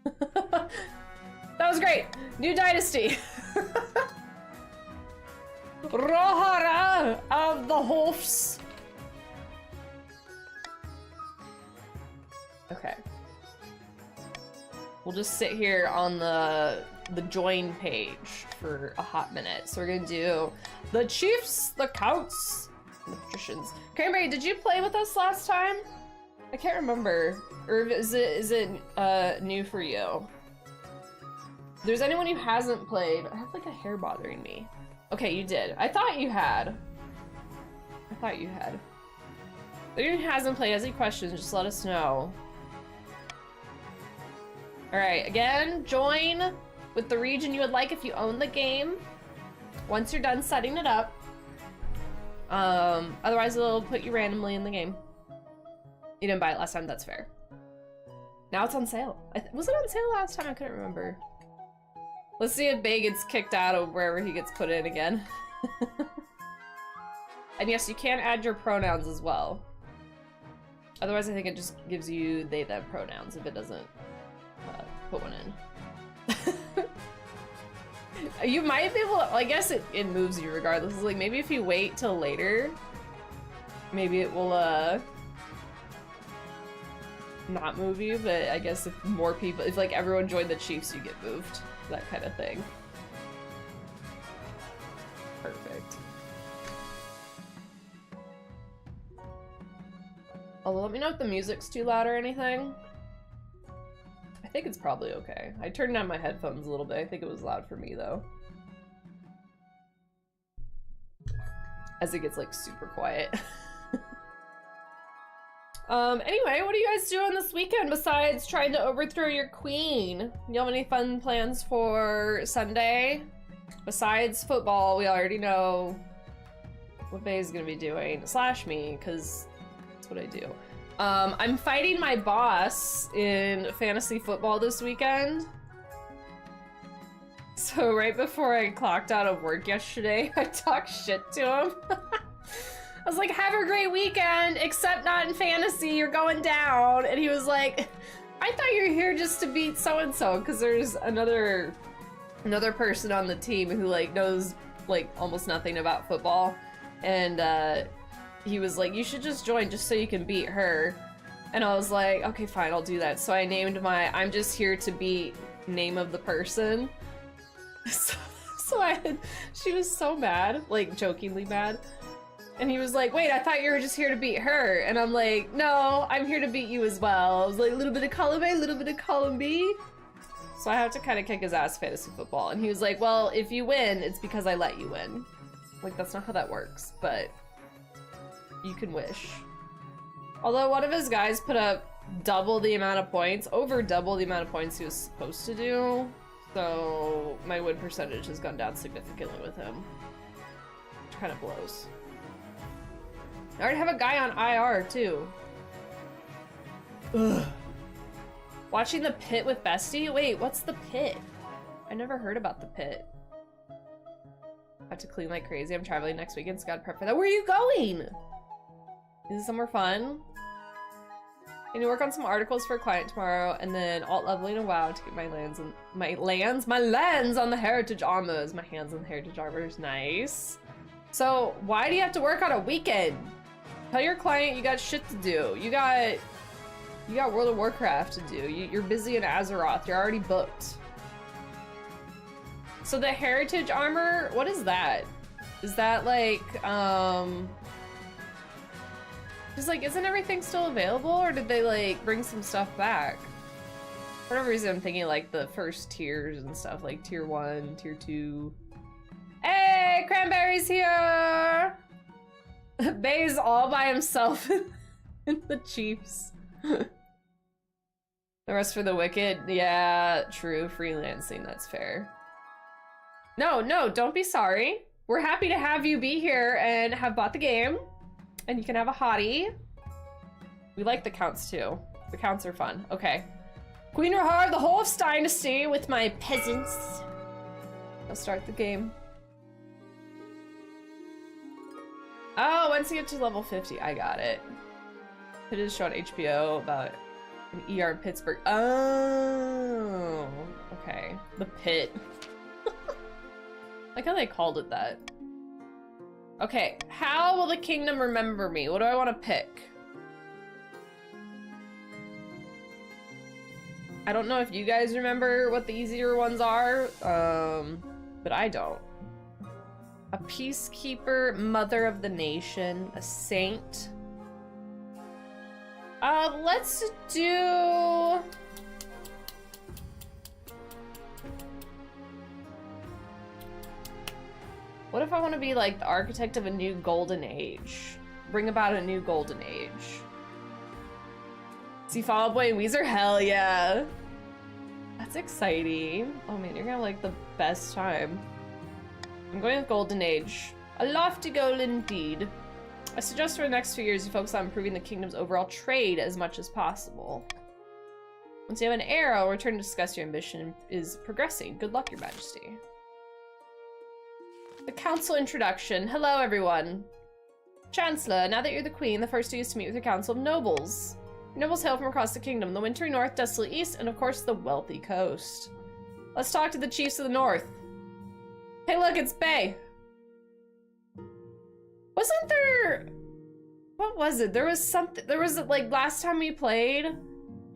That was great. New dynasty. Rohara of the Hofs. Okay. We'll just sit here on the join page for a hot minute. So we're gonna do the chiefs, the counts, and the patricians. Cranberry, did you play with us last time? I can't remember. Or is it new for you? If there's anyone who hasn't played, I have like a hair bothering me. Okay, you did. I thought you had. If anyone hasn't played, has any questions, just let us know. Alright, again, join with the region you would like if you own the game. Once you're done setting it up. Otherwise it'll put you randomly in the game. You didn't buy it last time, that's fair. Now it's on sale. Was it on sale last time? I couldn't remember. Let's see if Bay gets kicked out of wherever he gets put in again. And yes, you can add your pronouns as well. Otherwise, I think it just gives you they, them pronouns if it doesn't put one in. You might be able to, I guess it moves you regardless. Like maybe if you wait till later, maybe it will not move you, but I guess if more people, if like everyone joined the Chiefs, you get moved. That kind of thing. Perfect. Although let me know if the music's too loud or anything. I think it's probably okay. I turned down my headphones a little bit. I think it was loud for me though. As it gets like super quiet. Anyway, what are you guys doing this weekend besides trying to overthrow your queen? You have any fun plans for Sunday? Besides football, we already know what Bay's gonna be doing. Slash me, because that's what I do. I'm fighting my boss in fantasy football this weekend. So right before I clocked out of work yesterday, I talked shit to him. I was like, have a great weekend, except not in fantasy, you're going down. And he was like, I thought you were here just to beat so-and-so, because there's another person on the team who like knows like almost nothing about football. And he was like, you should just join just so you can beat her. And I was like, okay, fine, I'll do that. So I named my I'm just here to beat name of the person. She was so mad, like jokingly mad. And he was like, wait, I thought you were just here to beat her. And I'm like, no, I'm here to beat you as well. I was like, a little bit of column A, a little bit of column B. So I have to kind of kick his ass fantasy football. And he was like, well, if you win, it's because I let you win. Like, that's not how that works, but you can wish. Although one of his guys put up double the amount of points, over double the amount of points he was supposed to do. So my win percentage has gone down significantly with him. Which kind of blows. I already have a guy on IR too. Ugh. Watching the pit with Bestie? Wait, what's the pit? I never heard about the pit. I have to clean like crazy. I'm traveling next weekend, so gotta prep for that. Where are you going? Is it somewhere fun? I need to work on some articles for a client tomorrow, and then alt leveling a WoW to get my lands on the heritage armors. My hands on the heritage armors, nice. So why do you have to work on a weekend? Tell your client you got shit to do. You got World of Warcraft to do. You're busy in Azeroth. You're already booked. So the heritage armor, what is that? Is that like, just like, isn't everything still available, or did they like bring some stuff back? For whatever reason, I'm thinking like the first tiers and stuff, like tier 1, tier 2. Hey, Cranberry's here! Bay's all by himself in the Chiefs. The rest for the wicked? Yeah, true. Freelancing, that's fair. No, don't be sorry. We're happy to have you be here and have bought the game. And you can have a hottie. We like the counts too. The counts are fun. Okay. Queen Rohara, the Hofs dynasty with my peasants. I'll start the game. Oh, once you get to level 50, I got it. It is a show on HBO about an ER in Pittsburgh. Oh, okay. The pit. Like how they called it that. Okay, how will the kingdom remember me? What do I want to pick? I don't know if you guys remember what the easier ones are, but I don't. A peacekeeper, mother of the nation, a saint. Let's do... What if I want to be like the architect of a new golden age? Bring about a new golden age. See Fall Out Boy and Weezer? Hell yeah. That's exciting. Oh man, you're gonna have like the best time. I'm going with golden age. A lofty goal indeed. I suggest for the next few years you focus on improving the kingdom's overall trade as much as possible. Once you have an heir, I'll return to discuss your ambition is progressing. Good luck, Your Majesty. The council introduction. Hello, everyone. Chancellor, now that you're the queen, the first duty is to meet with your council of nobles. Nobles hail from across the kingdom, the wintry north, desolate east, and of course the wealthy coast. Let's talk to the chiefs of the north. Hey look, it's Bay. Wasn't there... What was it? There was something... There was, like, last time we played...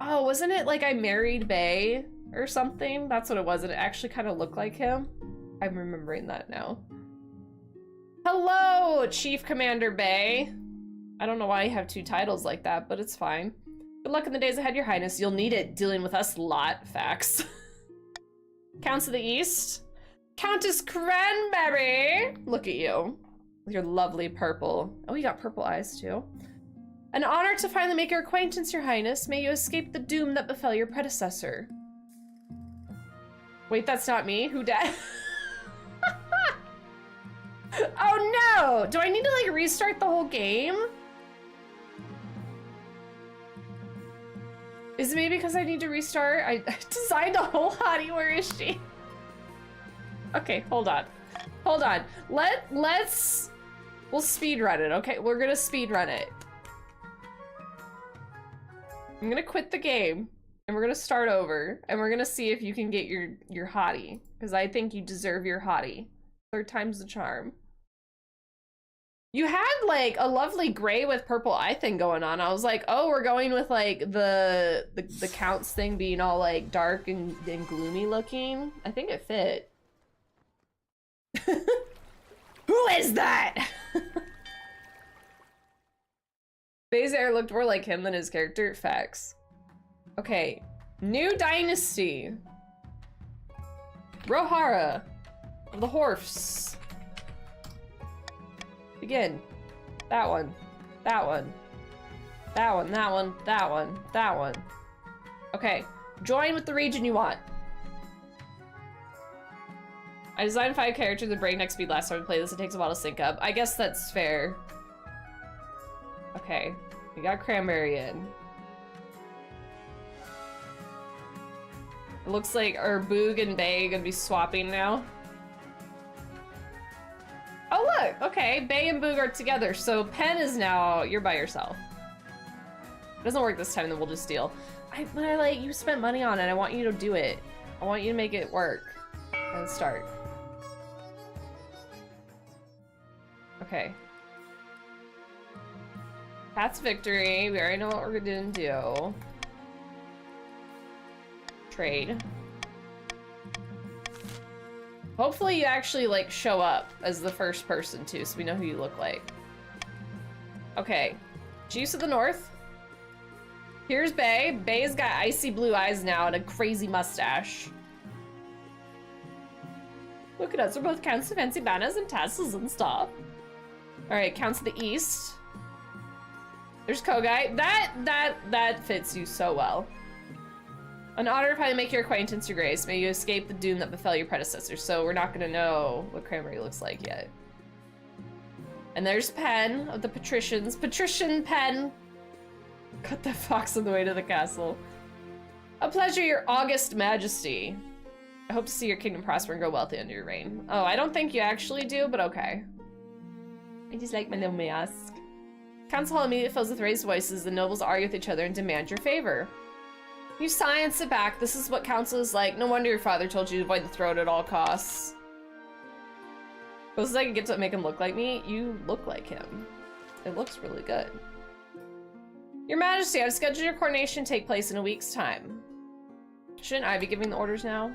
Oh, wasn't it like I married Bay or something? That's what it was, and it actually kind of looked like him. I'm remembering that now. Hello, Chief Commander Bay. I don't know why you have two titles like that, but it's fine. Good luck in the days ahead, Your Highness. You'll need it dealing with us lot. Facts. Counts of the East. Countess Cranberry. Look at you. With your lovely purple. Oh, you got purple eyes too. An honor to finally make your acquaintance, Your Highness. May you escape the doom that befell your predecessor. Wait, that's not me. Who died? Oh no! Do I need to like restart the whole game? Is it maybe because I need to restart? I designed a whole hottie. Where is she? Okay, hold on. Hold on. We'll speed run it, okay? We're gonna speed run it. I'm gonna quit the game and we're gonna start over and we're gonna see if you can get your hottie. Because I think you deserve your hottie. Third time's the charm. You had like a lovely gray with purple eye thing going on. I was like, oh, we're going with like the counts thing being all like dark and gloomy looking. I think it fit. Who is that? Bay's hair looked more like him than his character. Facts. Okay, new dynasty. Rohara of the Horse. Begin. That one. That one. That one. That one. That one. That one. Okay. Join with the region you want. I designed 5 characters at breakneck speed last time we played this. It takes a while to sync up. I guess that's fair. Okay. We got Cranberry in. It looks like our Boog and Bay are gonna be swapping now. Oh look, okay, Bay and Boog are together, so Pen is now, you're by yourself. If it doesn't work this time, then we'll just deal. But I like, you spent money on it, I want you to do it. I want you to make it work. Let's start. Okay. That's victory, we already know what we're gonna do. Trade. Hopefully you actually like show up as the first person too, so we know who you look like. Okay, Chiefs of the North. Here's Bay. Bay's got icy blue eyes now and a crazy mustache. Look at us, we're both counts of fancy banners and tassels and stuff. All right, counts of the East. There's Kogai. That fits you so well. An honor if I make your acquaintance, Your Grace. May you escape the doom that befell your predecessor. So we're not gonna know what Cranberry looks like yet. And there's Pen of the Patricians. Patrician Pen. Cut the fox on the way to the castle. A pleasure, Your August Majesty. I hope to see your kingdom prosper and grow wealthy under your reign. Oh, I don't think you actually do, but okay. I just like my little mask. Council hall immediately fills with raised voices. The nobles argue with each other and demand your favor. You science it back. This is what council is like. No wonder your father told you to avoid the throne at all costs. But as I can get to make him look like me, you look like him. It looks really good. Your Majesty, I've scheduled your coronation to take place in a week's time. Shouldn't I be giving the orders now?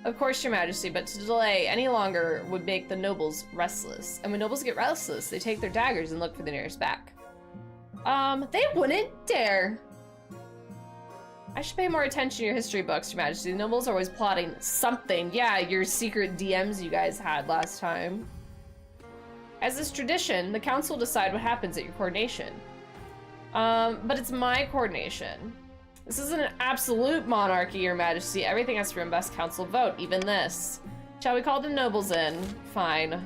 Of course, Your Majesty, but to delay any longer would make the nobles restless. And when nobles get restless, they take their daggers and look for the nearest back. They wouldn't dare. I should pay more attention to your history books, Your Majesty. The nobles are always plotting something. Yeah, your secret DMs you guys had last time. As is tradition, the council will decide what happens at your coronation. But it's my coronation. This isn't an absolute monarchy, Your Majesty. Everything has to be on best council vote, even this. Shall we call the nobles in? Fine.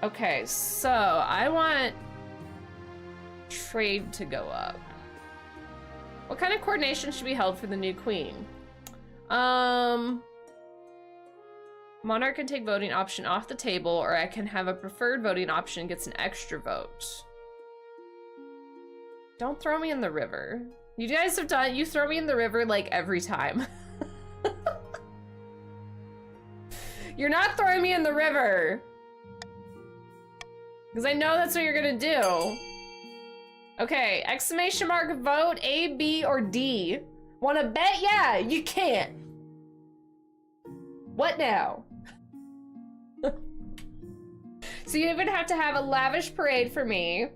Okay, so I want trade to go up. What kind of coordination should be held for the new queen? Monarch can take voting option off the table, or I can have a preferred voting option gets an extra vote. Don't throw me in the river. You guys have done, you throw me in the river like every time. You're not throwing me in the river. Because I know that's what you're gonna do. Okay, exclamation mark vote A, B, or D. Wanna bet? Yeah, you can't. What now? So you even have to have a lavish parade for me,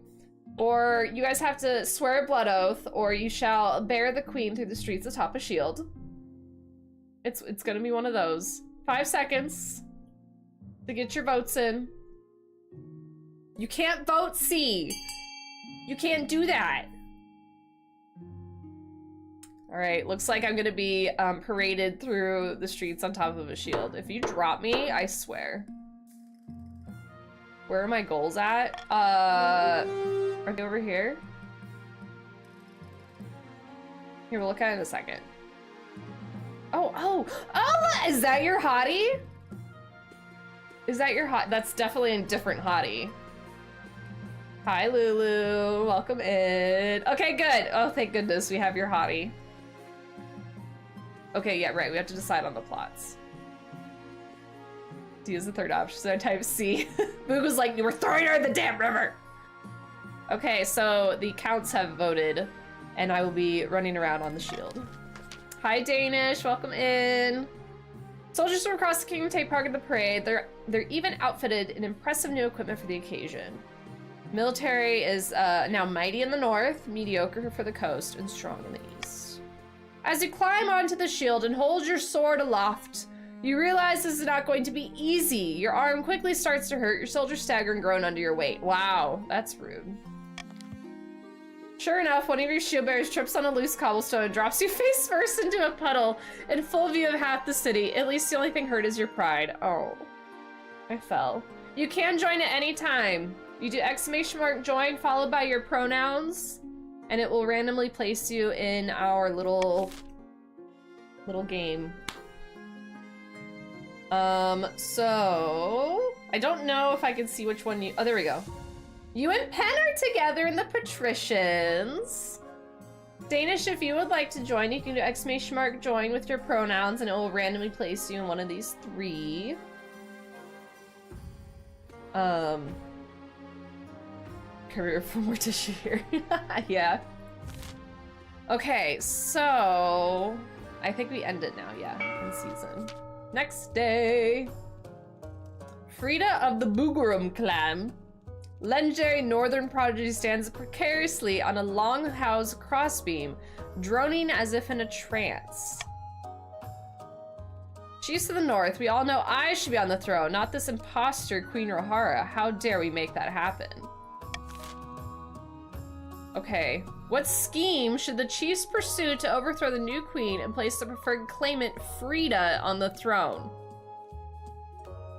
or you guys have to swear a blood oath, or you shall bear the queen through the streets atop a shield. It's gonna be one of those. 5 seconds to get your votes in. You can't vote C. You can't do that. All right, looks like I'm gonna be paraded through the streets on top of a shield. If you drop me, I swear. Where are my goals at? Are they over here? Here, we'll look at it in a second. Oh, is that your hottie? Is that your hot? That's definitely a different hottie. Hi, Lulu. Welcome in. Okay, good. Oh, thank goodness we have your hottie. Okay, yeah, right. We have to decide on the plots. D is the third option, so I type C. Boog was like, we're throwing her in the damn river. Okay, so the counts have voted, and I will be running around on the shield. Hi, Danish. Welcome in. Soldiers from across the kingdom take part in the parade. They're even outfitted in impressive new equipment for the occasion. Military is now mighty in the north, mediocre for the coast, and strong in the east. As you climb onto the shield and hold your sword aloft, you realize this is not going to be easy. Your arm quickly starts to hurt, your soldiers stagger and groan under your weight. Wow, that's rude. Sure enough, one of your shield bearers trips on a loose cobblestone and drops you face first into a puddle in full view of half the city. At least the only thing hurt is your pride. Oh, I fell. You can join at any time. You do exclamation mark join followed by your pronouns, and it will randomly place you in our little game. So I don't know if I can see which one you, oh, there we go. You and Pen are together in the patricians. Danish, if you would like to join, you can do exclamation mark join with your pronouns, and it will randomly place you in one of these three. Career for Morticia here. Yeah. Okay, so I think we end it now, yeah, in season. Next day. Frida of the Boogarum clan. Legendary northern prodigy stands precariously on a long-housed crossbeam, droning as if in a trance. She's to the north. We all know I should be on the throne, not this imposter Queen Rohara. How dare we make that happen? Okay. What scheme should the chiefs pursue to overthrow the new queen and place the preferred claimant, Frida, on the throne?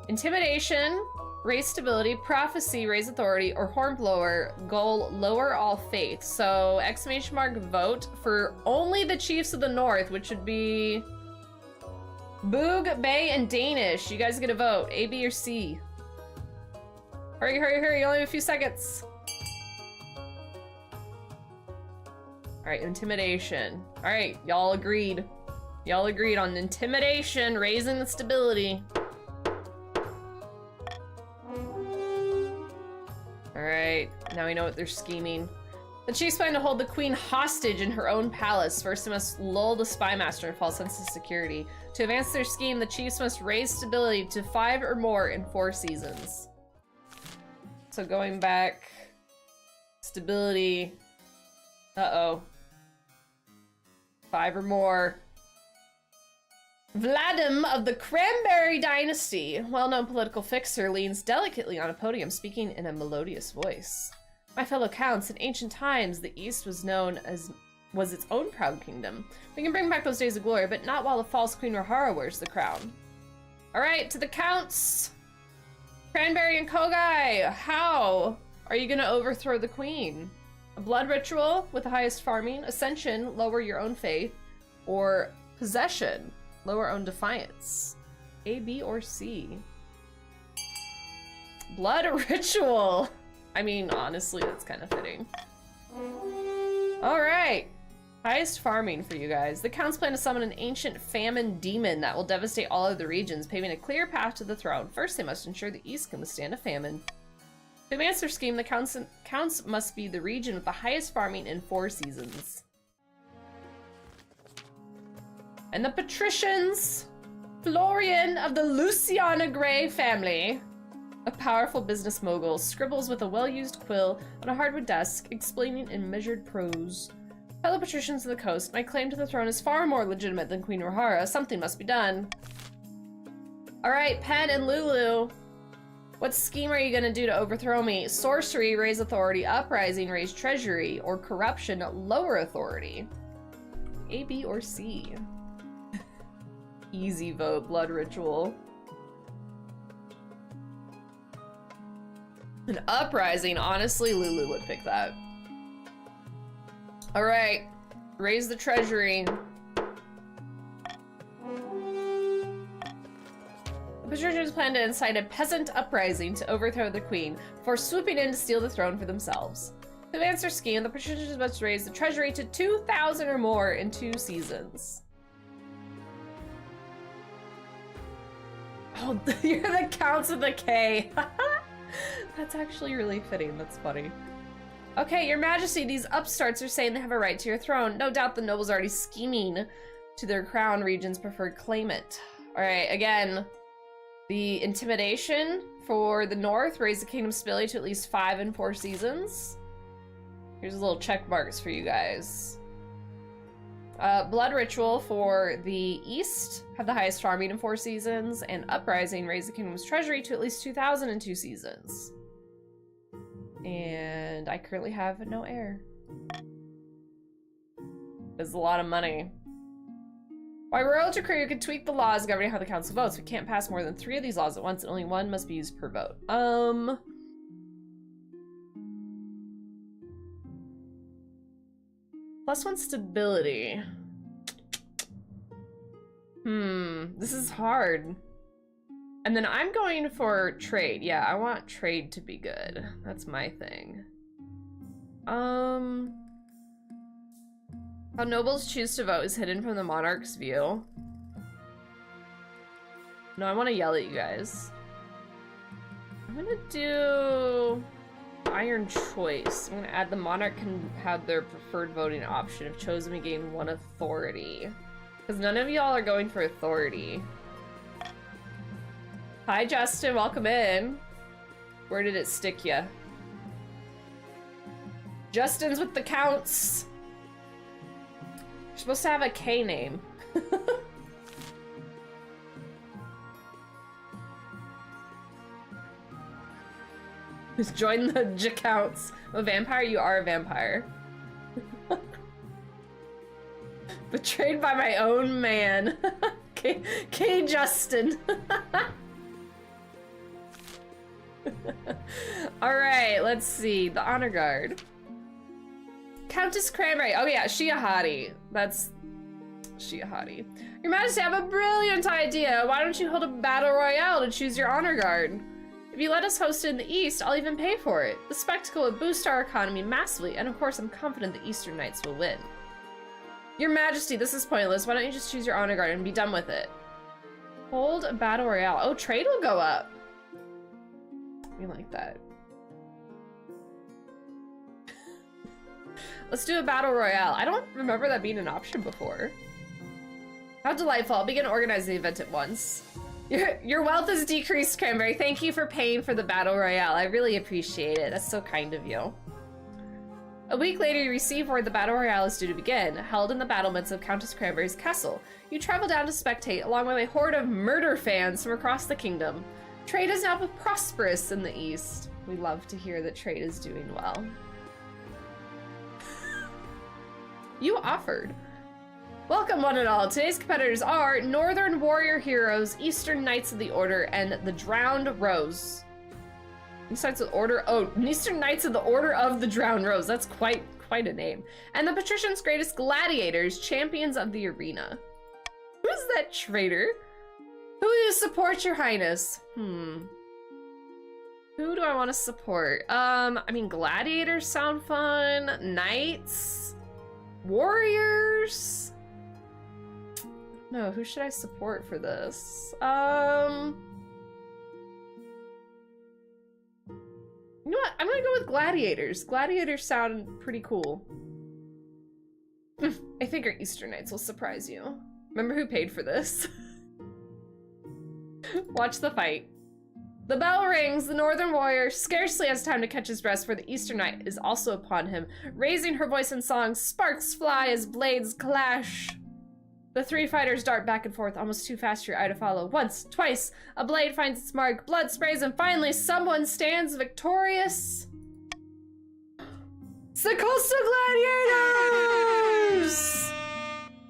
Intimidation, raise stability, prophecy, raise authority, or hornblower, goal, lower all faith. So, exclamation mark vote for only the chiefs of the north, which would be Boog, Bay, and Danish. You guys get a vote. A, B, or C. Hurry, hurry, hurry. You only have a few seconds. Alright, intimidation. Alright, y'all agreed. Y'all agreed on intimidation, raising the stability. Alright, now we know what they're scheming. The chiefs plan to hold the queen hostage in her own palace. First, they must lull the spy master in false sense of security. To advance their scheme, the chiefs must raise stability to 5 or more in 4 seasons. So going back, stability, uh-oh. 5 or more. Vladim of the Cranberry Dynasty, well-known political fixer, leans delicately on a podium, speaking in a melodious voice. My fellow counts, in ancient times, the East was its own proud kingdom. We can bring back those days of glory, but not while the false Queen Rohara wears the crown. All right, to the counts. Cranberry and Kogai, how are you gonna overthrow the queen? A blood ritual with the highest farming, ascension, lower your own faith, or possession, lower own defiance. A, B, or C? Blood ritual. I mean, honestly, that's kind of fitting. All right. Highest farming for you guys. The counts plan to summon an ancient famine demon that will devastate all of the regions, paving a clear path to the throne. First, they must ensure the East can withstand a famine. To advance their scheme, the counts must be the region with the highest farming in 4 seasons. And the patricians, Florian of the Luciana Gray family, a powerful business mogul, scribbles with a well-used quill on a hardwood desk, explaining in measured prose. Fellow patricians of the coast, my claim to the throne is far more legitimate than Queen Rohara. Something must be done. All right, Pen and Lulu. What scheme are you gonna do to overthrow me? Sorcery, raise authority. Uprising, raise treasury. Or corruption, lower authority. A, B, or C? Easy vote, blood ritual. An uprising, honestly, Lulu would pick that. All right, raise the treasury. The patricians plan to incite a peasant uprising to overthrow the queen before swooping in to steal the throne for themselves. To advance their scheme, the patricians must raise the treasury to 2,000 or more in 2 seasons. Oh, you're the counts with the K. That's actually really fitting. That's funny. Okay, your majesty, these upstarts are saying they have a right to your throne. No doubt the nobles are already scheming to their crown region's preferred claimant. All right, again, the intimidation for the north, raise the kingdom's stability to at least 5 in 4 seasons. Here's a little check marks for you guys. Blood ritual for the east, have the highest farming in 4 seasons, and uprising, raise the kingdom's treasury to at least 2,000 in 2 seasons. And I currently have no heir. It's a lot of money. By royal decree, you can tweak the laws governing how the council votes. We can't pass more than 3 of these laws at once, and only 1 must be used per vote. +1 stability. This is hard. And then I'm going for trade. Yeah, I want trade to be good. That's my thing. How nobles choose to vote is hidden from the monarch's view. No, I want to yell at you guys. I'm gonna do Iron Choice. I'm gonna add the monarch can have their preferred voting option. If chosen, we gain 1 authority. Because none of y'all are going for authority. Hi, Justin. Welcome in. Where did it stick ya? Justin's with the counts. You're supposed to have a K name. Just join the J-counts. A vampire? You are a vampire. Betrayed by my own man. K Justin. Alright, let's see. The honor guard. Countess Cranberry. Oh yeah, she a hottie. That's... she a hottie. Your Majesty, I have a brilliant idea. Why don't you hold a battle royale to choose your honor guard? If you let us host it in the East, I'll even pay for it. The spectacle would boost our economy massively, and of course I'm confident the Eastern Knights will win. Your Majesty, this is pointless. Why don't you just choose your honor guard and be done with it? Hold a battle royale. Oh, trade will go up. We like that. Let's do a battle royale. I don't remember that being an option before. How delightful. I'll begin organizing the event at once. Your wealth is decreased, Cranberry. Thank you for paying for the battle royale. I really appreciate it. That's so kind of you. A week later, you receive word the battle royale is due to begin, held in the battlements of Countess Cranberry's castle. You travel down to spectate, along with a horde of murder fans from across the kingdom. Trade is now prosperous in the east. We love to hear that trade is doing well. You offered. Welcome, one and all. Today's competitors are Northern Warrior Heroes, Eastern Knights of the Order, and the Drowned Rose. Eastern Knights of the Order. Oh, Eastern Knights of the Order of the Drowned Rose. That's quite a name. And the Patrician's greatest gladiators, champions of the arena. Who's that traitor? Who do you support, Your Highness? Who do I want to support? I mean, gladiators sound fun. Knights, warriors. No, who should I support for this? You know what? I'm gonna go with gladiators. Gladiators sound pretty cool. I think our Eastern Knights will surprise you. Remember who paid for this? Watch the fight. The bell rings. The Northern Warrior scarcely has time to catch his breath, for the Eastern Knight is also upon him. Raising her voice in song, sparks fly as blades clash. The three fighters dart back and forth, almost too fast for your eye to follow. Once, twice, a blade finds its mark, blood sprays, and finally someone stands victorious. It's the Coastal Gladiators!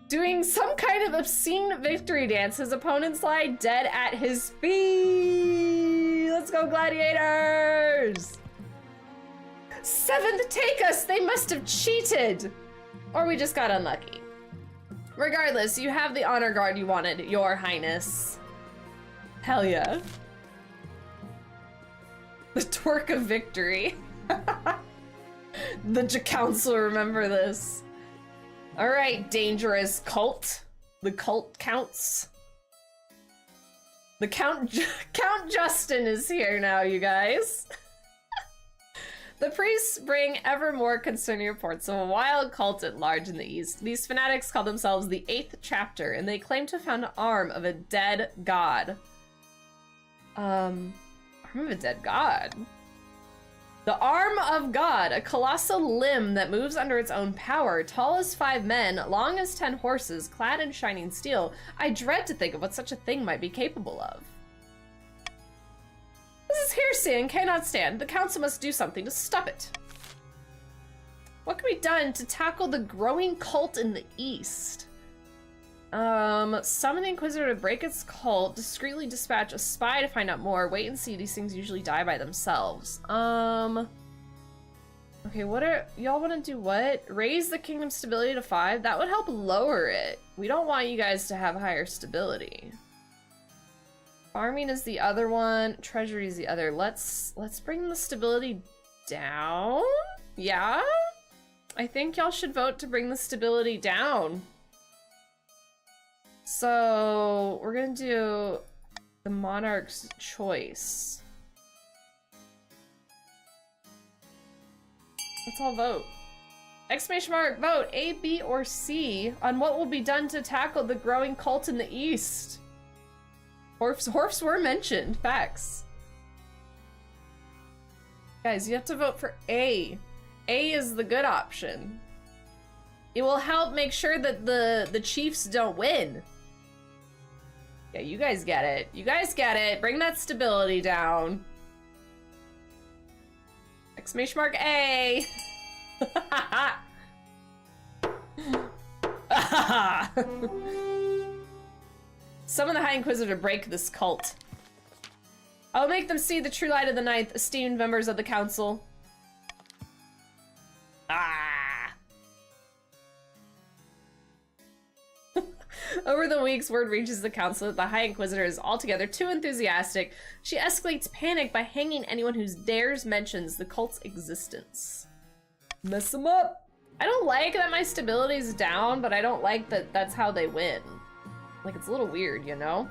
Doing some kind of obscene victory dance, his opponents lie dead at his feet. Let's go, Gladiators! Seventh, take us! They must have cheated! Or we just got unlucky. Regardless, you have the honor guard you wanted, Your Highness. Hell yeah. The twerk of victory. The Council, remember this. All right, dangerous cult. The cult counts. The Count Justin is here now, you guys. The priests bring ever more concerning reports of a wild cult at large in the east. These fanatics call themselves the 8th Chapter, and they claim to have found an arm of a dead god. Arm of a dead god? The arm of God, a colossal limb that moves under its own power, tall as 5 men, long as 10 horses, clad in shining steel. I dread to think of what such a thing might be capable of. This is heresy and cannot stand. The council must do something to stop it. What can be done to tackle the growing cult in the east? Summon the Inquisitor to break its cult, discreetly dispatch a spy to find out more, wait and see, these things usually die by themselves. Okay, y'all wanna do what? Raise the kingdom's stability to 5? That would help lower it. We don't want you guys to have higher stability. Farming is the other one, treasury is the other. Let's bring the stability down? Yeah? I think y'all should vote to bring the stability down. So, we're gonna do the monarch's choice. Let's all vote. Exclamation mark, vote A, B, or C on what will be done to tackle the growing cult in the east. Horfs were mentioned, facts. Guys, you have to vote for A. A is the good option. It will help make sure that the Chiefs don't win. Yeah, you guys get it. You guys get it. Bring that stability down. Exclamation mark A. Summon the High Inquisitor to break this cult. I'll make them see the true light of the 9th, esteemed members of the council. Over the weeks, word reaches the council that the High Inquisitor is altogether too enthusiastic. She escalates panic by hanging anyone who dares mentions the cult's existence. Mess them up! I don't like that my stability's down, but I don't like that that's how they win. Like, it's a little weird, you know?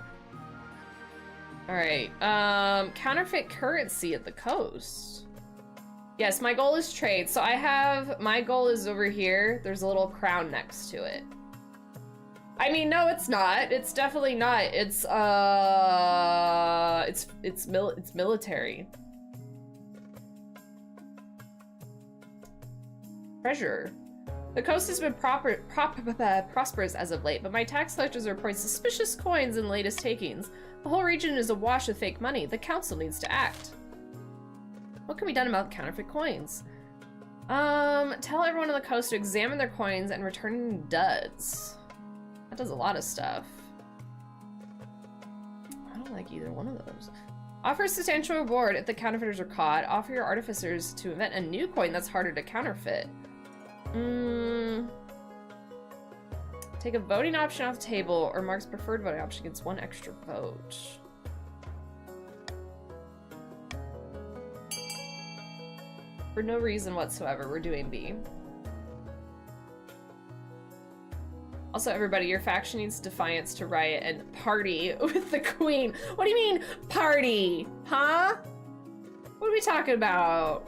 Alright, counterfeit currency at the coast. Yes, my goal is trade. So I have, my goal is over here. There's a little crown next to it. I mean, no, it's not. It's definitely not. It's military. Treasure. The coast has been prosperous as of late, but my tax collectors report suspicious coins in latest takings. The whole region is awash with fake money. The council needs to act. What can be done about counterfeit coins? Tell everyone on the coast to examine their coins and return duds. That does a lot of stuff. I don't like either one of those. Offer a substantial reward if the counterfeiters are caught. Offer your artificers to invent a new coin that's harder to counterfeit. Take a voting option off the table, or Mark's preferred voting option gets 1 extra vote. For no reason whatsoever, we're doing B. Also, everybody, your faction needs Defiance to riot and party with the queen. What do you mean, party? Huh? What are we talking about?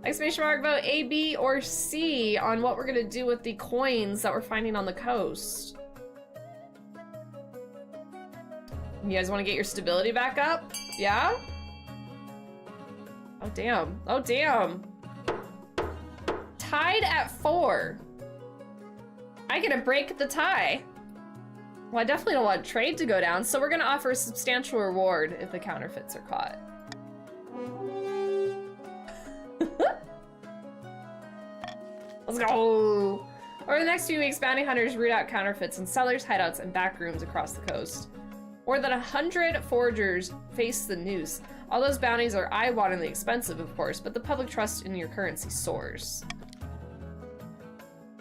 Exclamation mark vote A, B, or C on what we're gonna do with the coins that we're finding on the coast. You guys wanna get your stability back up? Yeah? Oh, damn. Oh, damn. Tied at 4. I get to break the tie. Well, I definitely don't want trade to go down, so we're gonna offer a substantial reward if the counterfeits are caught. Let's go! Over the next few weeks, bounty hunters root out counterfeits in cellars, hideouts, and back rooms across the coast. More than 100 foragers face the noose. All those bounties are eye-wateringly expensive, of course, but the public trust in your currency soars.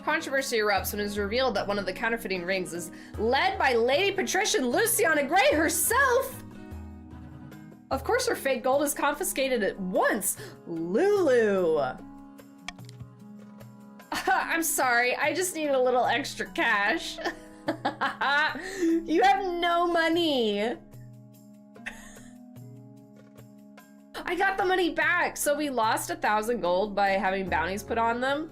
Controversy erupts when it is revealed that one of the counterfeiting rings is led by Lady Patrician Luciana Gray herself! Of course her fake gold is confiscated at once! Lulu! I'm sorry, I just need a little extra cash. You have no money! I got the money back! So we lost 1,000 gold by having bounties put on them.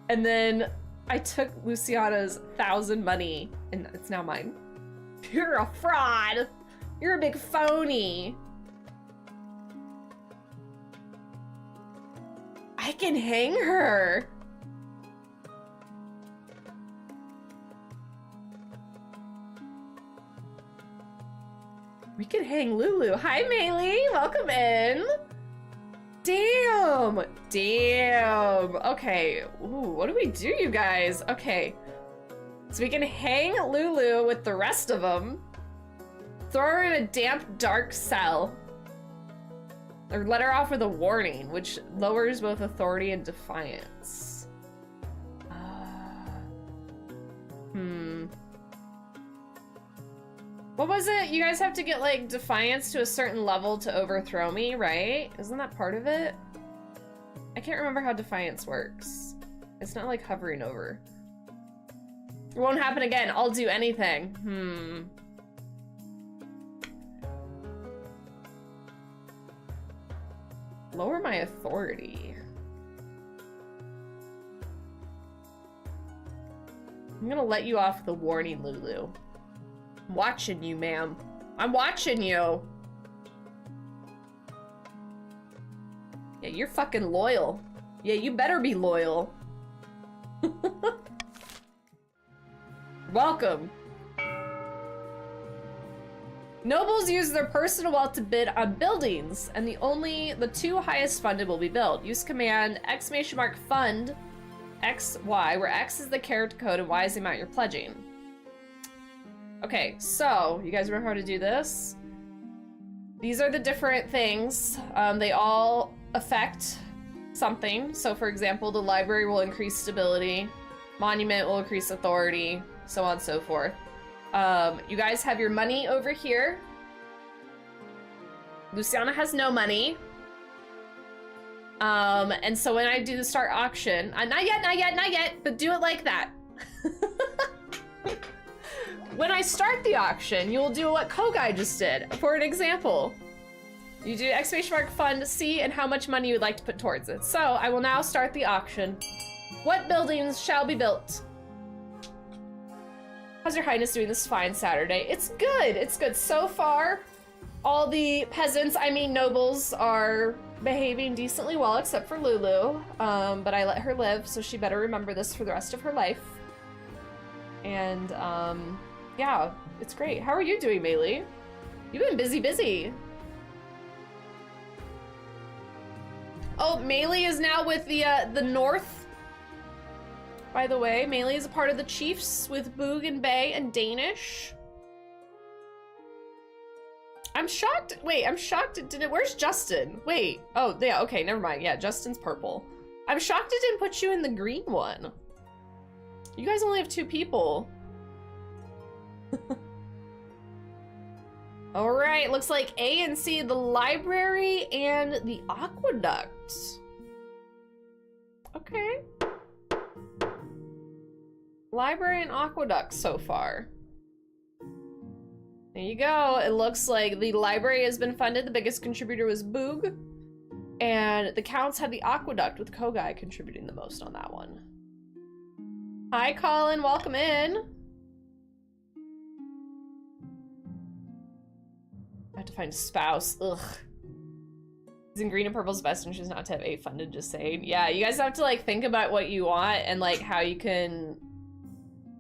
And then I took Luciana's 1,000 money, and it's now mine. You're a fraud! You're a big phony! I can hang her! We could hang Lulu. Hi, Maylee. Welcome in. Damn. Damn. Okay. Ooh, what do we do, you guys? Okay. So we can hang Lulu with the rest of them. Throw her in a damp, dark cell. Or let her off with a warning, which lowers both authority and defiance. What was it? You guys have to get, like, defiance to a certain level to overthrow me, right? Isn't that part of it? I can't remember how defiance works. It's not like hovering over. It won't happen again. I'll do anything. Lower my authority. I'm gonna let you off the warning, Lulu. I'm watching you, ma'am. I'm watching you. Yeah, you're fucking loyal. Yeah, you better be loyal. Welcome. Nobles use their personal wealth to bid on buildings, and the 2 highest funded will be built. Use command !fund XY, where X is the character code and Y is the amount you're pledging. Okay, so, you guys remember how to do this? These are the different things. They all affect something. So, for example, the library will increase stability. Monument will increase authority. So on and so forth. You guys have your money over here. Luciana has no money. And so when I do the start auction, not yet, but do it like that. When I start the auction, you'll do what Kogai just did. For an example, you do !fund C and how much money you would like to put towards it. So I will now start the auction. What buildings shall be built? How's your highness doing this fine Saturday? It's good, it's good. So far, all the peasants, I mean nobles, are behaving decently well, except for Lulu. But I let her live, so she better remember this for the rest of her life. And, yeah, it's great. How are you doing, Meili? You've been busy. Oh, Meili is now with the North. By the way, Meili is a part of the Chiefs with Boog and Bay and Danish. I'm shocked. Wait, I'm shocked. Where's Justin? Wait. Oh, yeah, okay, never mind. Yeah, Justin's purple. I'm shocked it didn't put you in the green one. You guys only have 2 people. All right, looks like A and C, the library and the aqueduct. Okay. Library and aqueduct so far. There you go. It looks like the library has been funded. The biggest contributor was Boog. And the counts had the aqueduct with Kogai contributing the most on that one. Hi, Colin. Welcome in. I have to find a spouse. Ugh. Isn't green and purple's best and she's not to have A funded, just saying. Yeah, you guys have to like think about what you want and like how you can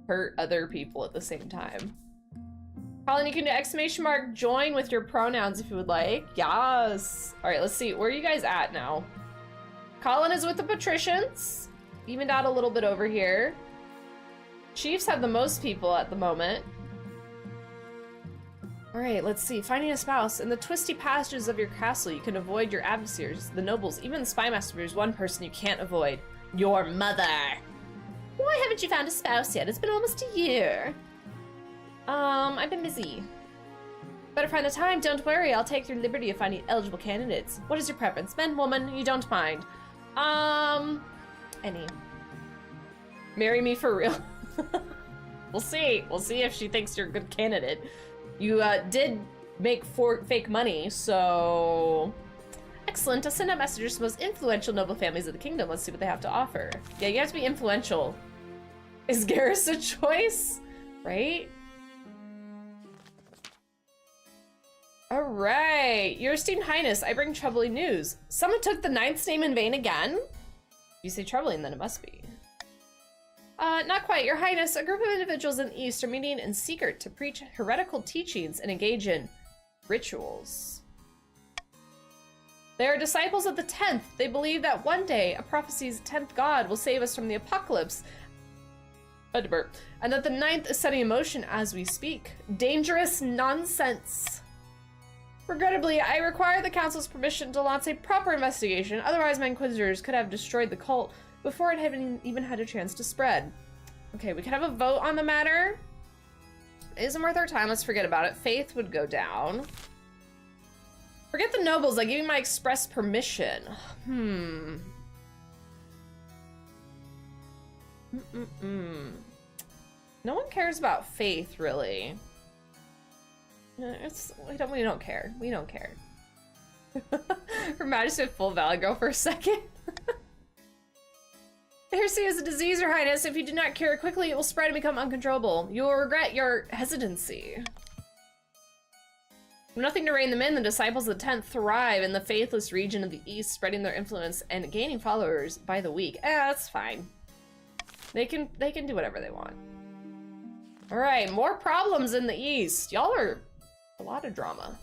hurt other people at the same time. Colin, you can do ! join with your pronouns if you would like. Yes. All right, let's see. Where are you guys at now? Colin is with the patricians. Evened out a little bit over here. Chiefs have the most people at the moment. All right, let's see. Finding a spouse. In the twisty passages of your castle, you can avoid your adversaries, the nobles, even the spymaster. There's one person you can't avoid. Your mother. Why haven't you found a spouse yet? It's been almost a year. I've been busy. Better find the time. Don't worry, I'll take your liberty of finding eligible candidates. What is your preference? Men, woman? You don't mind. Any. Marry me for real. We'll see. We'll see if she thinks you're a good candidate. You, did make fake money, so... Excellent. I'll send out messages to the most influential noble families of the kingdom. Let's see what they have to offer. Yeah, you have to be influential. Is Garrus a choice? Right? All right. Your esteemed highness, I bring troubling news. Someone took the 9th's name in vain again? If you say troubling, then it must be. Not quite. Your highness, a group of individuals in the East are meeting in secret to preach heretical teachings and engage in rituals. They are disciples of the 10th. They believe that one day a prophecy's 10th god will save us from the apocalypse. And that the 9th is setting in motion as we speak. Dangerous nonsense. Regrettably, I require the council's permission to launch a proper investigation, otherwise my inquisitors could have destroyed the cult before it had even had a chance to spread. Okay, we could have a vote on the matter. It isn't worth our time, let's forget about it. Faith would go down. Forget the nobles, I give you my express permission. No one cares about faith, really. We don't care. We don't care. Her Majesty with full valor, go for a second. Heresy is a disease, Your Highness. If you do not cure it quickly, it will spread and become uncontrollable. You will regret your hesitancy. With nothing to rein them in, the disciples of the 10th thrive in the faithless region of the East, spreading their influence and gaining followers by the week. That's fine. They can do whatever they want. All right, more problems in the East. Y'all are a lot of drama.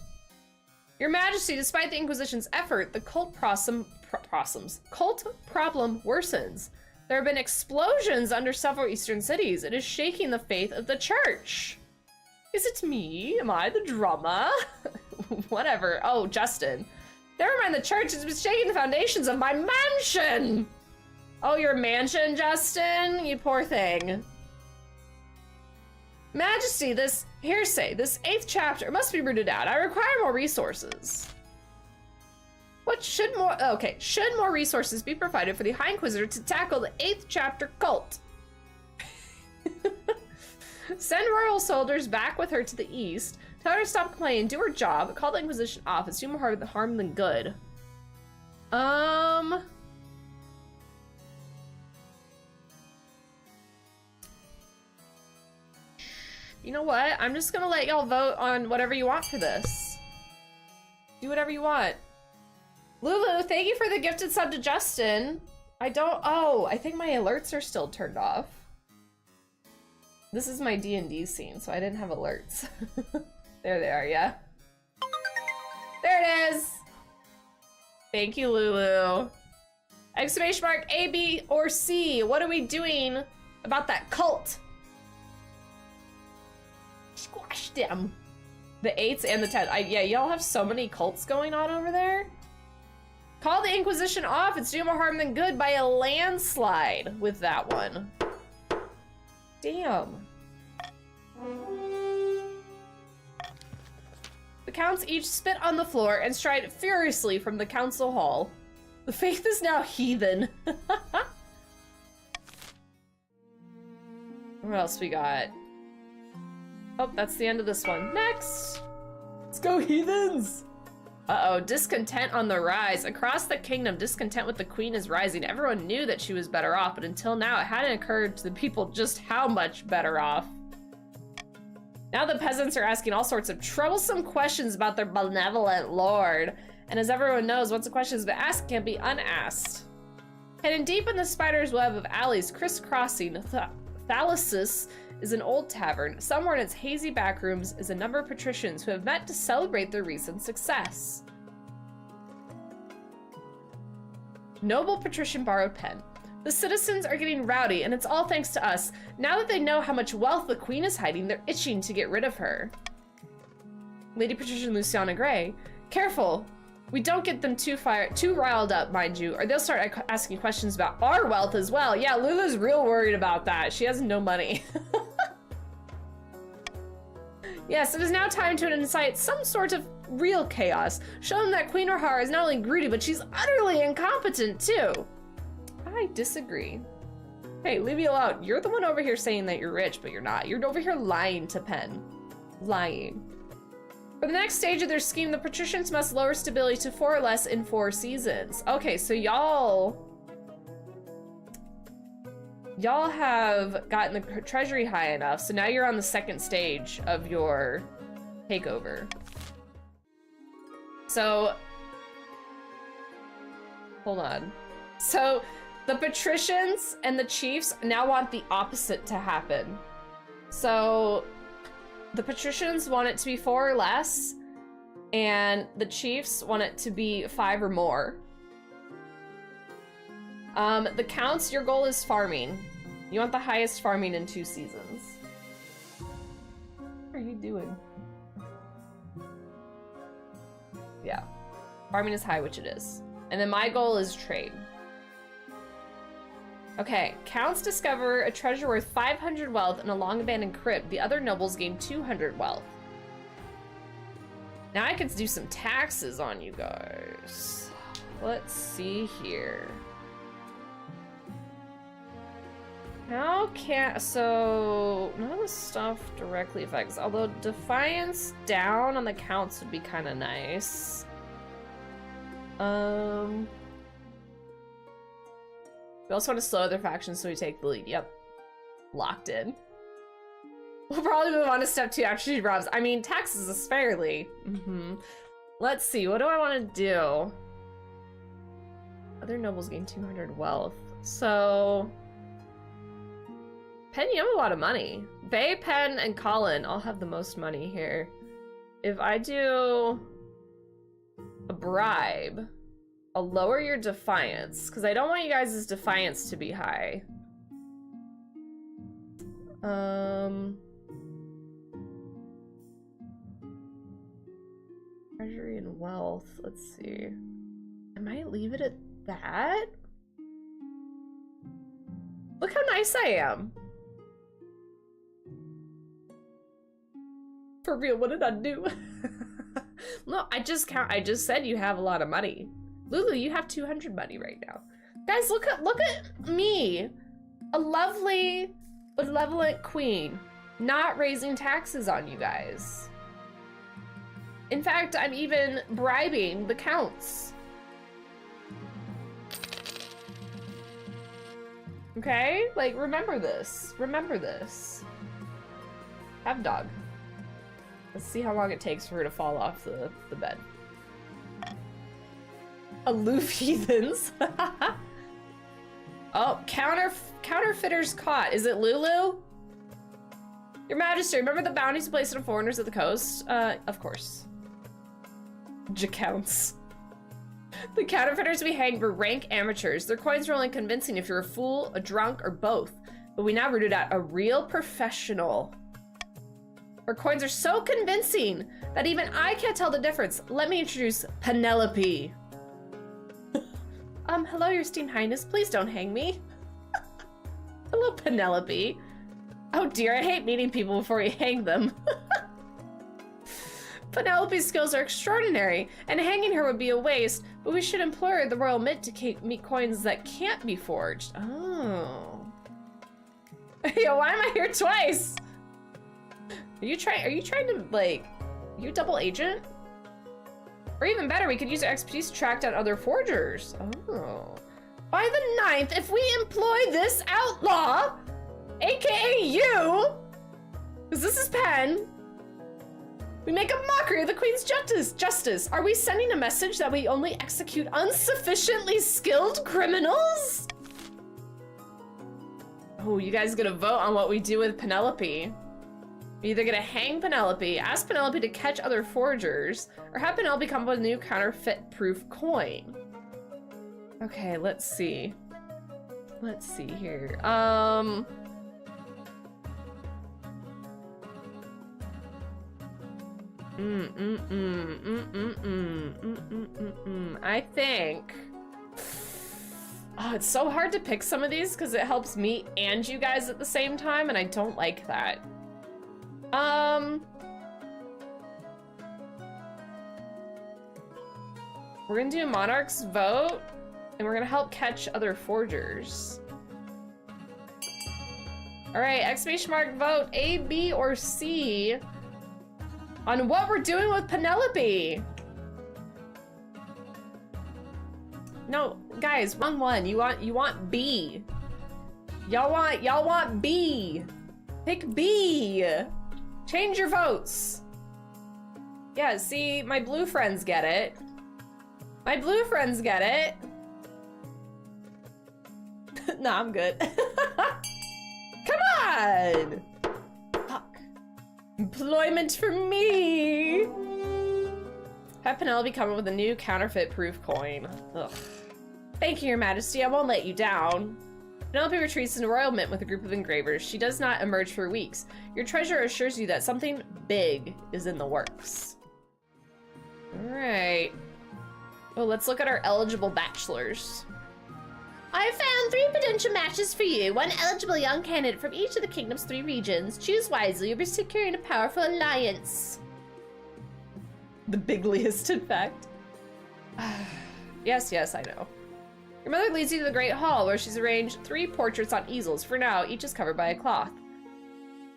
Your Majesty, despite the Inquisition's effort, the cult problem worsens. There have been explosions under several eastern cities. It is shaking the faith of the church. Is it me? Am I the drama? Whatever. Oh, Justin. Never mind, the church has been shaking the foundations of my mansion. Oh, your mansion, Justin? You poor thing. Majesty, this hearsay, this 8th chapter must be rooted out. I require more resources. What should should more resources be provided for the High Inquisitor to tackle the 8th chapter cult? Send royal soldiers back with her to the east. Tell her to stop complaining, do her job, call the Inquisition office, do more harm than good. You know what? I'm just gonna let y'all vote on whatever you want for this. Do whatever you want. Lulu, thank you for the gifted sub to Justin. I think my alerts are still turned off. This is my D&D scene, so I didn't have alerts. There they are, yeah. There it is! Thank you, Lulu. Exclamation mark A, B, or C. What are we doing about that cult? Squash them. The 8s and the 10s. Yeah, y'all have so many cults going on over there. Call the Inquisition off. It's doing more harm than good by a landslide with that one. Damn. The counts each spit on the floor and stride furiously from the council hall. The faith is now heathen. What else we got? Oh, that's the end of this one. Next! Let's go, heathens! Uh-oh, discontent on the rise. Across the kingdom, discontent with the queen is rising. Everyone knew that she was better off, but until now, it hadn't occurred to the people just how much better off. Now the peasants are asking all sorts of troublesome questions about their benevolent lord. And as everyone knows, once a question has been asked, it can't be unasked. Hidden deep in the spider's web of alleys crisscrossing, Thalasus is an old tavern. Somewhere in its hazy backrooms is a number of patricians who have met to celebrate their recent success. Noble patrician borrowed pen. The citizens are getting rowdy, and it's all thanks to us. Now that they know how much wealth the queen is hiding, they're itching to get rid of her. Lady Patrician Luciana Gray. Careful. We don't get them too riled up, mind you, or they'll start asking questions about our wealth as well. Yeah, Lulu's real worried about that. She has no money. Yes, it is now time to incite some sort of real chaos. Show them that Queen Rohara is not only greedy, but she's utterly incompetent too. I disagree. Hey, leave me alone. You're the one over here saying that you're rich, but you're not. You're over here lying to Penn. Lying. For the next stage of their scheme, the patricians must lower stability to 4 or less in 4 seasons. Okay, so y'all have gotten the treasury high enough, so now you're on the 2nd stage of your takeover. So, hold on. So, the patricians and the chiefs now want the opposite to happen. So, the patricians want it to be 4 or less, and the chiefs want it to be 5 or more. The counts, your goal is farming. You want the highest farming in 2 seasons. What are you doing? Yeah. Farming is high, which it is. And then my goal is trade. Okay, counts discover a treasure worth 500 wealth in a long-abandoned crypt. The other nobles gain 200 wealth. Now I can do some taxes on you guys. Let's see here. So none of the stuff directly affects, although defiance down on the counts would be kind of nice. We also want to slow other factions, so we take the lead. Yep. Locked in. We'll probably move on to step 2 after she robs. I mean, taxes is fairly. Let's see, what do I want to do? Other nobles gain 200 wealth. So... Penn, you have a lot of money. Bay, Penn, and Colin all have the most money here. If I do a bribe, I'll lower your defiance, because I don't want you guys' defiance to be high. Treasury and wealth, let's see. I might leave it at that. Look how nice I am. For real, what did I do? No, I just said you have a lot of money. Lulu, you have 200 money right now. Guys, look at me. A lovely, benevolent queen. Not raising taxes on you guys. In fact, I'm even bribing the counts. Okay? Like, remember this. Remember this. Have dog. Let's see how long it takes for her to fall off the bed. Aloof heathens. Oh, counterfeiters caught. Is it Lulu? Your Majesty, remember the bounties placed on foreigners at the coast? Of course. Jacounts. The counterfeiters we hanged were rank amateurs. Their coins were only convincing if you're a fool, a drunk, or both. But we now rooted out a real professional. Our coins are so convincing that even I can't tell the difference. Let me introduce Penelope. Hello, Your Esteemed Highness. Please don't hang me. Hello, Penelope. Oh dear, I hate meeting people before you hang them. Penelope's skills are extraordinary, and hanging her would be a waste, but we should implore the royal mint to meet coins that can't be forged. Oh. Yo, why am I here twice? Are you trying to, like, you a double agent? Or even better, we could use our expertise to track down other forgers. Oh. By the 9th, if we employ this outlaw, AKA you, because this is Pen, we make a mockery of the Queen's justice. Are we sending a message that we only execute insufficiently skilled criminals? Oh, you guys gonna vote on what we do with Penelope. We're either gonna hang Penelope, ask Penelope to catch other forgers, or have Penelope come up with a new counterfeit-proof coin. Okay, let's see. Let's see here. I think... Oh, it's so hard to pick some of these because it helps me and you guys at the same time, and I don't like that. We're gonna do a Monarch's vote, and we're gonna help catch other forgers. All right, exclamation mark vote, A, B, or C on what we're doing with Penelope. No, guys, wrong one. You want B. Y'all want B. Pick B. Change your votes. Yeah, see, my blue friends get it. My blue friends get it. Nah, I'm good. Come on! Fuck. Employment for me! Have Penelope come up with a new counterfeit-proof coin. Ugh. Thank you, Your Majesty. I won't let you down. Penelope retreats into Royal Mint with a group of engravers. She does not emerge for weeks. Your treasurer assures you that something big is in the works. Alright. Oh, let's look at our eligible bachelors. I have found 3 potential matches for you. 1 eligible young candidate from each of the kingdom's 3 regions. Choose wisely. You'll be securing a powerful alliance. The bigliest, in fact. Yes, I know. Your mother leads you to the Great Hall, where she's arranged 3 portraits on easels. For now, each is covered by a cloth.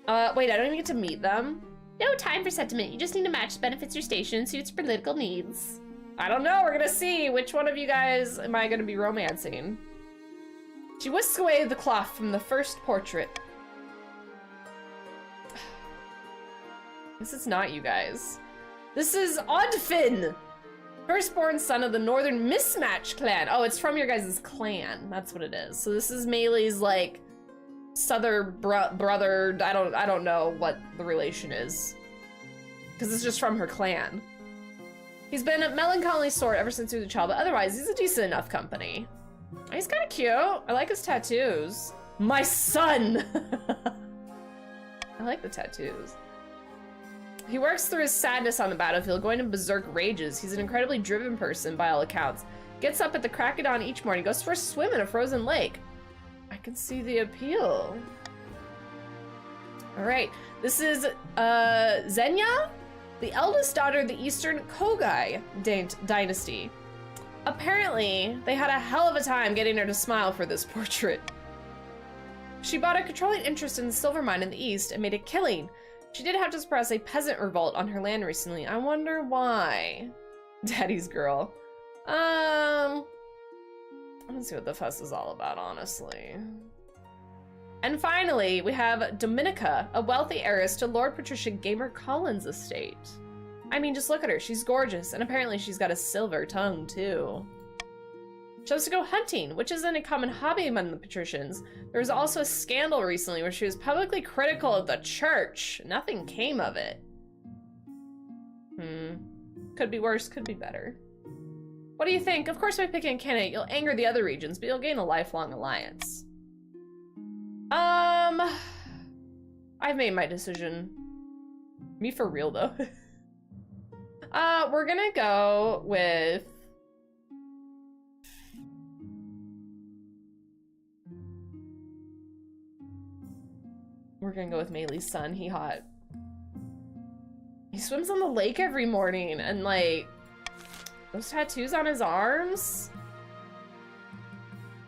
Wait, I don't even get to meet them? No time for sentiment. You just need a match that benefits your station and suits political needs. I don't know. We're gonna see. Which one of you guys am I gonna be romancing? She whisks away the cloth from the first portrait. This is not you guys. This is Oddfin, firstborn son of the Northern Mismatch clan. Oh, it's from your guys' clan. That's what it is. So this is Meili's like southern brother. I don't know what the relation is, because it's just from her clan. He's been a melancholy sort ever since he was a child, but otherwise he's a decent enough company. He's kind of cute. I like his tattoos. My son! I like the tattoos. He works through his sadness on the battlefield, going to berserk rages. He's an incredibly driven person by all accounts. Gets up at the crack of dawn each morning, goes for a swim in a frozen lake. I can see the appeal. All right, this is Xenia, the eldest daughter of the Eastern Kogai dynasty. Apparently, they had a hell of a time getting her to smile for this portrait. She bought a controlling interest in the silver mine in the east and made a killing. She did have to suppress a peasant revolt on her land recently. I wonder why. Daddy's girl. I don't see what the fuss is all about, honestly. And finally, we have Dominica, a wealthy heiress to Lord Patricia Gamer Collins' estate. I mean, just look at her. She's gorgeous, and apparently she's got a silver tongue, too. She loves to go hunting, which isn't a common hobby among the patricians. There was also a scandal recently where she was publicly critical of the church. Nothing came of it. Could be worse, could be better. What do you think? Of course, by picking a candidate, you'll anger the other regions, but you'll gain a lifelong alliance. I've made my decision. Me for real, though. We're gonna go with... We're gonna go with Meili's son. He hot. He swims on the lake every morning, and like, those tattoos on his arms?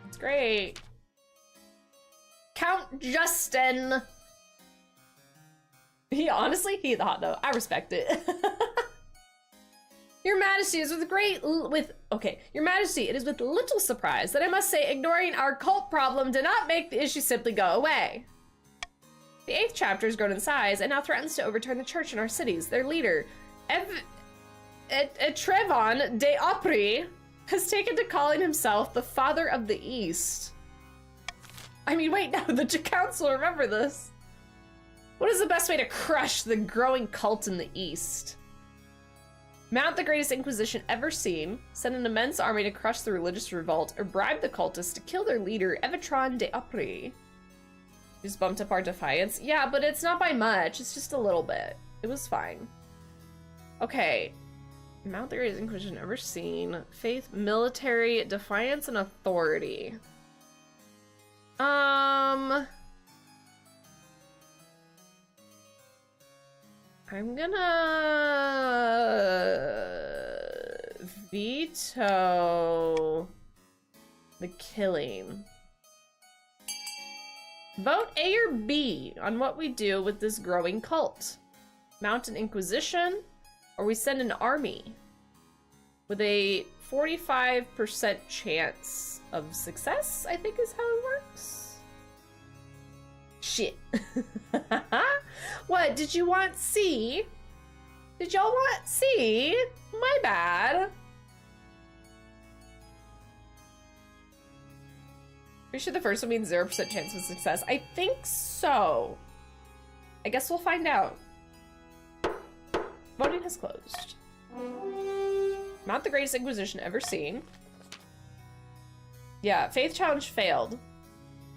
It's great. Count Justin! He honestly, he's hot though. I respect it. Your Majesty is Your Majesty, it is with little surprise that I must say ignoring our cult problem did not make the issue simply go away. The 8th chapter has grown in size and now threatens to overturn the church in our cities. Their leader, Trevon de Opry, has taken to calling himself the Father of the East. I mean, wait, no, the council, remember this. What is the best way to crush the growing cult in the East? Mount the greatest inquisition ever seen, send an immense army to crush the religious revolt, or bribe the cultists to kill their leader, Evitron de Opry. Just bumped up our defiance. Yeah, but it's not by much, it's just a little bit. It was fine. Okay. Mount the greatest inquisition ever seen, faith, military, defiance, and authority. I'm gonna veto the killing. Vote A or B on what we do with this growing cult. Mount an inquisition, or we send an army with a 45% chance of success, I think is how it works. Shit. What, did you want C? Did y'all want C? My bad. Pretty sure the first one means 0% chance of success. I think so. I guess we'll find out. Voting has closed. Not the greatest inquisition ever seen. Yeah, faith challenge failed.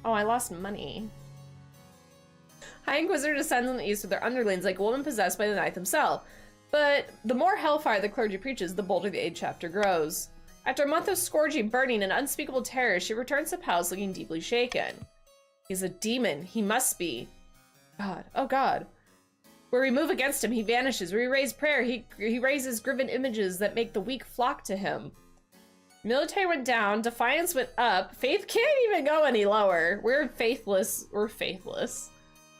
Oh, I lost money. High Inquisitor descends on the east with their underlings like a woman possessed by the Ninth himself. But the more hellfire the clergy preaches, the bolder the 8th chapter grows. After a month of scourging, burning, and unspeakable terror, she returns to the palace looking deeply shaken. He's a demon. He must be. God. Oh God. Where we move against him, he vanishes. Where we raise prayer, he raises graven images that make the weak flock to him. Military went down, defiance went up, faith can't even go any lower. We're faithless. We're faithless.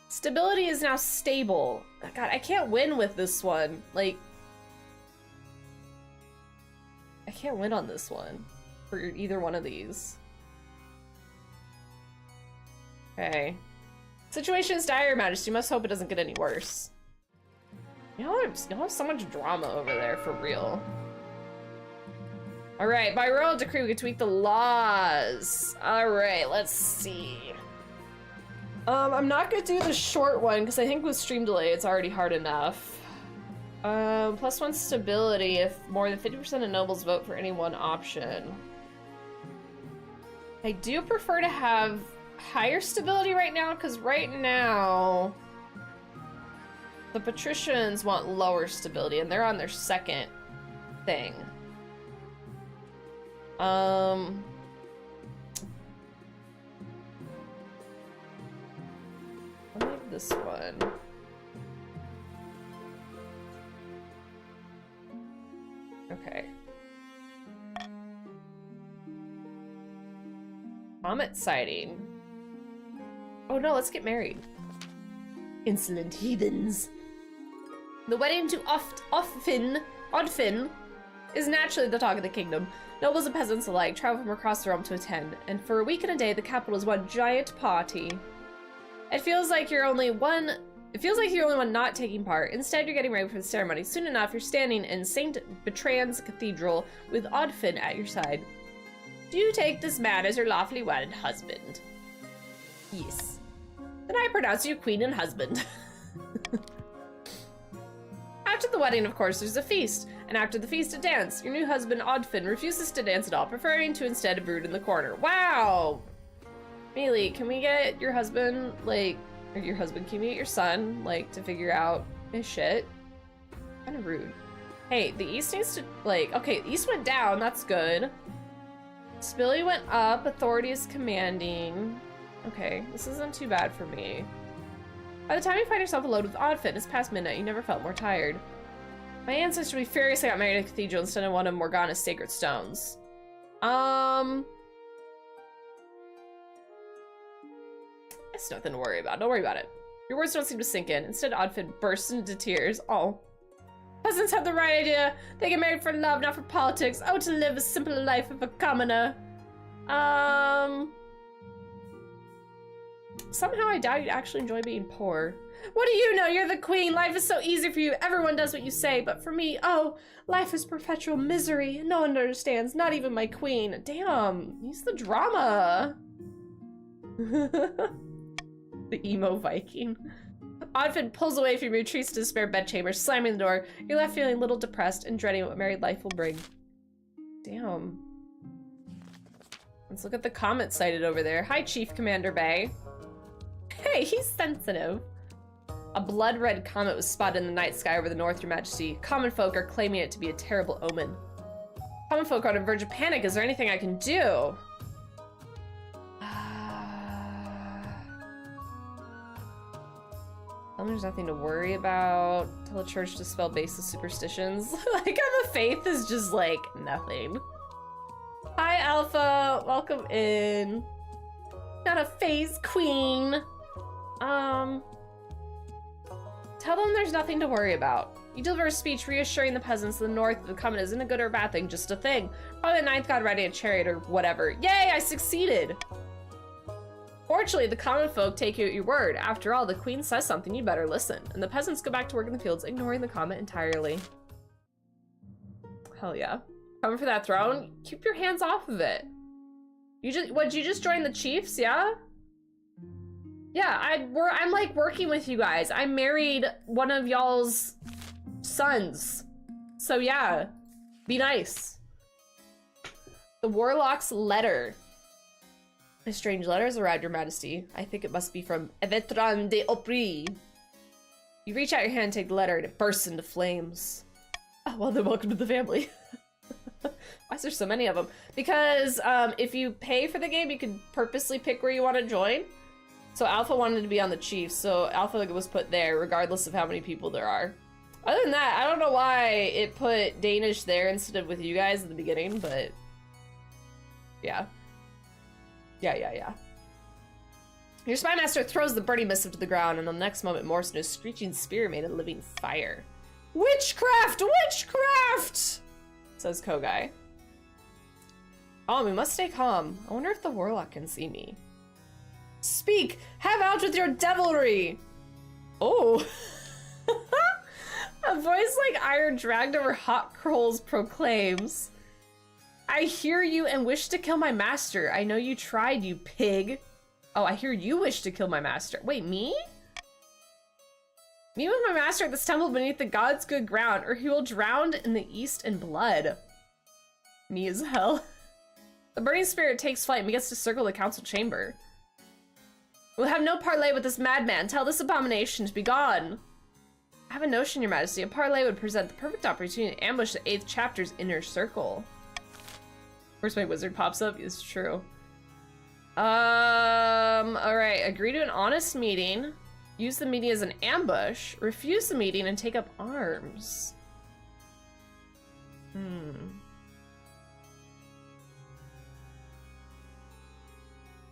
Stability is now stable. God, I can't win with this one. Like, I can't win on this one for either one of these. Okay. Situation is dire, Your Majesty. You must hope it doesn't get any worse. Y'all have so much drama over there, for real. Alright, by royal decree, we can tweak the laws. Alright, let's see. I'm not gonna do the short one, because I think with stream delay, it's already hard enough. +1 stability if more than 50% of nobles vote for any one option. I do prefer to have higher stability right now, because right now the patricians want lower stability, and they're on their second thing. I'll make this one. Okay. comet sighting. Oh no, let's get married. Insolent heathens. The wedding to Oddfin is naturally the talk of the kingdom. Nobles and peasants alike travel from across the realm to attend, and for a week and a day, the capital is one giant party. It feels like you're only one not taking part. Instead, you're getting ready for the ceremony. Soon enough, you're standing in St. Bertrand's Cathedral with Oddfin at your side. Do you take this man as your lawfully wedded husband? Yes. Then I pronounce you queen and husband. After the wedding, of course, there's a feast, and after the feast, a dance. Your new husband, Oddfin, refuses to dance at all, preferring to instead brood in the corner. Wow! Mealy, can we get your husband, like, or your husband, can we get your son, like, to figure out his shit? Kind of rude. Hey, the east needs to, like, okay, east went down, that's good. Spilly went up, authority is commanding. Okay, this isn't too bad for me. By the time you find yourself alone with Oddfin, it's past midnight. You never felt more tired. My ancestor would be furious I got married at a cathedral instead of one of Morgana's sacred stones. It's nothing to worry about. Don't worry about it. Your words don't seem to sink in. Instead, Oddfin bursts into tears. Oh. Peasants have the right idea. They get married for love, not for politics. Oh, to live a simple life of a commoner. Somehow I doubt you'd actually enjoy being poor. What do you know? You're the queen. Life is so easy for you. Everyone does what you say. But for me, oh, life is perpetual misery. No one understands. Not even my queen. Damn. Use the drama. The emo Viking. Oddfin pulls away from you, retreats to the spare bedchamber, slamming the door. You're left feeling a little depressed and dreading what married life will bring. Damn. Let's look at the comet sighted over there. Hi, Chief Commander Bay. Hey, he's sensitive. A blood-red comet was spotted in the night sky over the north, Your Majesty. Common folk are claiming it to be a terrible omen. Common folk are on the verge of panic. Is there anything I can do? There's nothing to worry about. Tell the church to spell baseless superstitions. Like how the faith is just like nothing. Hi, Alpha. Welcome in. Not a phase queen. Tell them there's nothing to worry about. You deliver a speech reassuring the peasants of the north that the comet isn't a good or bad thing, just a thing. Probably the ninth god riding a chariot or whatever. Yay, I succeeded! Fortunately, the common folk take you at your word. After all, the queen says something, you better listen. And the peasants go back to work in the fields, ignoring the comet entirely. Hell yeah. Coming for that throne? Keep your hands off of it. You just join the chiefs, yeah? Yeah, I'm like working with you guys. I married one of y'all's sons. So yeah, be nice. The warlock's letter. A strange letter has arrived, Your Majesty. I think it must be from Evetran de Opry. You reach out your hand, take the letter, and it bursts into flames. Oh, well then welcome to the family. Why is there so many of them? Because if you pay for the game, you can purposely pick where you want to join. So Alpha wanted to be on the Chiefs, so Alpha was put there, regardless of how many people there are. Other than that, I don't know why it put Danish there instead of with you guys at the beginning, but yeah. Yeah. Your spy master throws the burning missive to the ground, and the next moment morphs into a screeching spear made of living fire. Witchcraft! Witchcraft! Says Kogai. Oh, we must stay calm. I wonder if the warlock can see me. Speak! Have out with your devilry! Oh. A voice like iron dragged over hot coals proclaims. I hear you and wish to kill my master. I know you tried, you pig. Oh, I hear you wish to kill my master. Wait, me? Me with my master at this temple beneath the god's good ground, or he will drown in the east in blood. Me as hell. The burning spirit takes flight and begins to circle the council chamber. We'll have no parley with this madman. Tell this abomination to be gone. I have a notion, Your Majesty. A parley would present the perfect opportunity to ambush the 8th chapter's inner circle. First my wizard pops up. It's true. Alright. Agree to an honest meeting. Use the meeting as an ambush. Refuse the meeting and take up arms.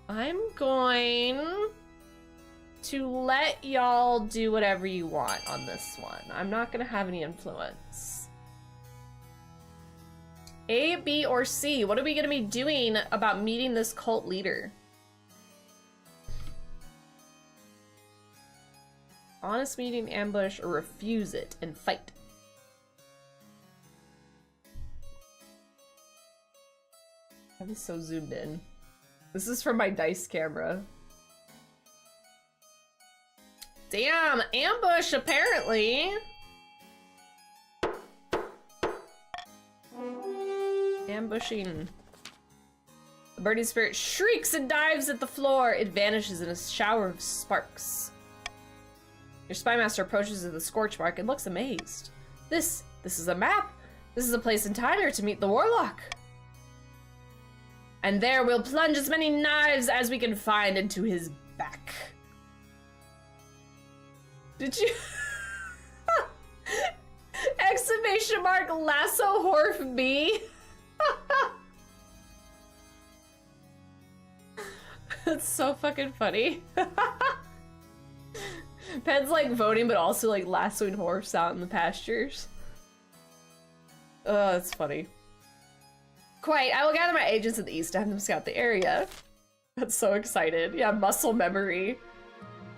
I'm going to let y'all do whatever you want on this one. I'm not gonna have any influence. A, B, or C? What are we gonna be doing about meeting this cult leader? Honest meeting, ambush, or refuse it and fight. I'm so zoomed in. This is from my dice camera. Damn, ambush apparently. Ambushing. The burning spirit shrieks and dives at the floor. It vanishes in a shower of sparks. Your spymaster approaches the scorch mark and looks amazed. This is a map. This is a place in time here to meet the warlock. And there we'll plunge as many knives as we can find into his back. Did you? Exclamation mark lasso Horf B. That's so fucking funny. Pen's like voting, but also like lassoing horse out in the pastures. Oh, that's funny. Quite, I will gather my agents in the east to have them scout the area. That's so excited. Yeah, muscle memory.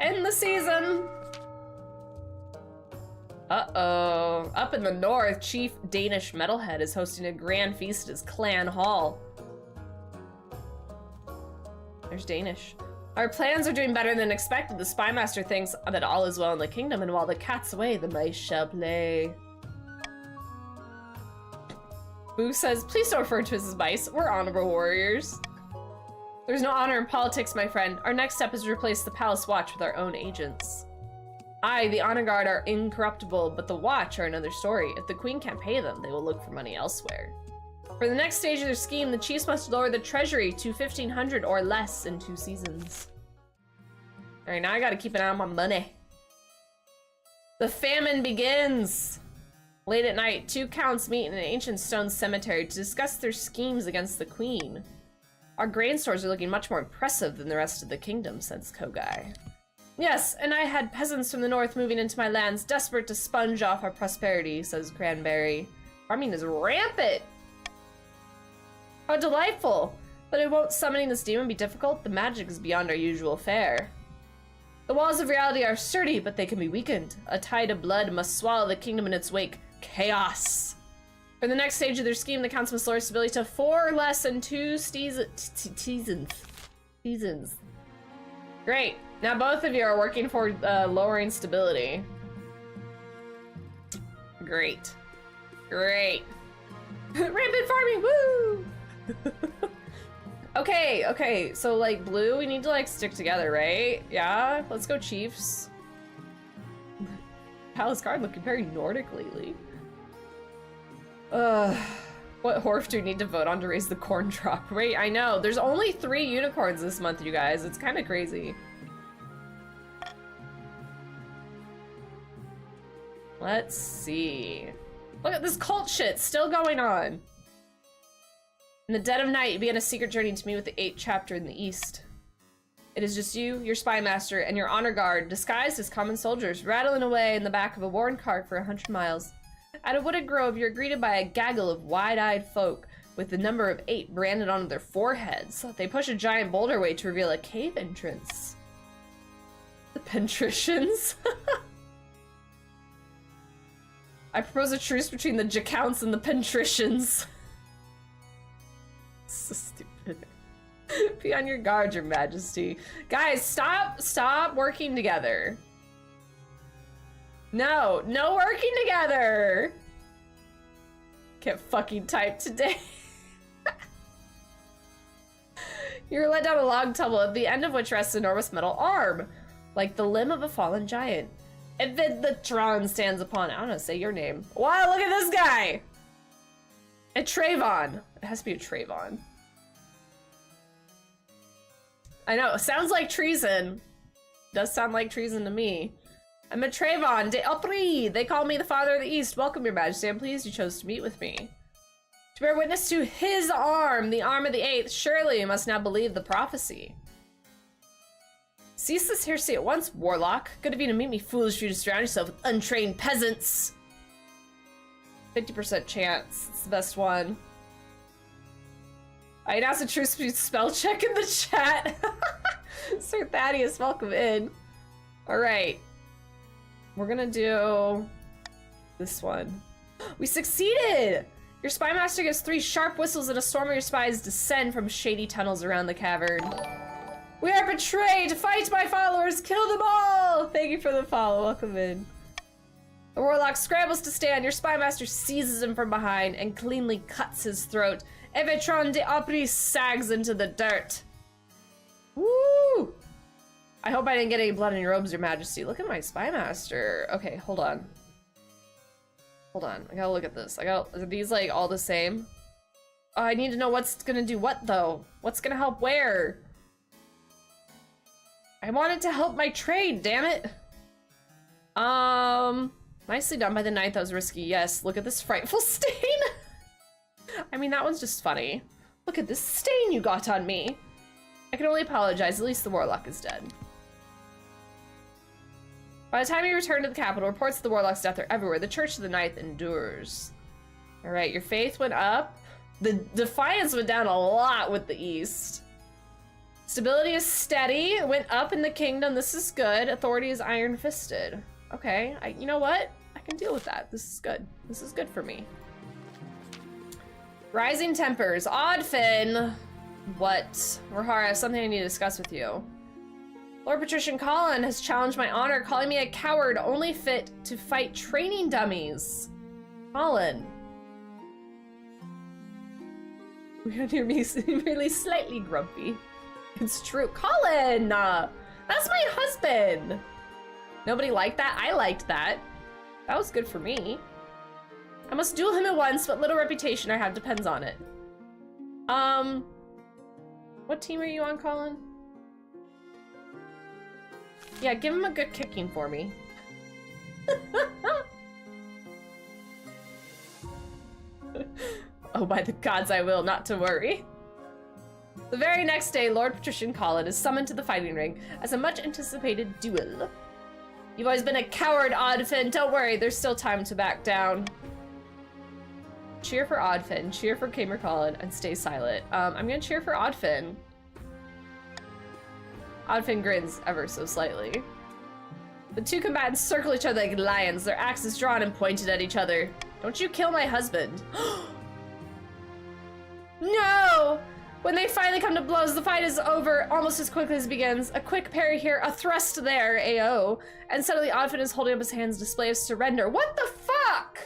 End the season. Uh-oh. Up in the north, Chief Danish Metalhead is hosting a grand feast at his clan hall. There's Danish. Our plans are doing better than expected. The spymaster thinks that all is well in the kingdom, and while the cat's away, the mice shall play. Boo says, please don't refer to us as mice. We're honorable warriors. There's no honor in politics, my friend. Our next step is to replace the palace watch with our own agents. I, the honor guard, are incorruptible, but the watch are another story. If the queen can't pay them, they will look for money elsewhere. For the next stage of their scheme, the chiefs must lower the treasury to 1,500 or less in 2 seasons. All right, now I gotta keep an eye on my money. The famine begins. Late at night, 2 counts meet in an ancient stone cemetery to discuss their schemes against the queen. Our grain stores are looking much more impressive than the rest of the kingdom, says Kogai. Yes, and I had peasants from the north moving into my lands, desperate to sponge off our prosperity, says Cranberry. Farming is rampant. How delightful! But won't summoning this demon be difficult? The magic is beyond our usual fare. The walls of reality are sturdy, but they can be weakened. A tide of blood must swallow the kingdom in its wake. Chaos! For the next stage of their scheme, the counts must lower stability to 4 or less in 2 seasons. Great. Now both of you are working for lowering stability. Great. Great. Rampant farming, woo! Okay, so like blue, we need to like stick together, right? Yeah, let's go Chiefs. Palace Guard looking very Nordic lately. What Horf do we need to vote on to raise the corn drop rate? I know, there's only 3 unicorns this month, you guys. It's kind of crazy. Let's see. Look at this cult shit still going on. In the dead of night, you begin a secret journey to meet with the 8th chapter in the east. It is just you, your spymaster, and your honor guard, disguised as common soldiers, rattling away in the back of a worn cart for 100 miles. At a wooded grove, you're greeted by a gaggle of wide-eyed folk with the number of 8 branded onto their foreheads. They push a giant boulder away to reveal a cave entrance. The Pentricians? I propose a truce between the Jacounts and the Pentricians. So stupid. Be on your guard, your majesty. Guys, stop working together. No working together. Can't fucking type today. You're led down a log tunnel at the end of which rests an enormous metal arm, like the limb of a fallen giant. And then the Tron stands upon it. I don't know, say your name. Wow, look at this guy! A Trayvon. It has to be a Trayvon. I know, sounds like treason. Does sound like treason to me. I'm a Trayvon de Opry. They call me the Father of the East. Welcome, your majesty. I'm pleased you chose to meet with me. To bear witness to his arm, the arm of the 8th, surely you must now believe the prophecy. Cease this heresy at once, warlock. Good of you to meet me, foolish if you to surround yourself with untrained peasants. 50% chance. It's the best one. I announced a true spell check in the chat. Sir Thaddeus, welcome in. Alright. We're gonna do this one. We succeeded! Your spy master gives 3 sharp whistles and a storm of your spies descend from shady tunnels around the cavern. We are betrayed! Fight my followers! Kill them all! Thank you for the follow. Welcome in. The warlock scrambles to stand. Your spy master seizes him from behind and cleanly cuts his throat. Evetron de Opry sags into the dirt. Woo! I hope I didn't get any blood in your robes, your majesty. Look at my spy master. Okay, hold on. Hold on, I gotta look at this. Are these like all the same? Oh, I need to know what's gonna do what though. What's gonna help where? I wanted to help my trade, damn it. Nicely done by the 9th, that was risky. Yes, look at this frightful stain. I mean, that one's just funny. Look at this stain you got on me. I can only apologize, at least the warlock is dead. By the time you return to the capital, reports of the warlock's death are everywhere. The Church of the 9th endures. All right, your faith went up. The defiance went down a lot with the East. Stability is steady. It went up in the kingdom. This is good. Authority is iron-fisted. Okay, you know what? I can deal with that. This is good. This is good for me. Rising tempers. Oddfin. What? Rohara, something I need to discuss with you. Lord Patrician Colin has challenged my honor, calling me a coward only fit to fight training dummies. Colin. We don't hear me merely slightly grumpy. It's true. Colin! That's my husband! Nobody liked that? I liked that. That was good for me. I must duel him at once, but little reputation I have depends on it. What team are you on, Colin? Yeah, give him a good kicking for me. Oh, by the gods I will, not to worry. The very next day, Lord Patrician Colin is summoned to the fighting ring as a much-anticipated duel. You've always been a coward, Oddfin. Don't worry, there's still time to back down. Cheer for Oddfin, cheer for Gamer Colin, and stay silent. I'm gonna cheer for Oddfin. Oddfin grins ever so slightly. The two combatants circle each other like lions, their axes drawn and pointed at each other. Don't you kill my husband. No! When they finally come to blows, the fight is over almost as quickly as it begins. A quick parry here, a thrust there, AO. And suddenly Oddfin is holding up his hands, display of surrender. What the fuck?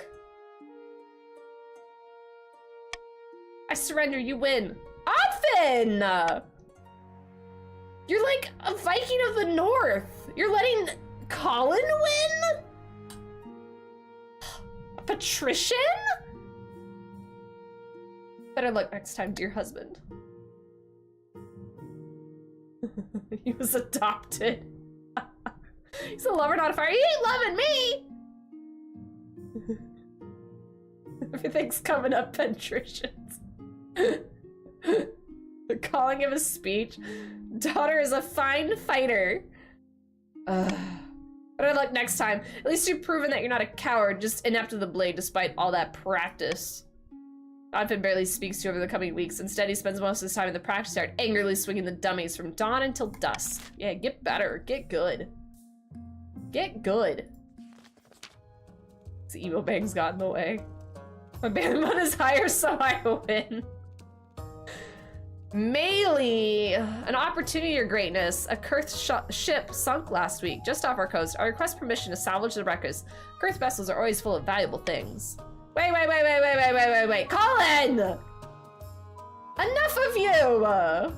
I surrender, you win. Oddfin! You're like a Viking of the North. You're letting Colin win? A patrician? Better luck next time, dear husband. He was adopted. He's a lover, not a fire. He ain't loving me! Everything's coming up, patricians. They're calling him a speech. Daughter is a fine fighter. Better luck next time. At least you've proven that you're not a coward, just inept with the blade despite all that practice. Oddfin barely speaks to you over the coming weeks. Instead, he spends most of his time in the practice yard, angrily swinging the dummies from dawn until dusk. Yeah, get better. Get good. Get good. The emo bangs got in the way. My bandit is higher, so I win. Melee, an opportunity, your greatness. A Kurth ship sunk last week, just off our coast. I request permission to salvage the wreckers. Kurth vessels are always full of valuable things. Wait. Colin! Enough of you!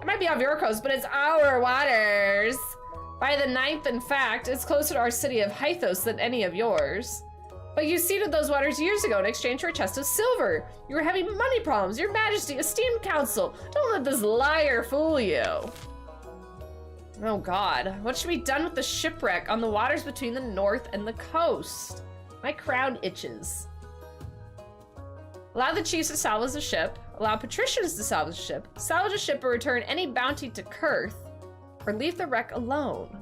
It might be off your coast, but it's our waters. By the 9th, in fact, it's closer to our city of Hythos than any of yours. But you ceded those waters years ago in exchange for a chest of silver. You were having money problems, your majesty, esteemed council. Don't let this liar fool you. Oh God, what should be done with the shipwreck on the waters between the north and the coast? My crown itches. Allow the chiefs to salvage the ship. Allow patricians to salvage the ship. Salvage a ship or return any bounty to Kurth. or leave the wreck alone.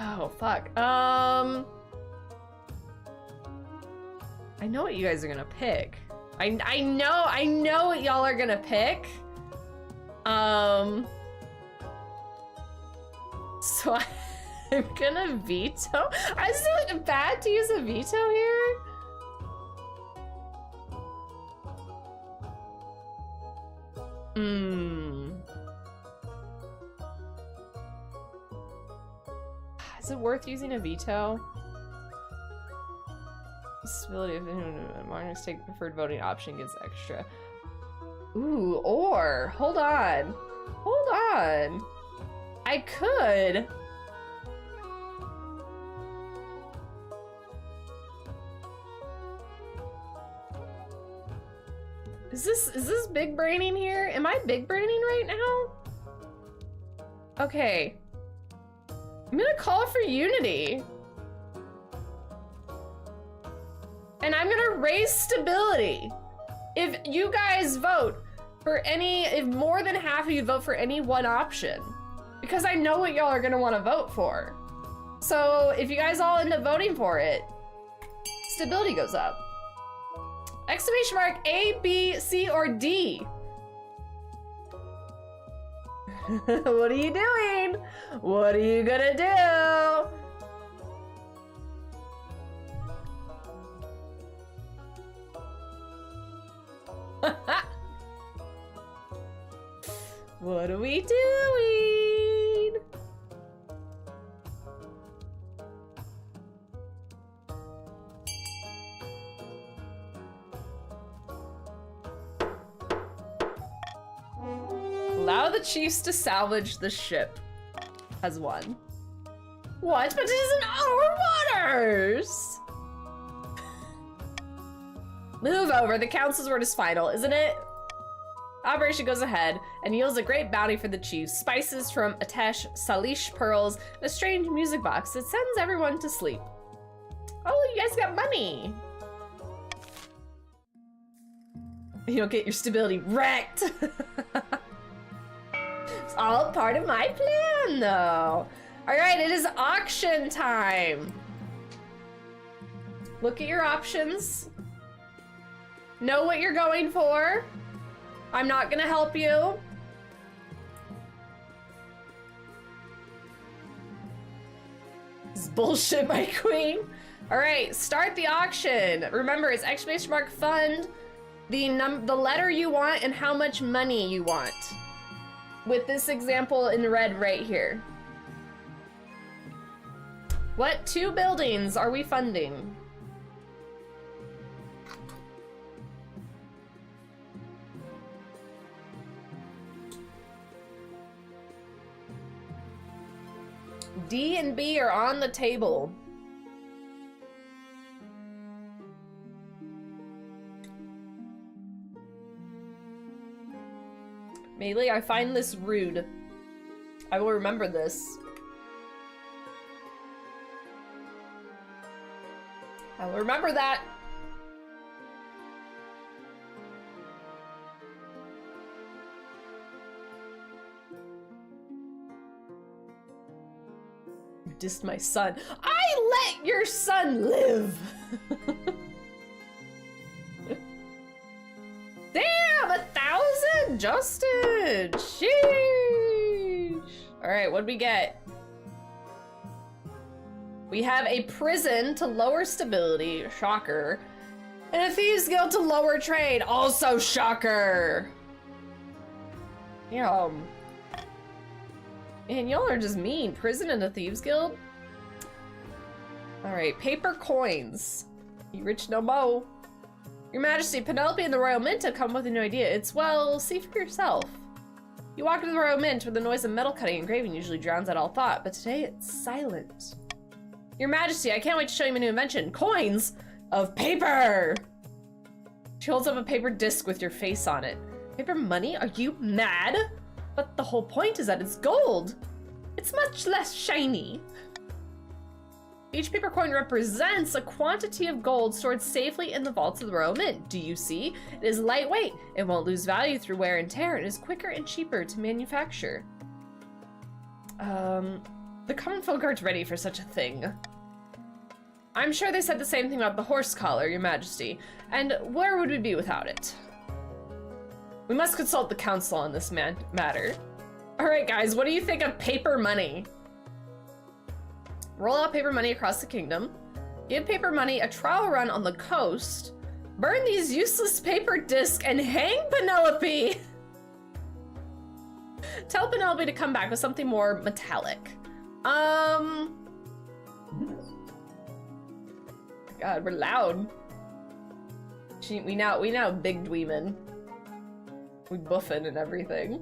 Oh, fuck. I know what you guys are gonna pick. I know what y'all are gonna pick. So I'm gonna veto. Is it bad to use a veto here? Is it worth using a veto? Possibility of minor mistake, preferred voting option gets extra. Ooh, or hold on. I could. Is this big braining here? Am I big braining right now? Okay. I'm gonna call for unity. And I'm gonna raise stability. If you guys vote for if more than half of you vote for any one option, because I know what y'all are gonna wanna vote for. So if you guys all end up voting for it, stability goes up. Exclamation mark A, B, C, or D. What are you doing? What are you gonna do? What are we doing? Allow the chiefs to salvage the ship. Has won. What? But it isn't our waters! Move over. The council's word is final, isn't it? Operation goes ahead and yields a great bounty for the chiefs. Spices from Atesh, Salish pearls, and a strange music box that sends everyone to sleep. Oh, you guys got money. You don't get your stability wrecked. It's all part of my plan, though. All right, it is auction time. Look at your options. Know what you're going for. I'm not gonna help you. This is bullshit, my queen. All right, start the auction. Remember, it's exclamation mark fund, the letter you want, and how much money you want. With this example in red right here. What 2 buildings are we funding? D and B are on the table. Melee, I find this rude. I will remember this. I will remember that. You dissed my son. I let your son live! Damn, 1,000? Justin! Sheesh! Alright, what'd we get? We have a prison to lower stability, shocker. And a thieves guild to lower trade, also shocker! Damn. Man, y'all are just mean. Prison and a thieves guild? Alright, paper coins. You rich no mo. Your Majesty, Penelope and the Royal Mint have come with a new idea. It's, well, see for yourself. You walk into the Royal Mint where the noise of metal cutting and engraving usually drowns out all thought, but today it's silent. Your Majesty, I can't wait to show you my new invention. Coins of paper! She holds up a paper disc with your face on it. Paper money? Are you mad? But the whole point is that it's gold. It's much less shiny. Each paper coin represents a quantity of gold stored safely in the vaults of the Royal Mint. Do you see? It is lightweight. It won't lose value through wear and tear. It is quicker and cheaper to manufacture. The common folk aren't ready for such a thing. I'm sure they said the same thing about the horse collar, Your Majesty. And where would we be without it? We must consult the council on this matter. All right, guys, what do you think of paper money? Roll out paper money across the kingdom. Give paper money a trial run on the coast. Burn these useless paper discs and hang Penelope. Tell Penelope to come back with something more metallic. God, we're loud. We now big dweemin'. We buffin' and everything.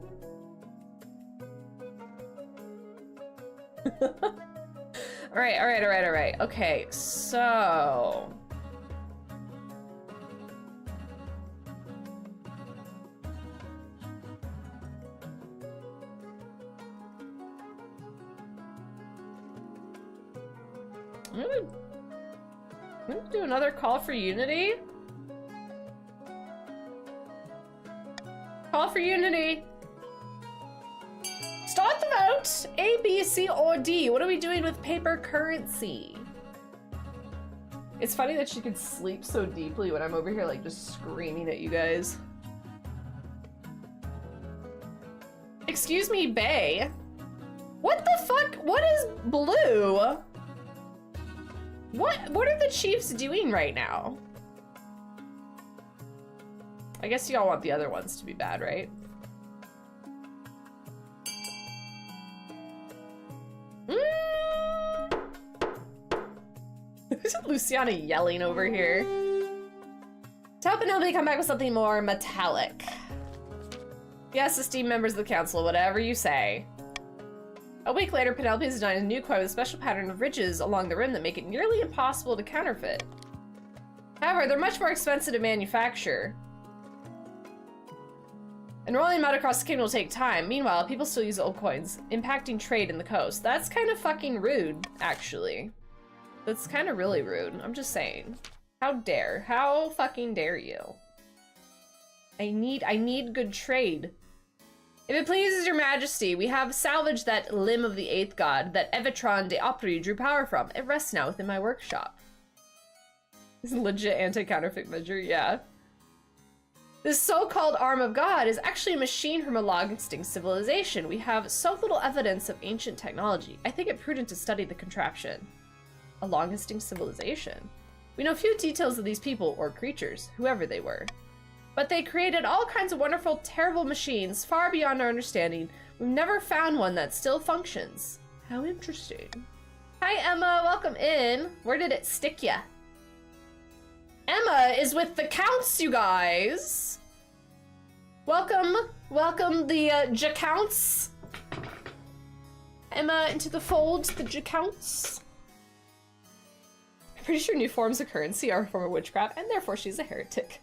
All right. Okay, so. I'm gonna do another call for unity. Call for unity. Start the vote. A, B, C, or D. What are we doing with paper currency? It's funny that she could sleep so deeply when I'm over here like just screaming at you guys. Excuse me, Bae. What the fuck? What is blue? What are the Chiefs doing right now? I guess y'all want the other ones to be bad, right? Isn't Luciana yelling over here? Tell Penelope to come back with something more metallic. Yes, esteemed members of the council, whatever you say. A week later, Penelope has designed a new coin with a special pattern of ridges along the rim that make it nearly impossible to counterfeit. However, they're much more expensive to manufacture. And rolling them out across the kingdom will take time. Meanwhile, people still use old coins, impacting trade in the coast. That's kind of fucking rude, actually. That's kind of really rude. I'm just saying. How dare? How fucking dare you? I need good trade. If it pleases your majesty, we have salvaged that limb of the 8th god that Evitron de Opry drew power from. It rests now within my workshop. This is a legit anti-counterfeit measure, yeah. This so-called arm of God is actually a machine from a long-extinct civilization. We have so little evidence of ancient technology. I think it prudent to study the contraption. A long-extinct civilization. We know few details of these people or creatures, whoever they were. But they created all kinds of wonderful, terrible machines far beyond our understanding. We've never found one that still functions. How interesting. Hi, Emma. Welcome in. Where did it stick ya? Emma is with the counts, you guys. Welcome the Jacounts. Emma into the fold, the Jacounts. I'm pretty sure new forms of currency are a form of witchcraft, and therefore she's a heretic.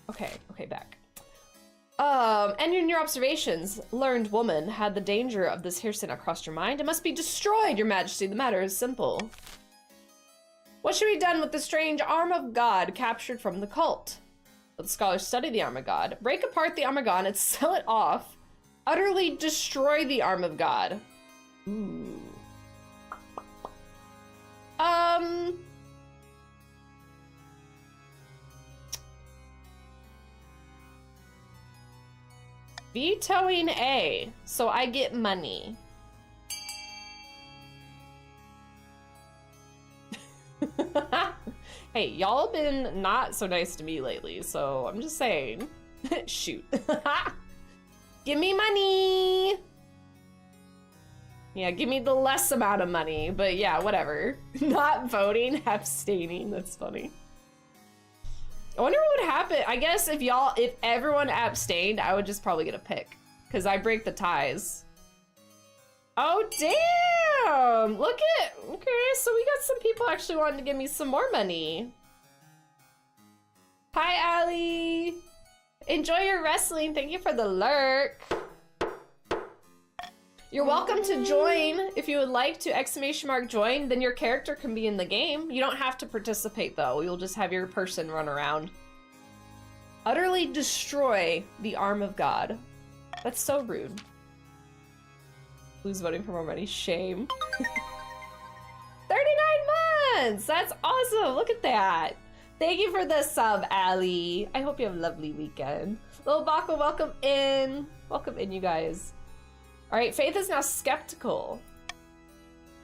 Okay, back. And in your observations, learned woman, had the danger of this here sin crossed your mind? It must be destroyed, your majesty. The matter is simple. What should be done with the strange arm of God captured from the cult? Let the scholars study the arm of God, break apart the arm of God and sell it off, utterly destroy the arm of God. Ooh. Vetoing A, so I get money. Hey, y'all have been not so nice to me lately, so I'm just saying. Shoot. Give me money! Yeah, give me the less amount of money, but yeah, whatever. Not voting, abstaining, that's funny. I wonder what would happen. I guess if everyone abstained, I would just probably get a pick. Because I break the ties. Oh, damn! Look at, okay, so we got some people actually wanting to give me some more money. Hi, Allie. Enjoy your wrestling. Thank you for the lurk. You're welcome to join if you would like to !join, then your character can be in the game. You don't have to participate though. You'll just have your person run around. Utterly destroy the arm of God. That's so rude. Who's voting for more money? Shame. 39 months! That's awesome! Look at that! Thank you for the sub, Allie. I hope you have a lovely weekend. Little Baka, welcome in. Welcome in, you guys. Alright, Faith is now skeptical.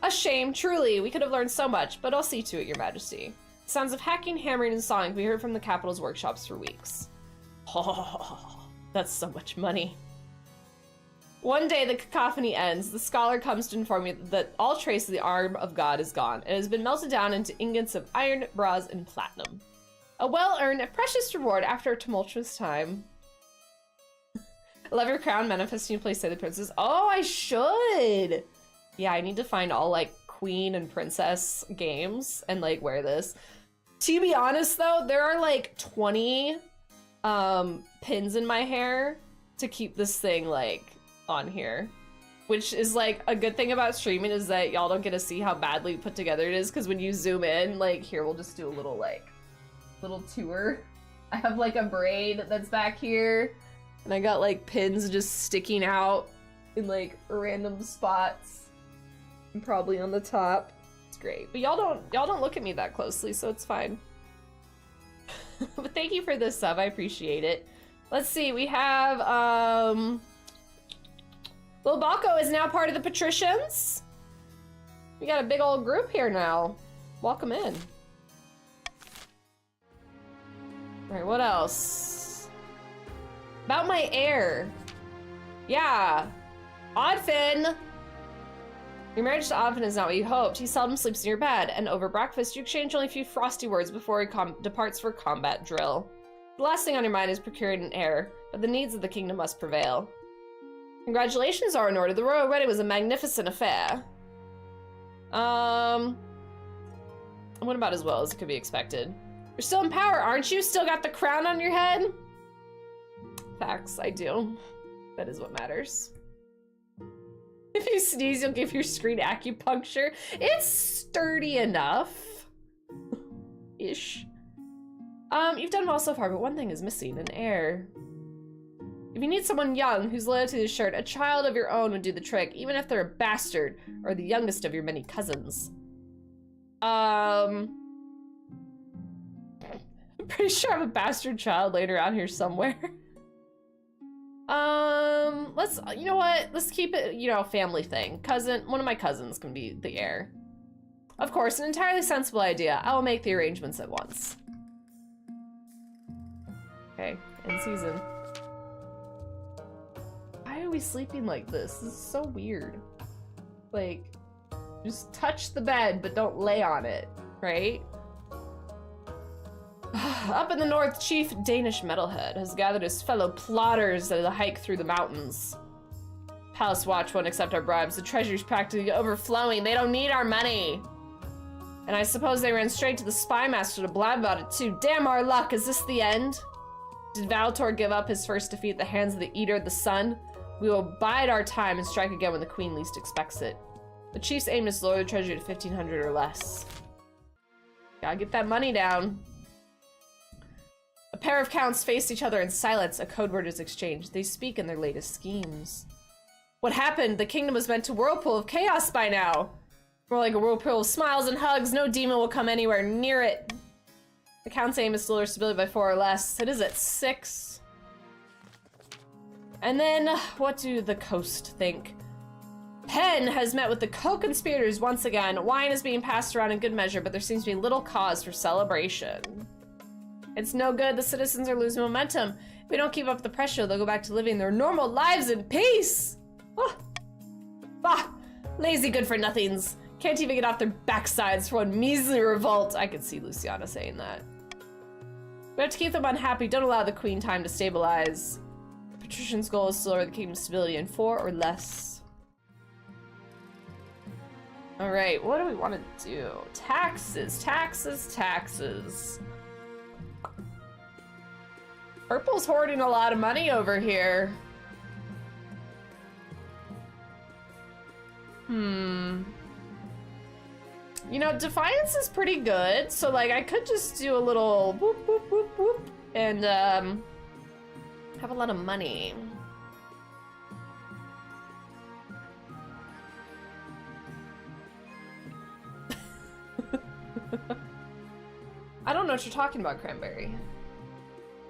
A shame, truly. We could have learned so much, but I'll see to it, Your Majesty. Sounds of hacking, hammering, and sawing we heard from the capital's workshops for weeks. Oh, that's so much money. One day the cacophony ends. The scholar comes to inform me that all trace of the arm of God is gone. It has been melted down into ingots of iron, bronze, and platinum. A well-earned, precious reward after a tumultuous time. Love your crown, manifesting you play Say the Princess. Oh, I should! Yeah, I need to find all, like, queen and princess games and, like, wear this. To be honest, though, there are, like, 20 pins in my hair to keep this thing, like, on here. Which is, like, a good thing about streaming is that y'all don't get to see how badly put together it is, because when you zoom in, like, here, we'll just do a little, like, little tour. I have, like, a braid that's back here. And I got like pins just sticking out in like random spots and probably on the top. It's great. But y'all don't look at me that closely, so it's fine. But thank you for this sub. I appreciate it. Let's see. We have Lil Baco is now part of the patricians. We got a big old group here now. Welcome in. All right, what else? About my heir. Yeah. Oddfin! Your marriage to Oddfin is not what you hoped. He seldom sleeps in your bed, and over breakfast you exchange only a few frosty words before he departs for combat drill. The last thing on your mind is procuring an heir, but the needs of the kingdom must prevail. Congratulations are in order. The royal wedding was a magnificent affair. What about as well as it could be expected? You're still in power, aren't you? Still got the crown on your head? Facts, I do. That is what matters. If you sneeze, you'll give your screen acupuncture. It's sturdy enough. Ish. You've done well so far, but one thing is missing, an heir. If you need someone young who's loyal to the shirt, a child of your own would do the trick, even if they're a bastard or the youngest of your many cousins. I'm pretty sure I have a bastard child laid around here somewhere. You know what? Let's keep it, you know, family thing. One of my cousins can be the heir. Of course, an entirely sensible idea. I will make the arrangements at once. Okay, end season. Why are we sleeping like this? This is so weird. Like, just touch the bed, but don't lay on it, right? Up in the north, Chief Danish Metalhead has gathered his fellow plotters at a hike through the mountains. Palace Watch won't accept our bribes. The treasury's practically overflowing. They don't need our money. And I suppose they ran straight to the spy master to blab about it too. Damn our luck, is this the end? Did Valtor give up his first defeat at the hands of the Eater of the Sun? We will bide our time and strike again when the queen least expects it. The chief's aim is to lower the treasury to 1,500 or less. Gotta get that money down. A pair of counts face each other in silence. A code word is exchanged. They speak in their latest schemes. What happened? The kingdom was meant to whirlpool of chaos by now. More like a whirlpool of smiles and hugs. No demon will come anywhere near it. The count's aim is to lower stability by 4 or less. It is at 6. And then, what do the coast think? Penn has met with the co-conspirators once again. Wine is being passed around in good measure, but there seems to be little cause for celebration. It's no good. The citizens are losing momentum. If we don't keep up the pressure, they'll go back to living their normal lives in peace. Oh. Bah! Lazy good-for-nothings. Can't even get off their backsides for one measly revolt. I could see Luciana saying that. We have to keep them unhappy. Don't allow the queen time to stabilize. The patrician's goal is to lower the kingdom's stability in 4 or less. All right, what do we want to do? Taxes, taxes, taxes. Purple's hoarding a lot of money over here. You know, Defiance is pretty good, so like I could just do a little whoop whoop whoop whoop and have a lot of money. I don't know what you're talking about, Cranberry.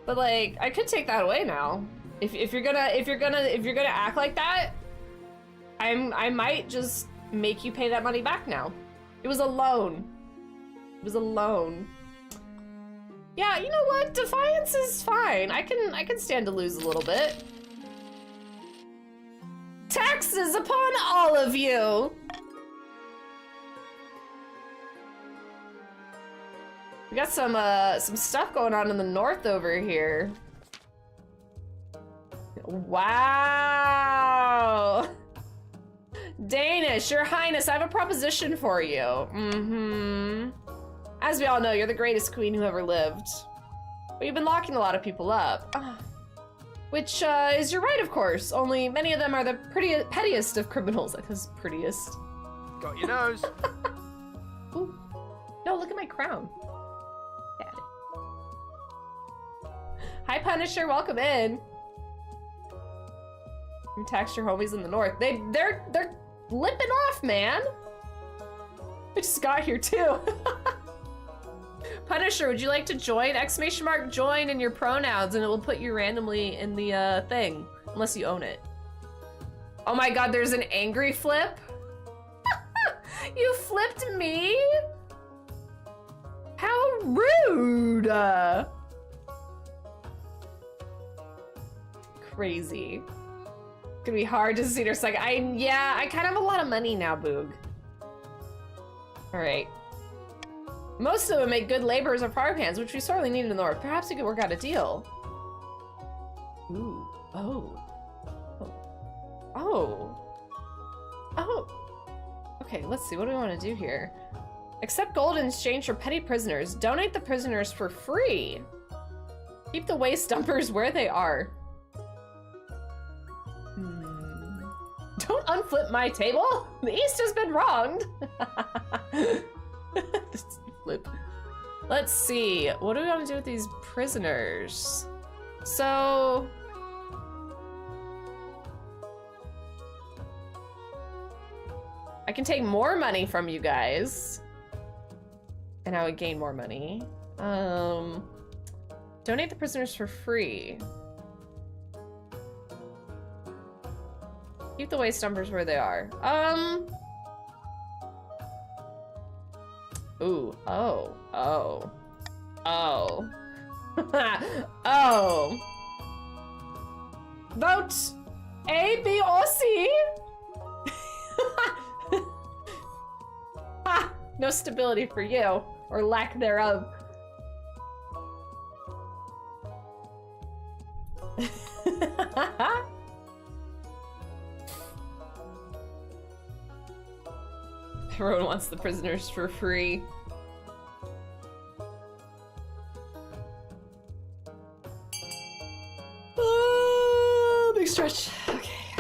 But like, I could take that away now. If you're gonna act like that, I might just make you pay that money back now. It was a loan. It was a loan. Yeah, you know what? Defiance is fine. I can stand to lose a little bit. Taxes upon all of you. We got some stuff going on in the north over here. Wow. Danish, Your Highness, I have a proposition for you. As we all know, you're the greatest queen who ever lived. But you've been locking a lot of people up. Which is your right, of course. Only many of them are the pettiest of criminals. That is prettiest. Got your nose. Ooh. No, look at my crown. Got it. Hi, Punisher. Welcome in. You taxed your homies in the north. They're lipping off, man. I just got here too. Punisher, would you like to join? Exclamation mark join in your pronouns and it will put you randomly in the thing, unless you own it. Oh my god, there's an angry flip? You flipped me? How rude! Crazy. It's gonna be hard to see her second. I kind of have a lot of money now, Boog. All right. Most of them make good laborers or farm hands, which we sorely need in the north. Perhaps we could work out a deal. Ooh. Oh. Oh. Oh. Okay, let's see. What do we want to do here? Accept gold in exchange for petty prisoners. Donate the prisoners for free. Keep the waste dumpers where they are. Don't unflip my table. The East has been wronged. Flip. Let's see. What do we want to do with these prisoners? So... I can take more money from you guys. And I would gain more money. Donate the prisoners for free. Keep the waste numbers where they are. Ooh. Oh. Oh. Oh. Oh. Vote A, B, or C. Ha! No stability for you, or lack thereof. Everyone wants the prisoners for free. Oh, big stretch. Okay.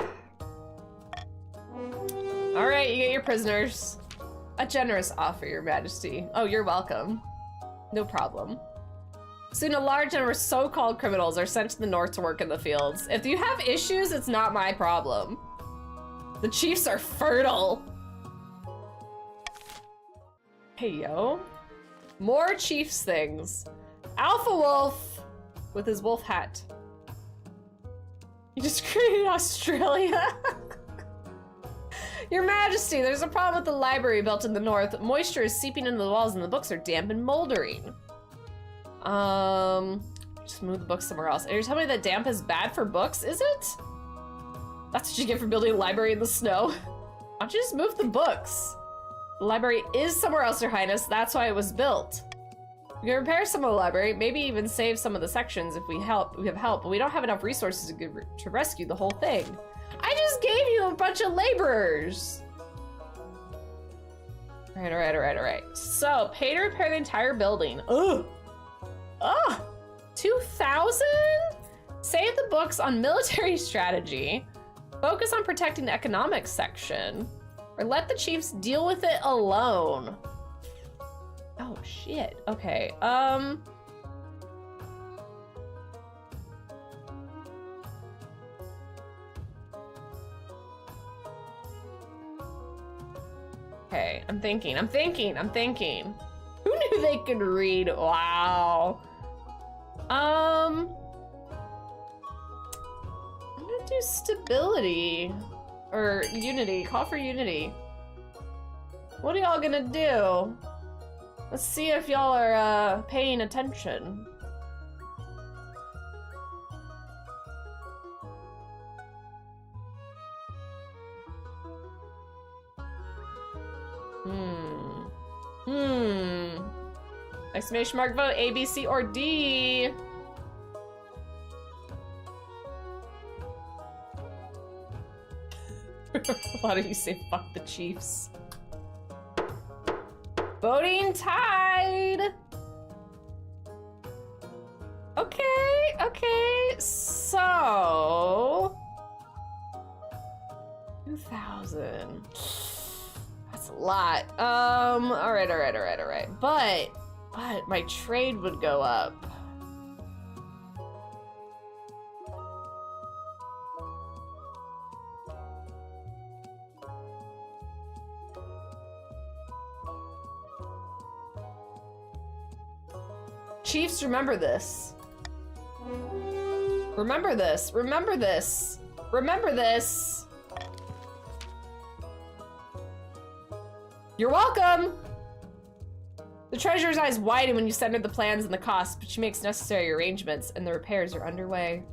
All right, you get your prisoners. A generous offer, Your Majesty. Oh, you're welcome. No problem. Soon a large number of so-called criminals are sent to the north to work in the fields. If you have issues, it's not my problem. The chiefs are fertile. Hey, yo. More Chiefs things. Alpha Wolf with his wolf hat. You just created Australia? Your Majesty, there's a problem with the library built in the north. Moisture is seeping into the walls and the books are damp and moldering. Just move the books somewhere else. And you're telling me that damp is bad for books, is it? That's what you get for building a library in the snow. Why don't you just move the books? The library is somewhere else, Your Highness. That's why it was built. We can repair some of the library, maybe even save some of the sections if we have help, but we don't have enough resources to rescue the whole thing. I just gave you a bunch of laborers. All right. So, pay to repair the entire building. Ugh. 2,000? Save the books on military strategy. Focus on protecting the economics section. Or let the chiefs deal with it alone. Oh, shit. Okay, Okay, I'm thinking. Who knew they could read? Wow. I'm gonna do stability. Or unity, call for unity. What are y'all gonna do? Let's see if y'all are paying attention. Exclamation mark vote, A, B, C, or D. Why do you say fuck the Chiefs? Voting tied. Okay, so 2,000. That's a lot. All right. But my trade would go up. Chiefs, remember this. Remember this. You're welcome! The treasurer's eyes widen when you send her the plans and the costs, but she makes necessary arrangements and the repairs are underway.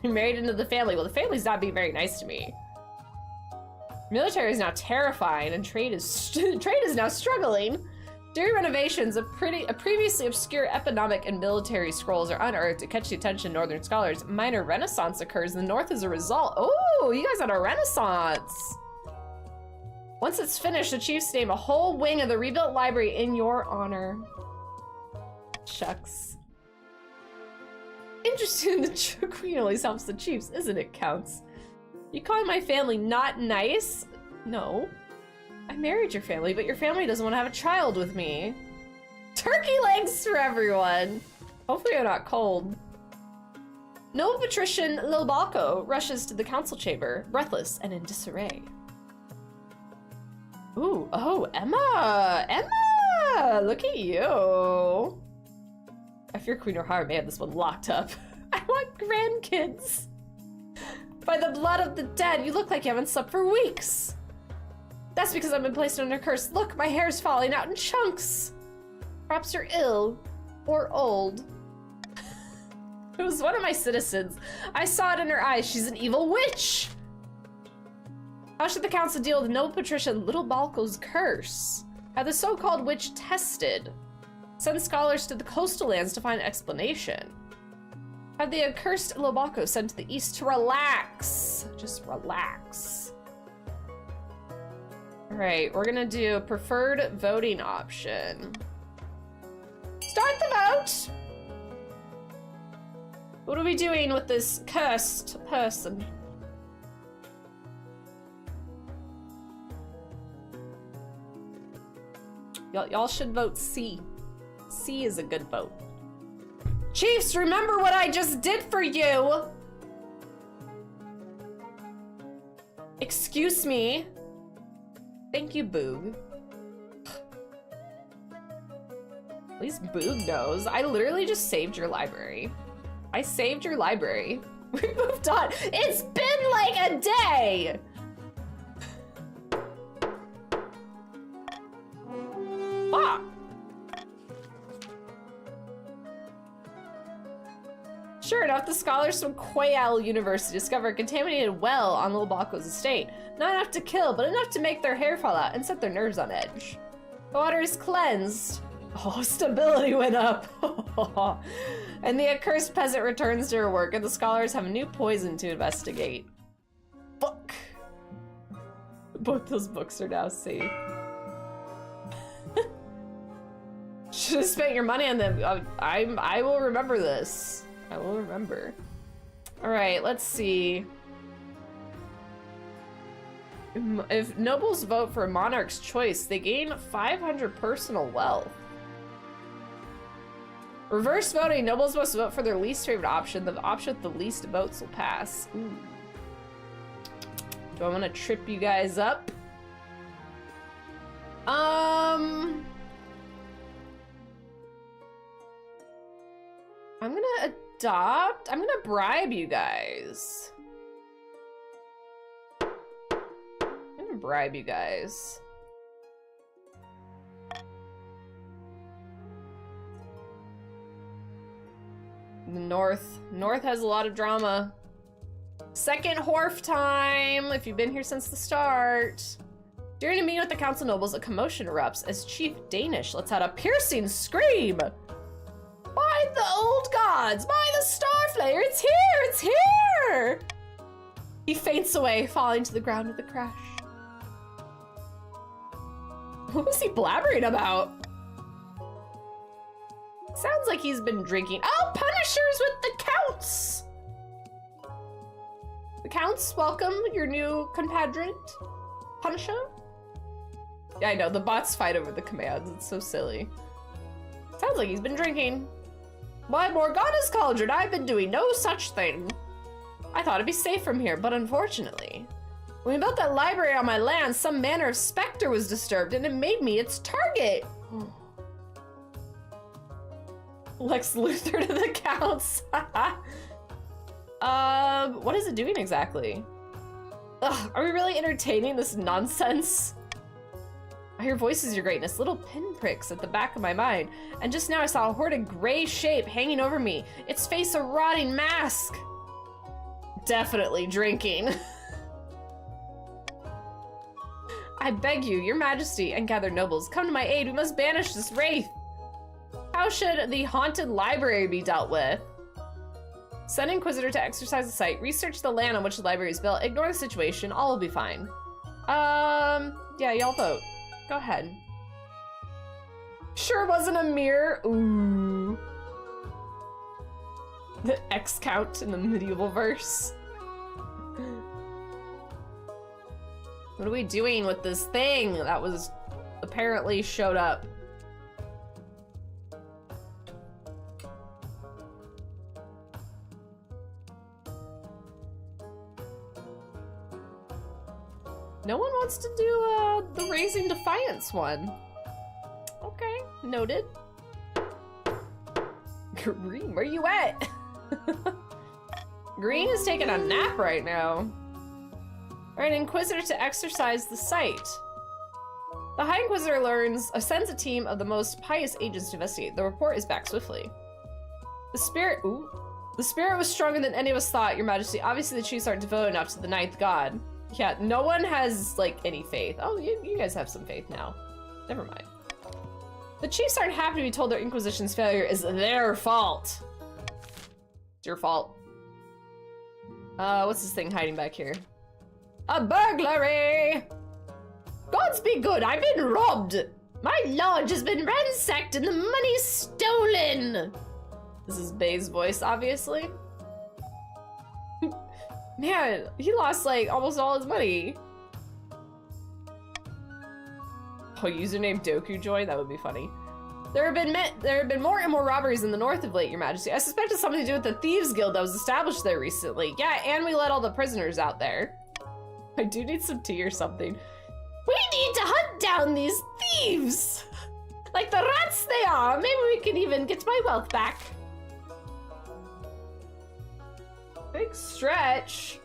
You're married into the family. Well, the family's not being very nice to me. Military is now terrifying and trade is now struggling. During renovations, a previously obscure economic and military scrolls are unearthed to catch the attention of northern scholars. Minor renaissance occurs in the north as a result. Oh, you guys had a renaissance. Once it's finished, the chiefs name a whole wing of the rebuilt library in your honor. Shucks. Interesting, the queen always helps the chiefs, isn't it, Counts? You calling my family not nice? No. I married your family, but your family doesn't want to have a child with me. Turkey legs for everyone! Hopefully I'm not cold. Noble patrician Lilbalco rushes to the council chamber, breathless and in disarray. Ooh, oh, Emma! Emma! Look at you! I fear Queen Rohara may have this one locked up. I want grandkids! By the blood of the dead, you look like you haven't slept for weeks! That's because I've been placed under curse. Look, my hair's falling out in chunks! Perhaps you're ill. Or old. It was one of my citizens. I saw it in her eyes. She's an evil witch! How should the council deal with noble patrician Little Balco's curse? Have the so-called witch tested. Send scholars to the coastal lands to find an explanation. Have the accursed Little Balco sent to the east to relax. Just relax. All right, we're gonna do a preferred voting option. Start the vote! What are we doing with this cursed person? Y'all should vote C. C is a good vote. Chiefs, remember what I just did for you! Excuse me. Thank you, Boog. At least Boog knows. I literally just saved your library. I saved your library. We moved on. It's been like a day! Fuck. Sure enough, the scholars from Quayal University discover a contaminated well on Little Balco's estate. Not enough to kill, but enough to make their hair fall out and set their nerves on edge. The water is cleansed. Oh, stability went up. And the accursed peasant returns to her work, and the scholars have a new poison to investigate. Fuck. Both those books are now safe. Should have spent your money on them. I will remember this. I will remember. All right, let's see. If nobles vote for monarch's choice, they gain 500 personal wealth. Reverse voting, nobles must vote for their least favorite option. The option with the least votes will pass. Ooh. Do I want to trip you guys up? I'm gonna adopt. I'm gonna bribe you guys. I'm gonna bribe you guys. The North has a lot of drama. Second Horf time, if you've been here since the start. During a meeting with the council nobles, a commotion erupts as Chief Danish lets out a piercing scream. By the old gods, by the Starflayer, it's here, it's here! He faints away, falling to the ground with a crash. What was he blabbering about? Sounds like he's been drinking. Oh, Punishers with the Counts! The Counts, welcome your new compatriot, Punisher. Yeah, I know, the bots fight over the commands. It's so silly. Sounds like he's been drinking. Why, Morgana's cauldron, I've been doing no such thing. I thought it'd be safe from here, but unfortunately. When we built that library on my land, some manner of specter was disturbed and it made me its target. Lex Luthor to the Counts. What is it doing exactly? Ugh, are we really entertaining this nonsense? I hear voices, your greatness, little pinpricks at the back of my mind. And just now I saw a horrid gray shape hanging over me. Its face a rotting mask. Definitely drinking. I beg you, your majesty and gathered nobles, come to my aid. We must banish this wraith. How should the haunted library be dealt with? Send Inquisitor to exercise the site, research the land on which the library is built, ignore the situation, all will be fine. Yeah, y'all vote. Go ahead. Sure wasn't a mirror. Ooh. The X count in the medieval verse. What are we doing with this thing that was apparently showed up? No one wants to do the Raising Defiance one. Okay, noted. Green, where you at? Green is taking a nap right now. Alright, Inquisitor to exercise the site. The High Inquisitor sends a team of the most pious agents to investigate. The report is back swiftly. The spirit was stronger than any of us thought, your majesty. Obviously the chiefs aren't devoted enough to the ninth god. Yeah, no one has, like, any faith. Oh, you guys have some faith now. Never mind. The chiefs aren't happy to be told their Inquisition's failure is their fault. It's your fault. What's this thing hiding back here? A burglary! Gods be good, I've been robbed! My lodge has been ransacked and the money stolen! This is Bay's voice, obviously. Man, he lost, like, almost all his money. Oh, username Doku joined? That would be funny. There have been more and more robberies in the north of late, your majesty. I suspect it's something to do with the Thieves Guild that was established there recently. Yeah, and we let all the prisoners out there. I do need some tea or something. We need to hunt down these thieves! Like the rats they are. Maybe we can even get my wealth back. Big stretch.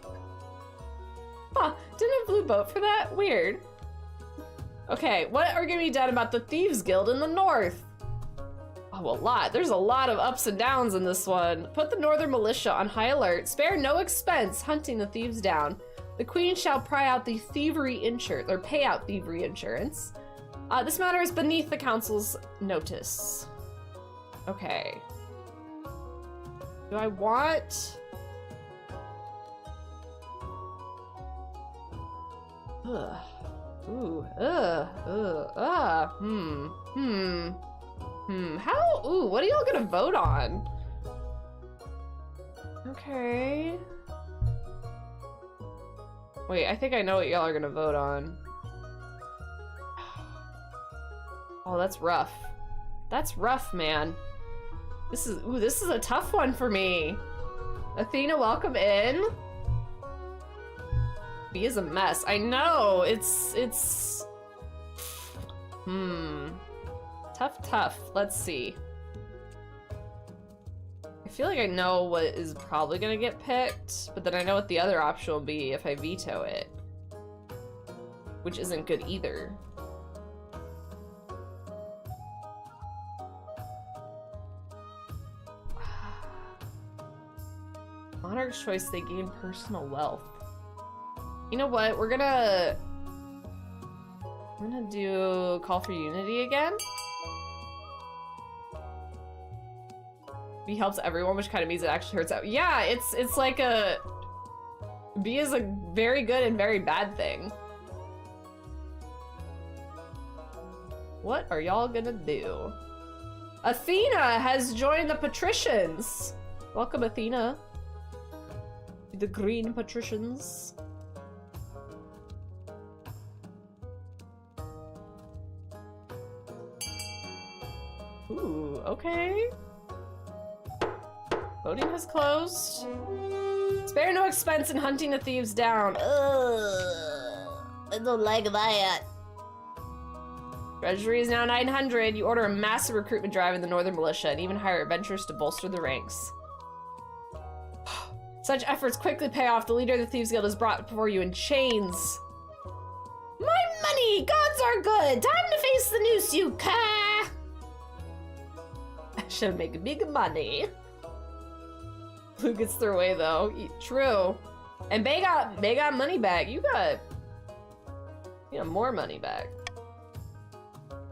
Huh, didn't have blue boat for that? Weird. Okay, what are gonna be done about the Thieves Guild in the north? Oh, a lot. There's a lot of ups and downs in this one. Put the northern militia on high alert. Spare no expense hunting the thieves down. The queen shall pay out thievery insurance. This matter is beneath the council's notice. Okay. Do I want... Ugh. Ooh. How? Ooh, what are y'all gonna vote on? Okay. Wait, I think I know what y'all are gonna vote on. Oh, that's rough. That's rough, man. This is a tough one for me. Athena, welcome in. B is a mess. I know, it's... Tough. Let's see. I feel like I know what is probably gonna get picked, but then I know what the other option will be if I veto it. Which isn't good either. Monarch's choice, they gain personal wealth. You know what? We're gonna do Call for Unity again. B helps everyone, which kind of means it actually hurts out. Yeah, it's like a... B is a very good and very bad thing. What are y'all gonna do? Athena has joined the patricians! Welcome, Athena. The green patricians. Ooh, okay. Voting has closed. Spare no expense in hunting the thieves down. Ugh, I don't like that. Treasury is now 900. You order a massive recruitment drive in the Northern Militia and even hire adventurers to bolster the ranks. Such efforts quickly pay off. The leader of the Thieves Guild is brought before you in chains. My money! Gods are good! Time to face the noose, you ca! I should make big money. Who gets their way though? True. And Bay got money back. You got more money back.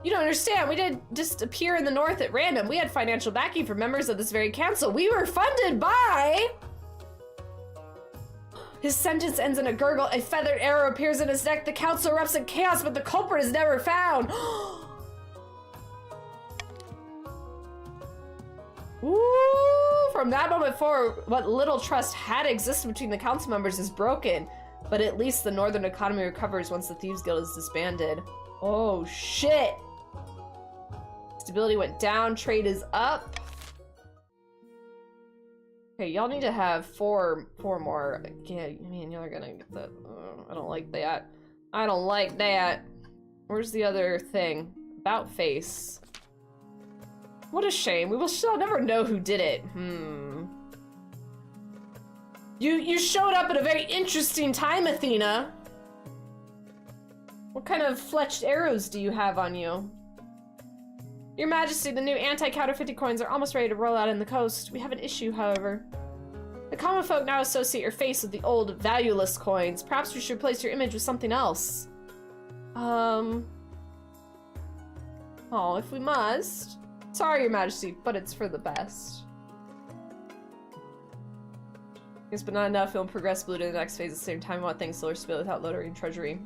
You don't understand. We didn't just appear in the north at random. We had financial backing from members of this very council. We were funded by... His sentence ends in a gurgle. A feathered arrow appears in his neck. The council erupts in chaos, but the culprit is never found. Ooh, from that moment forward, what little trust had existed between the council members is broken. But at least the northern economy recovers once the Thieves Guild is disbanded. Oh, shit. Stability went down. Trade is up. Okay, y'all need to have four more. Yeah, man, y'all are gonna get the... I don't like that. I don't like that. Where's the other thing? About face. What a shame. We shall never know who did it. You showed up at a very interesting time, Athena. What kind of fletched arrows do you have on you? Your Majesty, the new anti-counterfeiting coins are almost ready to roll out in the coast. We have an issue, however. The common folk now associate your face with the old, valueless coins. Perhaps we should replace your image with something else. Oh, if we must. Sorry, Your Majesty, but it's for the best. Yes, but not enough. We'll progress blue to the next phase at the same time. We want things slower spill without lowering treasury.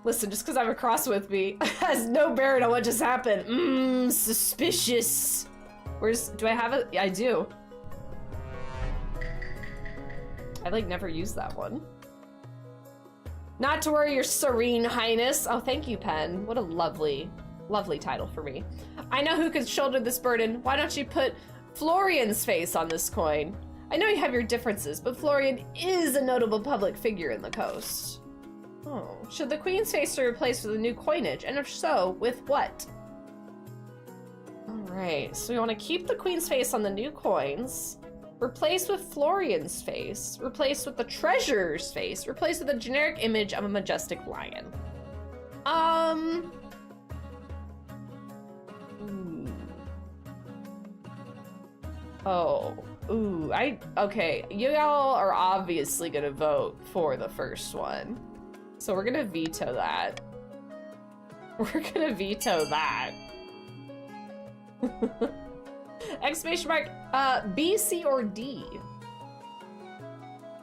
Listen, just because I have a cross with me has no bearing on what just happened. Suspicious. Do I have it? I do. I like never used that one. Not to worry, Your Serene Highness. Oh, thank you, Pen. What a lovely, lovely title for me. I know who could shoulder this burden. Why don't you put Florian's face on this coin? I know you have your differences, but Florian is a notable public figure in the coast. Oh, should the Queen's face be replaced with a new coinage? And if so, with what? Alright, so we want to keep the Queen's face on the new coins, replace with Florian's face, replace with the Treasurer's face, replace with a generic image of a majestic lion. Okay, you all are obviously gonna vote for the first one. So we're gonna veto that. We're gonna veto that. Exclamation mark, B, C, or D?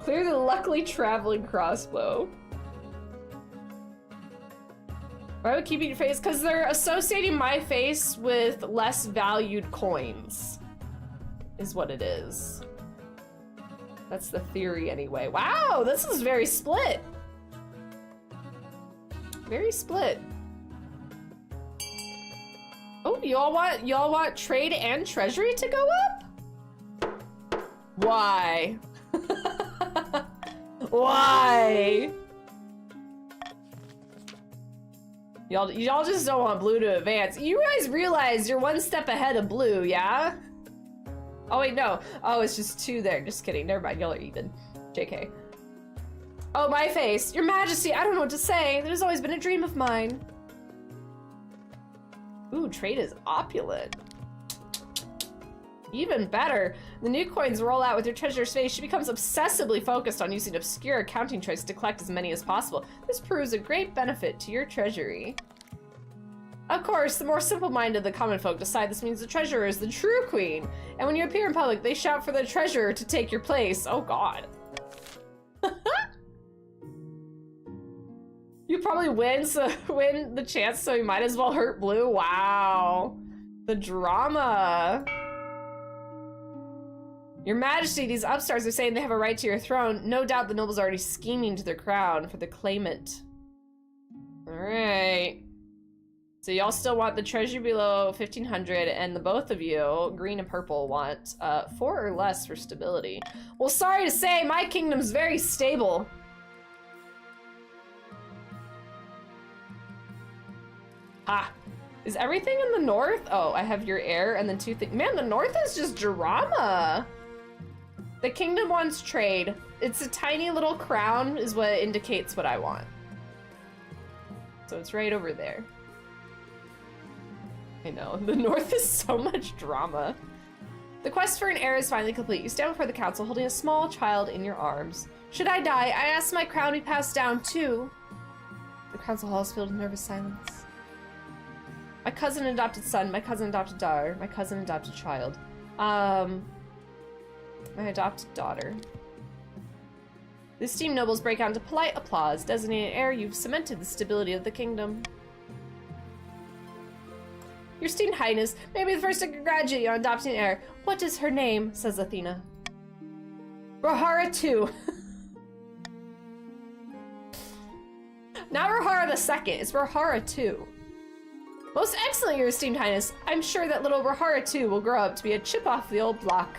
Clear the luckily traveling crossbow. Why would keeping your face? Because they're associating my face with less valued coins. Is what it is. That's the theory anyway. Wow, this is very split. Very split. Oh, y'all want trade and treasury to go up? Why? Why? Y'all just don't want blue to advance. You guys realize you're one step ahead of blue, yeah? Oh wait, no. Oh, it's just 2 there. Just kidding. Never mind. Y'all are even. JK. Oh, my face. Your Majesty, I don't know what to say. It has always been a dream of mine. Ooh, trade is opulent. Even better. The new coins roll out with your treasurer's face. She becomes obsessively focused on using obscure accounting tricks to collect as many as possible. This proves a great benefit to your treasury. Of course, the more simple-minded the common folk decide this means the treasurer is the true queen. And when you appear in public, they shout for the treasurer to take your place. Oh god. You probably win the chance, so you might as well hurt blue. Wow. The drama. Your Majesty, these upstarts are saying they have a right to your throne. No doubt the nobles are already scheming to their crown for the claimant. Alright. So y'all still want the treasury below 1500, and the both of you, green and purple, want 4 or less for stability. Well, sorry to say, my kingdom's very stable. Ah, is everything in the north? Oh, I have your heir and then 2 things. Man, the north is just drama. The kingdom wants trade. It's a tiny little crown is what indicates what I want. So it's right over there. I know, the north is so much drama. The quest for an heir is finally complete. You stand before the council holding a small child in your arms. Should I die, I ask my crown be passed down too. The council hall is filled with nervous silence. My cousin adopted son, my cousin adopted daughter, my cousin adopted child. My adopted daughter. The esteemed nobles break out into polite applause. Designated heir, you've cemented the stability of the kingdom. Your esteemed highness, may I be the first to congratulate you on adopting an heir. What is her name? Says Athena. Rohara 2. Not Rohara the second, it's Rohara 2. Most excellent, your esteemed highness. I'm sure that little Rohara 2 will grow up to be a chip off the old block.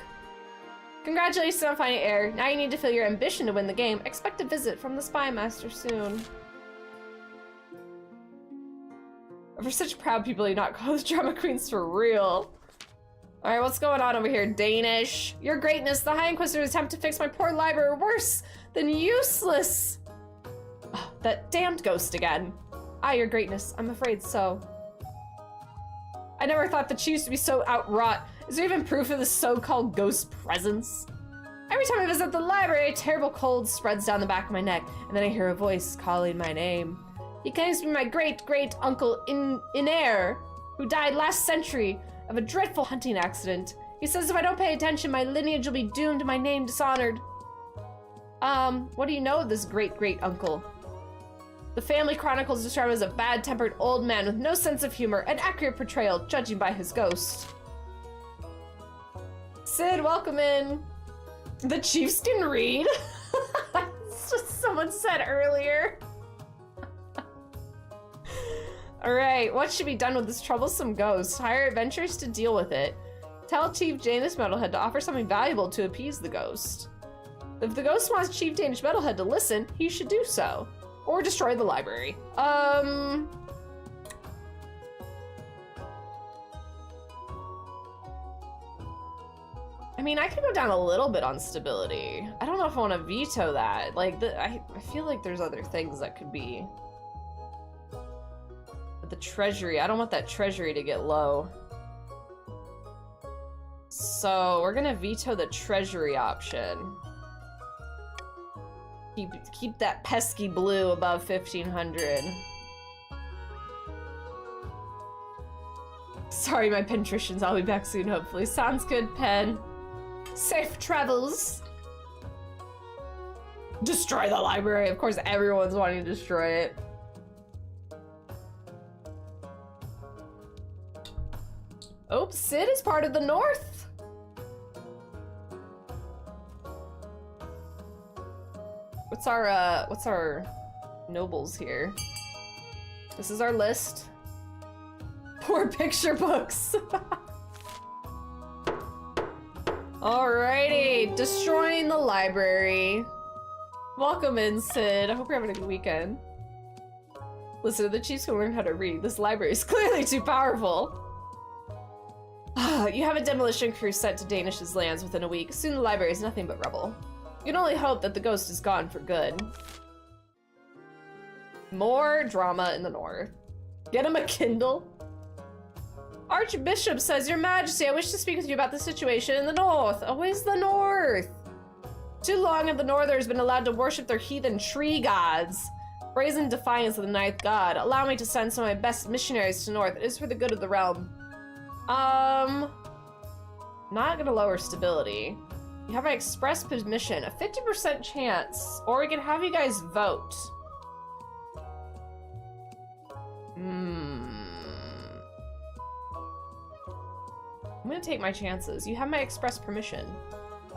Congratulations on finding heir. Now you need to feel your ambition to win the game. Expect a visit from the spy master soon. For such proud people, you not call us drama queens for real. Alright, what's going on over here? Danish. Your greatness, the High Inquisitor's attempt to fix my poor library are worse than useless. Oh, that damned ghost again. Ah, your greatness, I'm afraid so. I never thought the chiefs would be so outwrought. Is there even proof of this so-called ghost presence? Every time I visit the library, a terrible cold spreads down the back of my neck, and then I hear a voice calling my name. He claims to be my great-great-uncle Inair, who died last century of a dreadful hunting accident. He says if I don't pay attention, my lineage will be doomed, my name dishonored. What do you know of this great-great-uncle? The family chronicles describe him as a bad-tempered old man with no sense of humor, an accurate portrayal, judging by his ghost. Sid, welcome in. The chiefs can read? That's just someone said earlier. Alright, what should be done with this troublesome ghost? Hire adventurers to deal with it. Tell Chief Danish Metalhead to offer something valuable to appease the ghost. If the ghost wants Chief Danish Metalhead to listen, he should do so. Or destroy the library. I mean, I could go down a little bit on stability. I don't know if I want to veto that. Like, I feel like there's other things that could be. But the treasury, I don't want that treasury to get low. So we're gonna veto the treasury option. Keep that pesky blue above 1500. Sorry, my pentricians. I'll be back soon, hopefully. Sounds good, Pen. Safe travels. Destroy the library. Of course, everyone's wanting to destroy it. Oh, Sid is part of the North. What's our nobles here? This is our list. Poor picture books. Alrighty, destroying the library. Welcome in, Sid. I hope you're having a good weekend. Listen, the chiefs can learn how to read. This library is clearly too powerful. You have a demolition crew sent to Danish's lands within a week. Soon the library is nothing but rubble. You can only hope that the ghost is gone for good. More drama in the north. Get him a Kindle. Archbishop says, Your Majesty, I wish to speak with you about the situation in the north. Always the north. Too long have the northerners been allowed to worship their heathen tree gods. Brazen defiance of the ninth god. Allow me to send some of my best missionaries to north. It is for the good of the realm. Not gonna lower stability. You have my express permission, a 50% chance, or we can have you guys vote. I'm gonna take my chances. You have my express permission.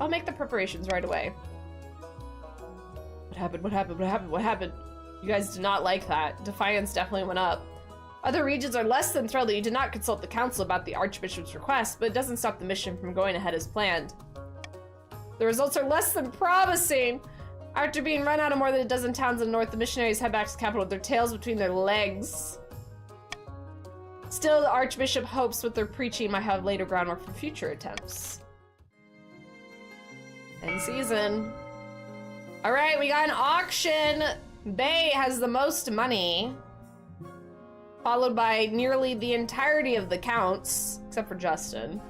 I'll make the preparations right away. What happened? What happened? What happened? What happened? You guys did not like that. Defiance definitely went up. Other regions are less than thrilled that you did not consult the council about the Archbishop's request, but it doesn't stop the mission from going ahead as planned. The results are less than promising. After being run out of more than a dozen towns in the north, the missionaries head back to the capital with their tails between their legs. Still, the Archbishop hopes with their preaching might have later groundwork for future attempts. End season. Alright, we got an auction. Bay has the most money, followed by nearly the entirety of the counts, except for Justin.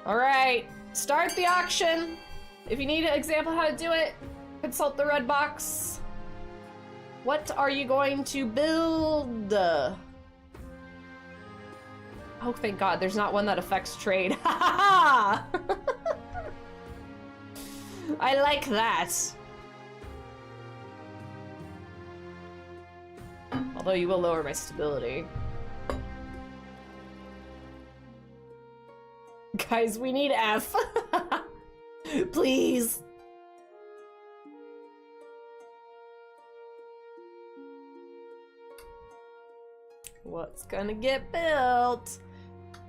Alright, start the auction. If you need an example how to do it, consult the red box. What are you going to build? Oh, thank God, there's not one that affects trade. Ha ha ha! I like that. Although you will lower my stability. Guys, we need F. Please. What's gonna get built?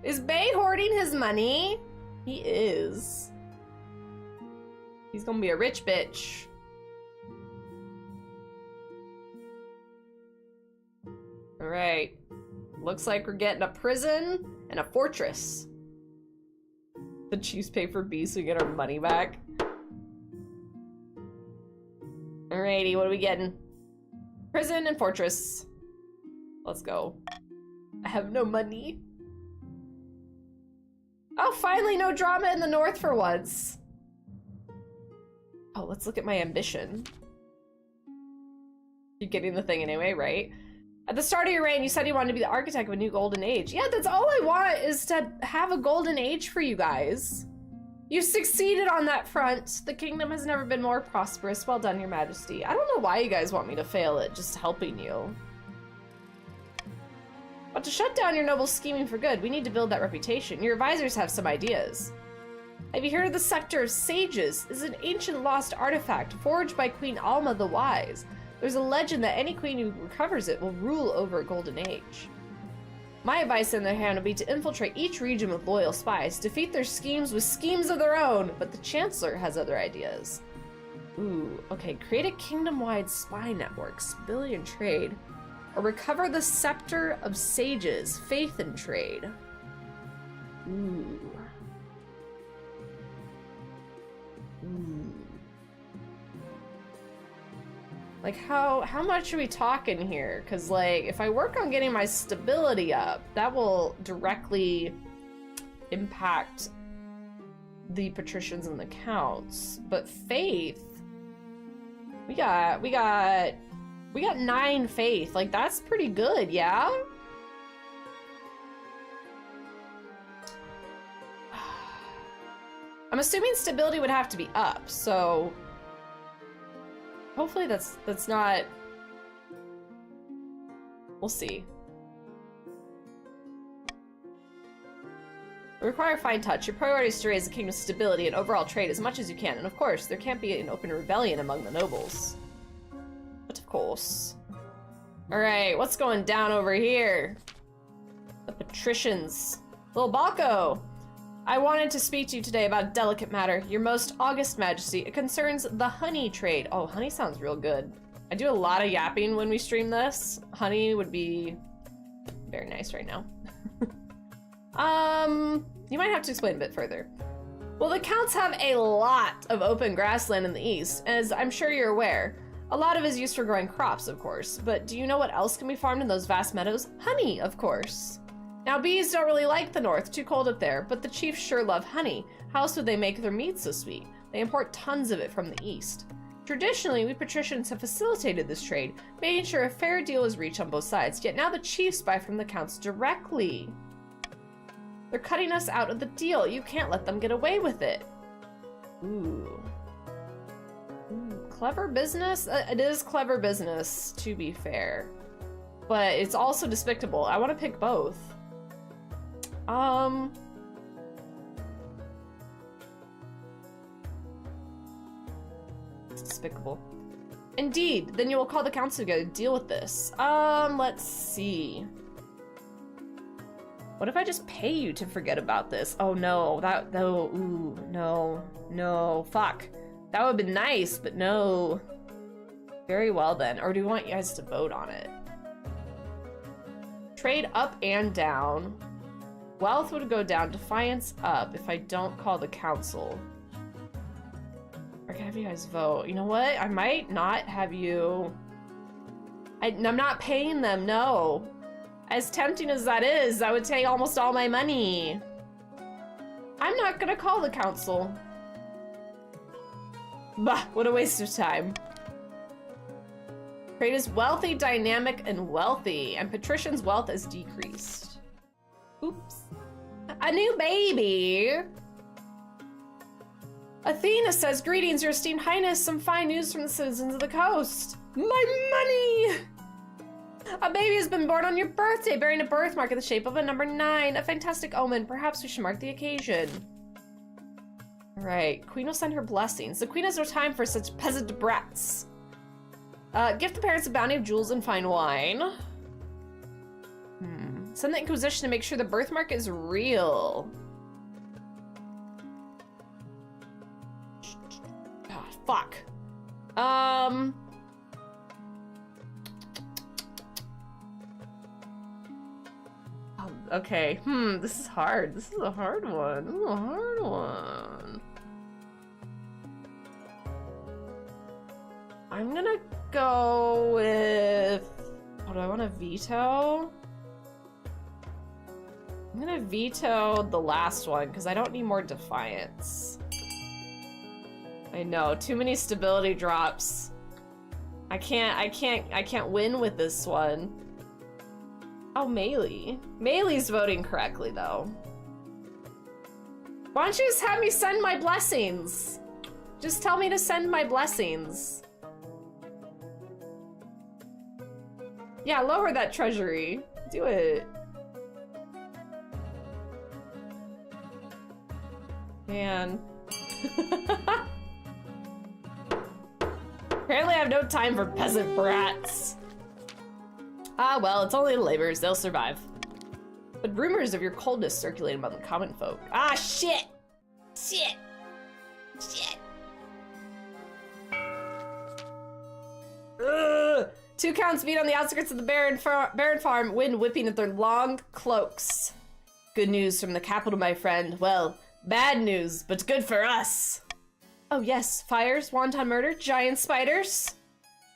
Is Bay hoarding his money? He is. He's gonna be a rich bitch. Alright. Looks like we're getting a prison and a fortress. The Chiefs pay for B so we get our money back. Alrighty, what are we getting? Prison and fortress. Let's go. I have no money. Oh, finally no drama in the north for once. Oh, let's look at my ambition. You're getting the thing anyway, right? At the start of your reign, you said you wanted to be the architect of a new golden age. Yeah, that's all I want, is to have a golden age for you guys. You succeeded on that front. The kingdom has never been more prosperous. Well done, Your Majesty. I don't know why you guys want me to fail at just helping you. But to shut down your noble scheming for good, we need to build that reputation. Your advisors have some ideas. Have you heard of the Scepter of Sages? It's an ancient lost artifact forged by Queen Alma the Wise. There's a legend that any queen who recovers it will rule over a golden age. My advice, on the other hand, would be to infiltrate each region with loyal spies, defeat their schemes with schemes of their own, but the Chancellor has other ideas. Ooh, okay, create a kingdom-wide spy network, civilian trade, or recover the Scepter of Sages, faith and trade. Ooh. Ooh. Like, how much are we talking here? Because, like, if I work on getting my stability up, that will directly impact the patricians and the counts. But faith, we got 9 faith. Like, that's pretty good, yeah? I'm assuming stability would have to be up, so hopefully that's not... We'll see. We require fine touch. Your priority is to raise the kingdom's stability and overall trade as much as you can. And of course, there can't be an open rebellion among the nobles. But of course. Alright, what's going down over here? The patricians. Little Balko! I wanted to speak to you today about a delicate matter. Your most august majesty. It concerns the honey trade. Oh, honey sounds real good. I do a lot of yapping when we stream this. Honey would be very nice right now. You might have to explain a bit further. Well, the counts have a lot of open grassland in the east, as I'm sure you're aware. A lot of it is used for growing crops, of course, but do you know what else can be farmed in those vast meadows? Honey, of course. Now, bees don't really like the north, too cold up there, but the chiefs sure love honey. How else would they make their meat so sweet? They import tons of it from the east. Traditionally, we patricians have facilitated this trade, making sure a fair deal is reached on both sides, yet now the chiefs buy from the counts directly. They're cutting us out of the deal. You can't let them get away with it. Ooh. Ooh, clever business? It is clever business, to be fair. But it's also despicable. I want to pick both. It's despicable. Indeed. Then you will call the council together to deal with this. Let's see. What if I just pay you to forget about this? Oh no, ooh, no, fuck. That would have been nice, but no. Very well then. Or do you want you guys to vote on it? Trade up and down. Wealth would go down, defiance up if I don't call the council. Or can I have you guys vote? You know what? I might not have you... I'm not paying them, no. As tempting as that is, that would take almost all my money. I'm not gonna call the council. Bah, what a waste of time. Trade is wealthy, dynamic, and wealthy, and patricians' wealth has decreased. Oops. A new baby! Athena says, greetings, your esteemed highness. Some fine news from the citizens of the coast. My money! A baby has been born on your birthday, bearing a birthmark in the shape of a number 9. A fantastic omen. Perhaps we should mark the occasion. Alright, Queen will send her blessings. The Queen has no time for such peasant brats. Gift the parents a bounty of jewels and fine wine. Send the Inquisition to make sure the birthmark is real. God, fuck. Okay, this is hard. This is a hard one. This is a hard one. I'm gonna go with... Oh, do I want to veto? I'm gonna veto the last one, because I don't need more defiance. I know, too many stability drops. I can't win with this one. Oh, Melee. Melee's voting correctly, though. Why don't you just have me send my blessings? Just tell me to send my blessings. Yeah, lower that treasury. Do it. Man. Apparently I have no time for peasant brats. Ah, well, it's only the laborers. They'll survive. But rumors of your coldness circulate among the common folk. Ah, shit! Shit! Shit! Ugh. 2 counts beat on the outskirts of the barren farm, wind whipping at their long cloaks. Good news from the capital, my friend. Well, bad news, but good for us. Oh yes, fires, wanton murder, giant spiders.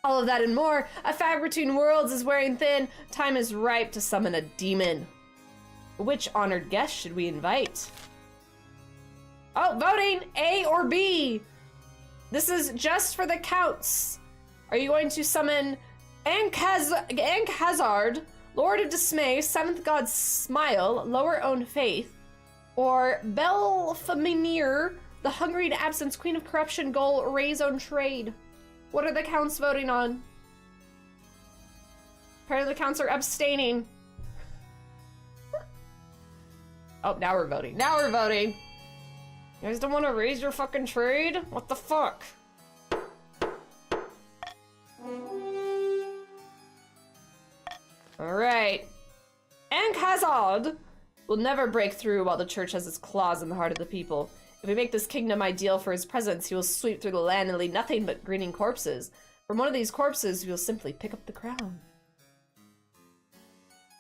All of that and more. A fabric between worlds is wearing thin. Time is ripe to summon a demon. Which honored guest should we invite? Oh, voting! A or B! This is just for the counts. Are you going to summon Ankh-Hazard, Lord of Dismay, 7th God Smile, Lower Own Faith, or Belfamir, the Hungry to Absence, Queen of Corruption, Goal, Raise Own Trade? What are the counts voting on? Apparently the counts are abstaining. Oh, now we're voting. Now we're voting. You guys don't want to raise your fucking trade? What the fuck? Alright. And Khazad will never break through while the church has its claws in the heart of the people. If we make this kingdom ideal for his presence, he will sweep through the land and leave nothing but grinning corpses. From one of these corpses, we will simply pick up the crown.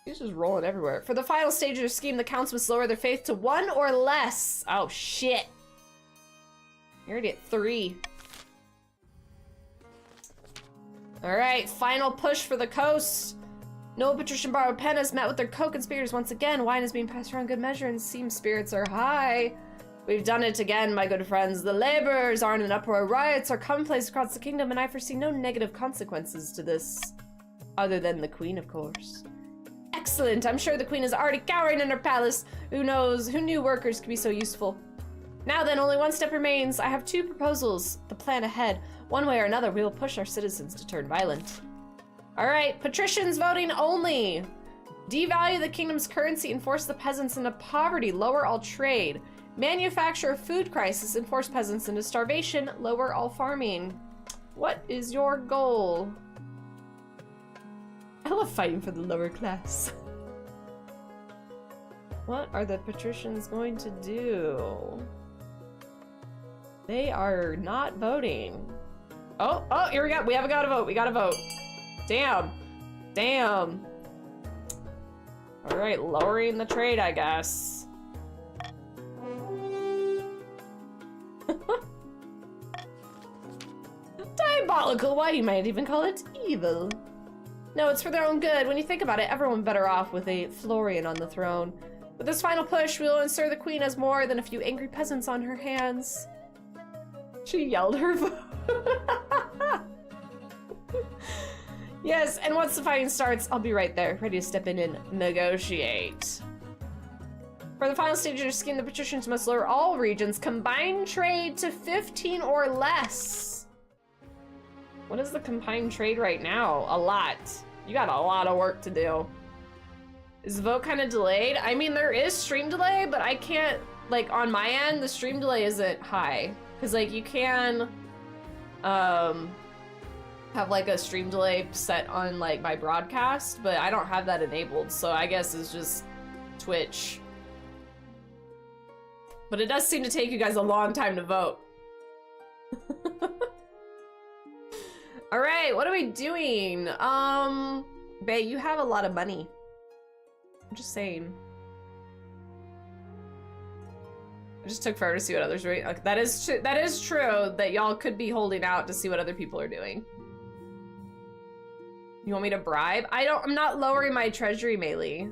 He's just rolling everywhere. For the final stage of their scheme, the counts must lower their faith to 1 or less. Oh, shit. You're already at 3. Alright, final push for the coast. No patrician borrowed pen has met with their co-conspirators once again. Wine is being passed around good measure and seems spirits are high. We've done it again, my good friends. The laborers are in an uproar. Riots are commonplace across the kingdom, and I foresee no negative consequences to this. Other than the queen, of course. Excellent. I'm sure the queen is already cowering in her palace. Who knows? Who knew workers could be so useful? Now then, only one step remains. I have 2 proposals. The plan ahead. One way or another, we will push our citizens to turn violent. Alright, patricians voting only. Devalue the kingdom's currency and force the peasants into poverty. Lower all trade. Manufacture a food crisis and force peasants into starvation. Lower all farming. What is your goal? I love fighting for the lower class. What are the patricians going to do? They are not voting. Oh, here we go. We haven't got a vote. We got a vote. Damn. Damn. All right, lowering the trade, I guess. Diabolical. Why you might even call it evil. No, it's for their own good. When you think about it, everyone better off with a Florian on the throne. With this final push, we'll ensure the queen has more than a few angry peasants on her hands. She yelled her vote. Yes, and once the fighting starts, I'll be right there, ready to step in and negotiate. For the final stage of their scheme, the patricians must lower all regions' combined trade to 15 or less. What is the combined trade right now? A lot. You got a lot of work to do. Is the vote kind of delayed? I mean, there is stream delay, but I can't, like, on my end, the stream delay isn't high. Because, like, you can, have, like, a stream delay set on, like, my broadcast, but I don't have that enabled, so I guess it's just Twitch. But it does seem to take you guys a long time to vote. All right, what are we doing? Bae, you have a lot of money. I'm just saying. I just took forever to see what others were. Like, that is true that y'all could be holding out to see what other people are doing. You want me to bribe? I'm not lowering my treasury, Melee.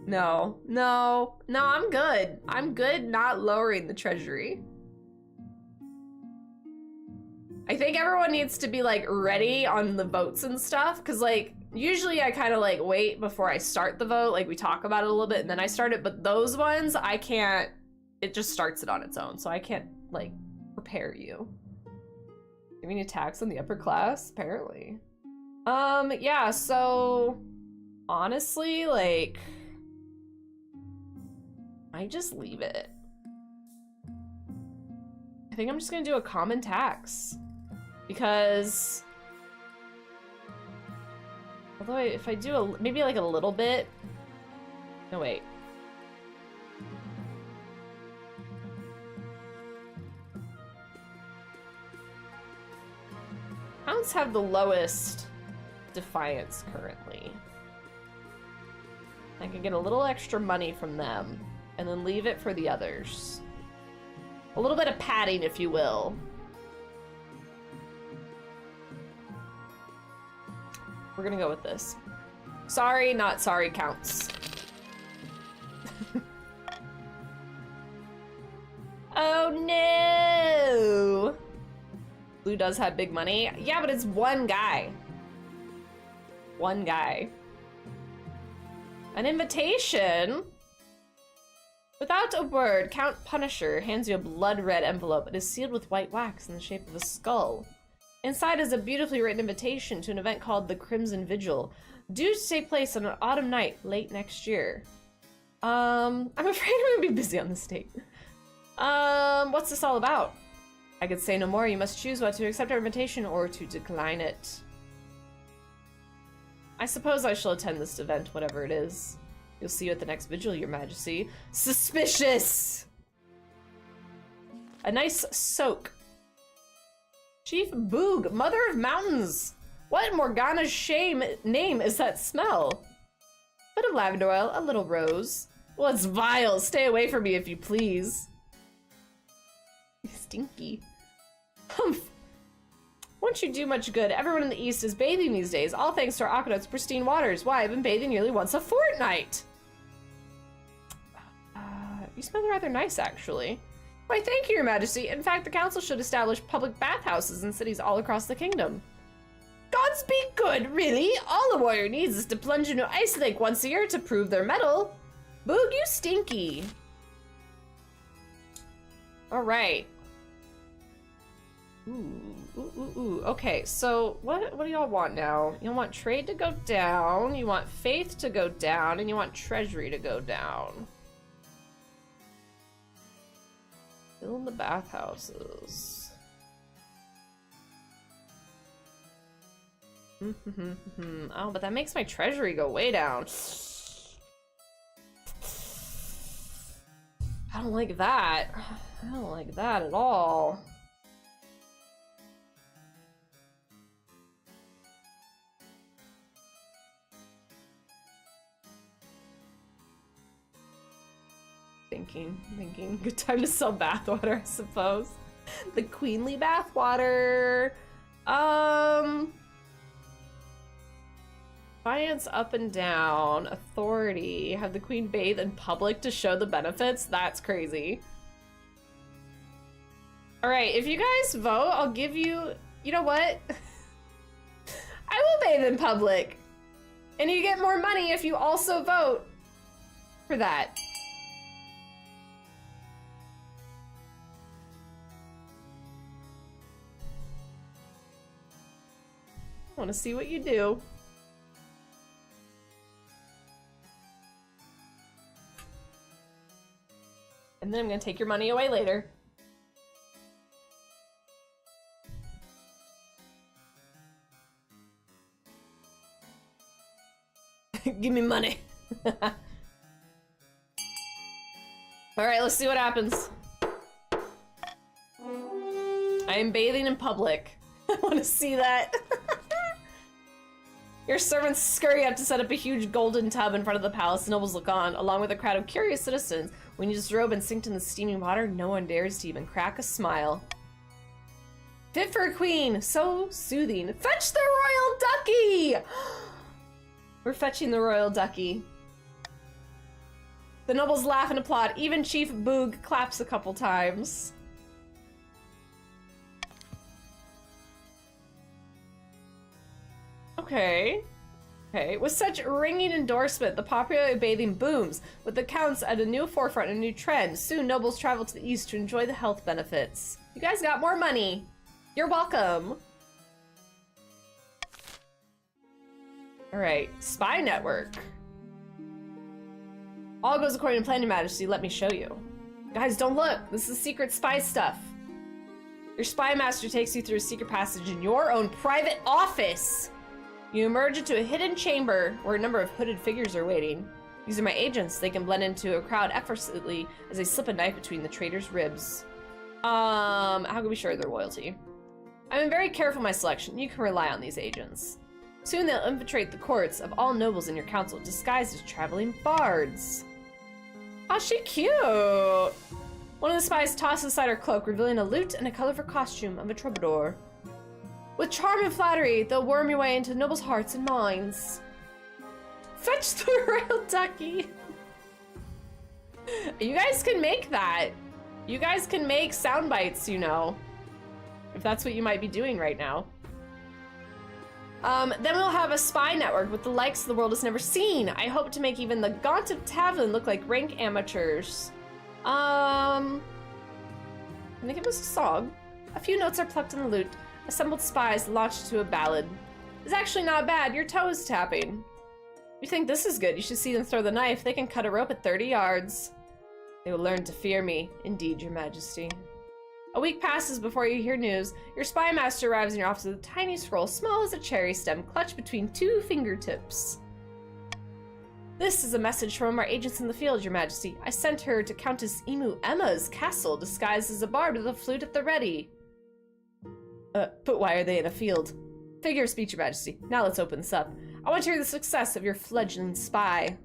No, I'm good. I'm good not lowering the treasury. I think everyone needs to be, like, ready on the votes and stuff, because, like, usually I kind of, like, wait before I start the vote, like, we talk about it a little bit and then I start it, but those ones, I can't, it just starts it on its own, so I can't, like, prepare you. Giving a tax on the upper class? Apparently. Yeah, so, honestly, like, I just leave it. I think I'm just gonna do a common tax. Because, although if I do maybe like a little bit, no wait. Hounds have the lowest defiance currently. I can get a little extra money from them and then leave it for the others. A little bit of padding, if you will. We're gonna go with this. Sorry, not sorry counts. Oh no! Blue does have big money. Yeah, but it's one guy. One guy. An invitation? Without a word, Count Punisher hands you a blood-red envelope. It is sealed with white wax in the shape of a skull. Inside is a beautifully written invitation to an event called the Crimson Vigil, due to take place on an autumn night late next year. I'm afraid I'm gonna be busy on this date. What's this all about? I could say no more. You must choose what to accept our invitation or to decline it. I suppose I shall attend this event, whatever it is. You'll see you at the next vigil, Your Majesty. Suspicious! A nice soak. Chief Boog, Mother of Mountains! What Morgana's name is that smell? A bit of lavender oil, a little rose. Well, it's vile. Stay away from me if you please. Stinky. Humph. Won't you do much good? Everyone in the East is bathing these days, all thanks to our aqueduct's pristine waters. Why, I've been bathing nearly once a fortnight. You smell rather nice, actually. Why, thank you, Your Majesty. In fact, the council should establish public bathhouses in cities all across the kingdom. Gods be good, really? All a warrior needs is to plunge into Ice Lake once a year to prove their mettle. Boog, you stinky. All right. Ooh. Okay, so what do y'all want now? You want trade to go down, you want faith to go down, and you want treasury to go down. Build the bathhouses. Oh, but that makes my treasury go way down. I don't like that. I don't like that at all. Thinking. Good time to sell bathwater, I suppose. The queenly bathwater. Finance up and down. Authority. Have the queen bathe in public to show the benefits? That's crazy. Alright, if you guys vote, I'll give you... You know what? I will bathe in public. And you get more money if you also vote for that. I want to see what you do. And then I'm going to take your money away later. Give me money. Alright, let's see what happens. I am bathing in public. I want to see that. Your servants scurry up to set up a huge golden tub in front of the palace. Nobles look on, along with a crowd of curious citizens. When you disrobe and sink in the steaming water, no one dares to even crack a smile. Fit for a queen, so soothing. Fetch the royal ducky! We're fetching the royal ducky. The nobles laugh and applaud. Even Chief Boog claps a couple times. Okay. With such ringing endorsement, the popularity of bathing booms, with the counts at a new forefront and a new trend. Soon, nobles travel to the east to enjoy the health benefits. You guys got more money. You're welcome. Alright, spy network. All goes according to plan, Your Majesty. Let me show you. Guys, don't look. This is secret spy stuff. Your spy master takes you through a secret passage in your own private office. You emerge into a hidden chamber where a number of hooded figures are waiting. These are my agents. They can blend into a crowd effortlessly as they slip a knife between the traitor's ribs. How can we show their loyalty? I've been very careful in my selection. You can rely on these agents. Soon they'll infiltrate the courts of all nobles in your council, disguised as traveling bards. Oh, she cute! One of the spies tosses aside her cloak, revealing a lute and a colorful costume of a troubadour. With charm and flattery, they'll worm your way into nobles' hearts and minds. Fetch the royal ducky! You guys can make that. You guys can make sound bites, you know. If that's what you might be doing right now. Then we'll have a spy network with the likes the world has never seen. I hope to make even the Gaunt of Tavlin look like rank amateurs. Can they give us a song? A few notes are plucked in the lute. Assembled spies launched into a ballad. It's actually not bad. Your toe is tapping. You think this is good? You should see them throw the knife. They can cut a rope at 30 yards. They will learn to fear me. Indeed, Your Majesty. A week passes before you hear news. Your spy master arrives in your office with a tiny scroll, small as a cherry stem, clutched between 2 fingertips. This is a message from our agents in the field, Your Majesty. I sent her to Countess Emu Emma's castle, disguised as a bard with a flute at the ready. But why are they in a field? Figure of speech, Your Majesty. Now let's open this up. I want to hear the success of your fledgling spy.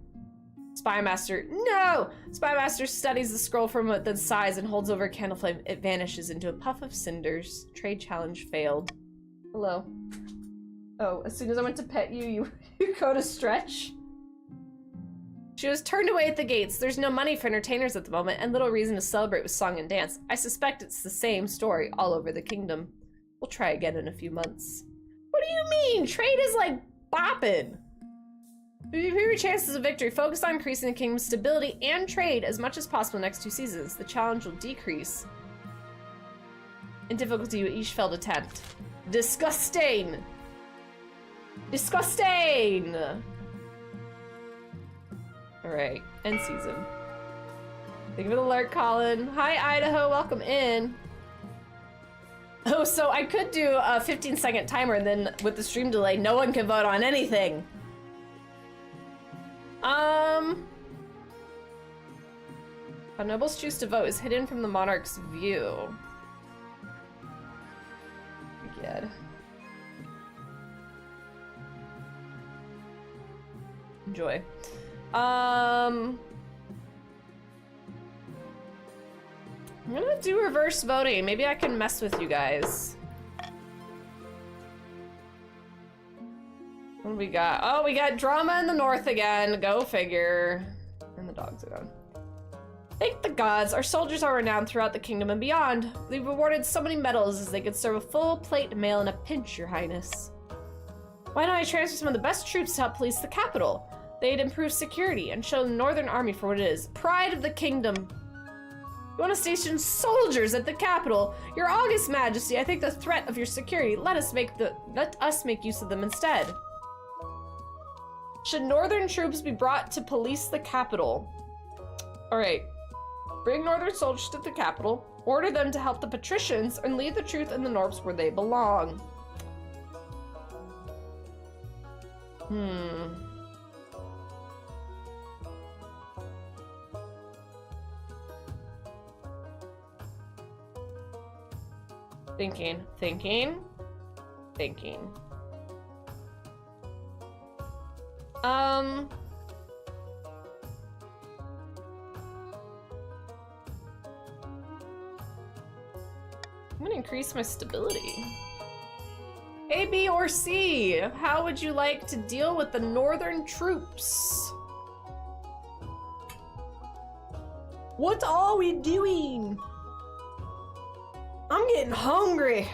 Spy Master, no! Spy Master studies the scroll from the size and holds over a candle flame. It vanishes into a puff of cinders. Trade challenge failed. Hello. Oh, as soon as I went to pet you, you go to stretch? She was turned away at the gates. There's no money for entertainers at the moment, and little reason to celebrate with song and dance. I suspect it's the same story all over the kingdom. We'll try again in a few months. What do you mean? Trade is like bopping. If you your chances of victory, focus on increasing the kingdom's stability and trade as much as possible in the next 2 seasons. The challenge will decrease in difficulty with each failed attempt. Disgusting! Disgusting! Alright, end season. Think of an alert, Colin. Hi, Idaho, welcome in. Oh, so I could do a 15-second timer, and then with the stream delay, no one can vote on anything. How nobles choose to vote is hidden from the monarch's view. Good. Enjoy. I'm gonna do reverse voting. Maybe I can mess with you guys. What do we got? Oh, we got drama in the north again. Go figure. And the dogs are gone. Thank the gods, our soldiers are renowned throughout the kingdom and beyond. They've awarded so many medals as they could serve a full plate meal in a pinch, Your Highness. Why don't I transfer some of the best troops to help police the capital? They'd improve security and show the Northern Army for what it is. Pride of the kingdom. You want to station soldiers at the capital? Your August Majesty, I think the threat of your security. Let us make use of them instead. Should Northern troops be brought to police the capital? Alright. Bring Northern soldiers to the capital, order them to help the patricians, and leave the truth and the Norps where they belong. Thinking. I'm gonna increase my stability. A, B, or C? How would you like to deal with the northern troops? What are we doing? I'm getting hungry.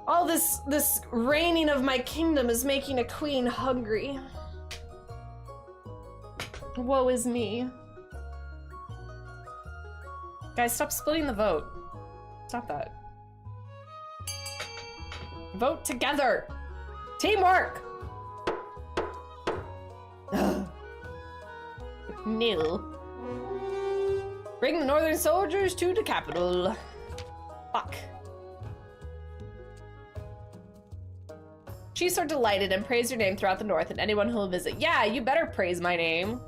All this reigning of my kingdom is making a queen hungry. Woe is me. Guys, stop splitting the vote. Stop that. Vote together. Teamwork. Nil. Bring the northern soldiers to the capital. Fuck. Chiefs are delighted and praise your name throughout the north and anyone who will visit. Yeah, you better praise my name.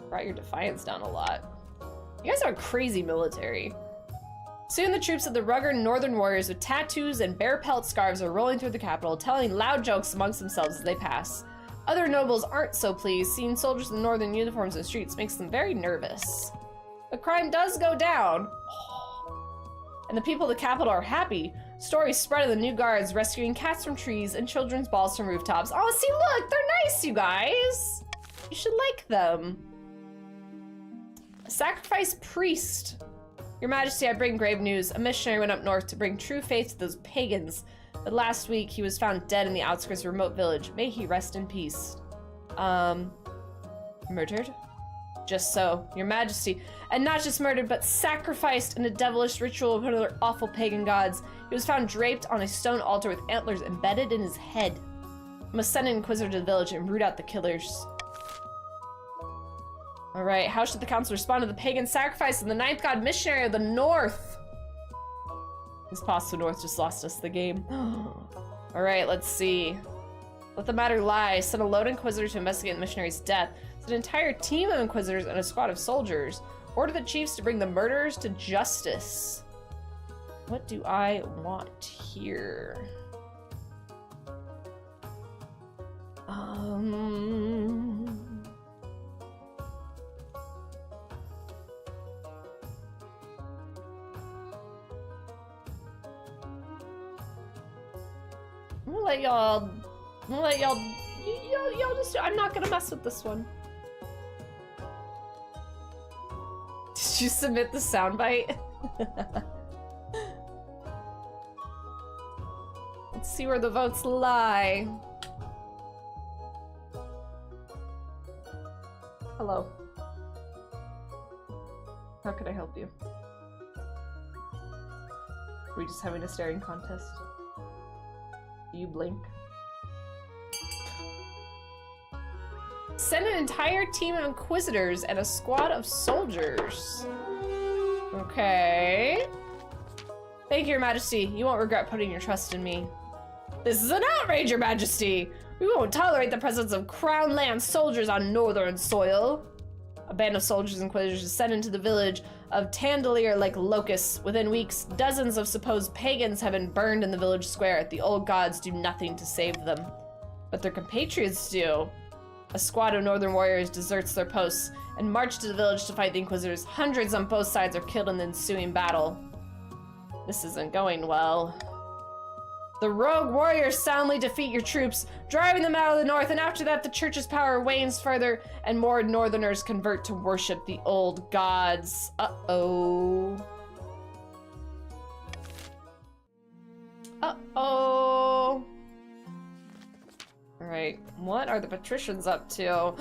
Brought your defiance down a lot. You guys are crazy military. Soon the troops of the rugged northern warriors with tattoos and bear pelt scarves are rolling through the capital, telling loud jokes amongst themselves as they pass. Other nobles aren't so pleased. Seeing soldiers in northern uniforms in the streets makes them very nervous. The crime does go down. And the people of the capital are happy. Stories spread of the new guards rescuing cats from trees and children's balls from rooftops. Oh, see, look, they're nice, you guys. You should like them. A sacrifice priest. Your Majesty, I bring grave news. A missionary went up north to bring true faith to those pagans. But last week, he was found dead in the outskirts of a remote village. May he rest in peace. Murdered? Just so, Your Majesty. And not just murdered, but sacrificed in a devilish ritual of one of their awful pagan gods. He was found draped on a stone altar with antlers embedded in his head. must send an Inquisitor to the village and root out the killers. Alright, how should the council respond to the pagan sacrifice of the ninth god missionary of the north? It's possible North just lost us the game. Alright, let's see. Let the matter lie. Send a lone Inquisitor to investigate the missionary's death. Send an entire team of Inquisitors and a squad of soldiers. Order the chiefs to bring the murderers to justice. What do I want here? I'm gonna let y'all just, I'm not gonna mess with this one. Did you submit the soundbite? Let's see where the votes lie. Hello. How could I help you? Are we just having a staring contest? Do you blink? Send an entire team of Inquisitors and a squad of soldiers. Okay. Thank you, Your Majesty. You won't regret putting your trust in me. This is an outrage, Your Majesty! We won't tolerate the presence of Crown Land soldiers on northern soil. A band of soldiers and Inquisitors is sent into the village of Tandelier like locusts. Within weeks, dozens of supposed pagans have been burned in the village square. The old gods do nothing to save them, but their compatriots do. A squad of northern warriors deserts their posts and march to the village to fight the Inquisitors. Hundreds on both sides are killed in the ensuing battle. This isn't going well. The rogue warriors soundly defeat your troops, driving them out of the north, and after that the church's power wanes further and more northerners convert to worship the old gods. Uh-oh. Uh-oh. Alright, what are the patricians up to?